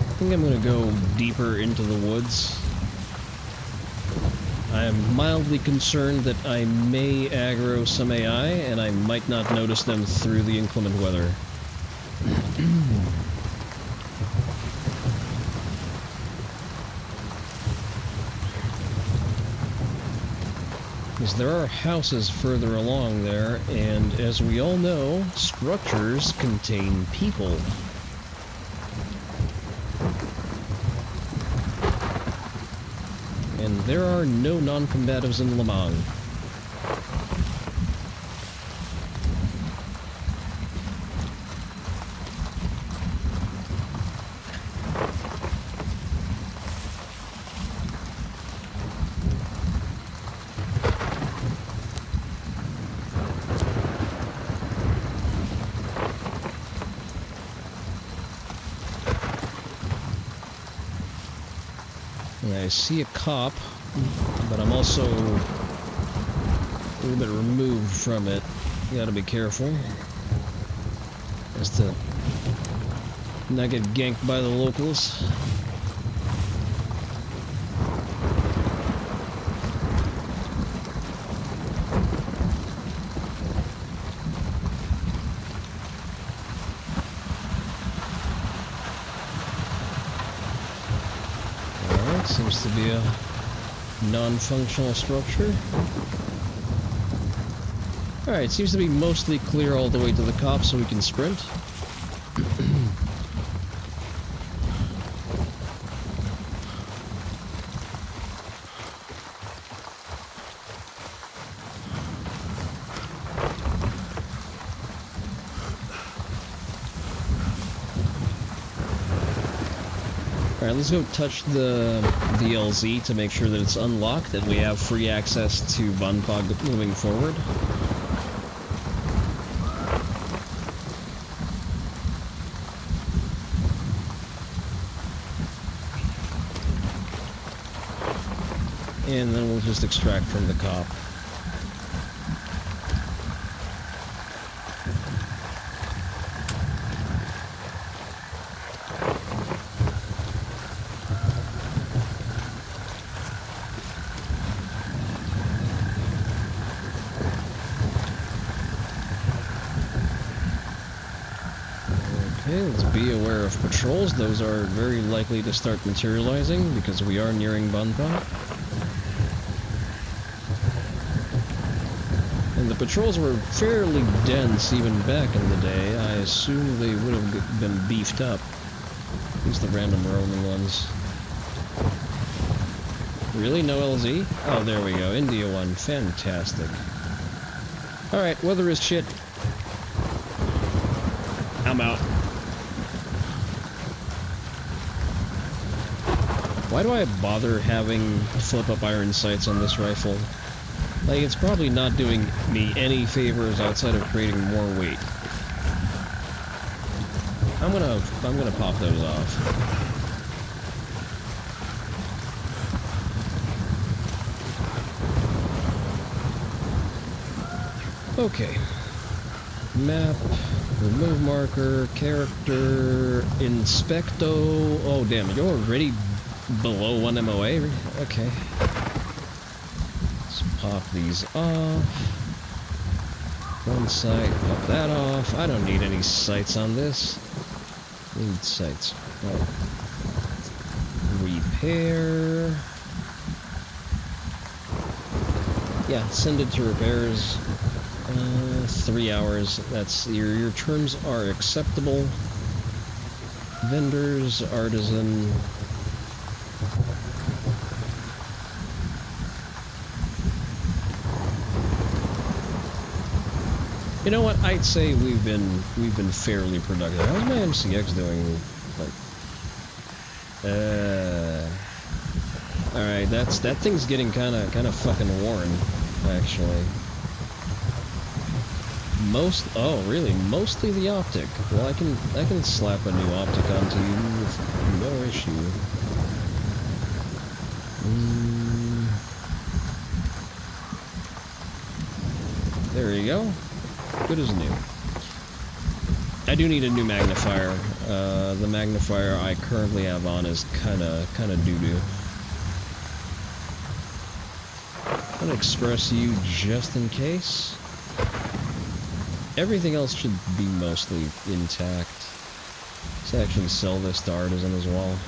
I think I'm going to go deeper into the woods. I am mildly concerned that I may aggro some AI, and I might not notice them through the inclement weather. Because there are houses further along there, and as we all know, structures contain people. And there are no non-combatives in Lemang. I see a cop, but I'm also a little bit removed from it. You gotta be careful as to not get ganked by the locals. Seems to be a non-functional structure. Alright, seems to be mostly clear all the way to the cops so we can sprint. Alright, let's go touch the LZ to make sure that it's unlocked and we have free access to Banpog moving forward. And then we'll just extract from the cop. Okay, let's be aware of patrols. Those are very likely to start materializing because we are nearing Banpa. And the patrols were fairly dense even back in the day. I assume they would have been beefed up. At least the random roaming ones. Really? No LZ? Oh, there we go. India 1. Fantastic. Alright, weather is shit. I'm out. Why do I bother having flip-up iron sights on this rifle? Like, it's probably not doing me any favors outside of creating more weight. I'm gonna pop those off. Okay. Map, remove marker, character, inspecto. Oh damn, you're already below 1 MOA? Okay. Let's pop these off. One sight, pop that off. I don't need any sights on this. Need sights. Oh. Repair. Yeah, send it to repairs. 3 hours. That's your terms are acceptable. Vendors, artisan. You know what? I'd say we've been fairly productive. How's my MCX doing? Like, all right, that thing's getting kind of fucking worn, actually. Oh really? Mostly the optic. Well, I can slap a new optic onto you with no issue. There you go. Good as new. I do need a new magnifier. The magnifier I currently have on is kinda doo-doo. I'm gonna express you just in case. Everything else should be mostly intact. Let's actually sell this to Artisan as well.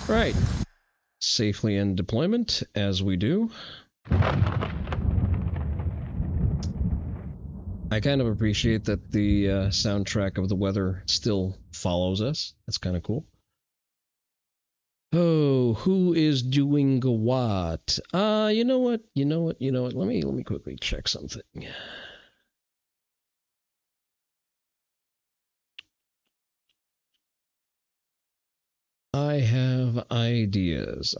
Right. Safely end deployment, as we do. I kind of appreciate that the soundtrack of the weather still follows us. That's kind of cool. Oh, who is doing what? You know what? Let me quickly check something. I have ideas.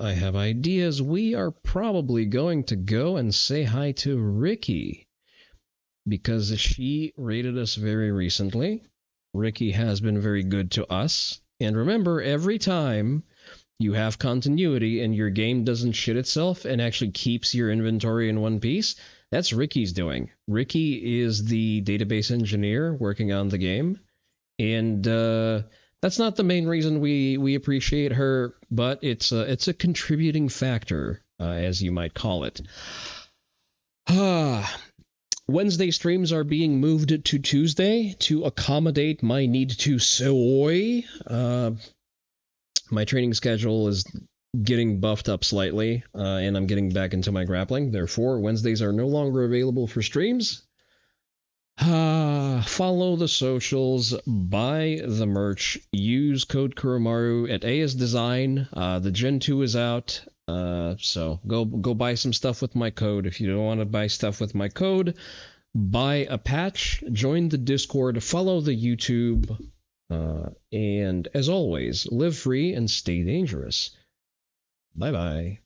We are probably going to go and say hi to Ricky because she raided us very recently. Ricky has been very good to us. And remember, every time you have continuity and your game doesn't shit itself and actually keeps your inventory in one piece, that's Ricky's doing. Ricky is the database engineer working on the game, and that's not the main reason we appreciate her, but it's a contributing factor, as you might call it. Wednesday streams are being moved to Tuesday to accommodate my need to soy. My training schedule is getting buffed up slightly, and I'm getting back into my grappling. Therefore, Wednesdays are no longer available for streams. Follow the socials, buy the merch, use code Kuromaru at AS Design. The Gen 2 is out, so go buy some stuff with my code. If you don't want to buy stuff with my code, buy a patch, join the Discord, follow the YouTube, and as always, live free and stay dangerous. Bye-bye.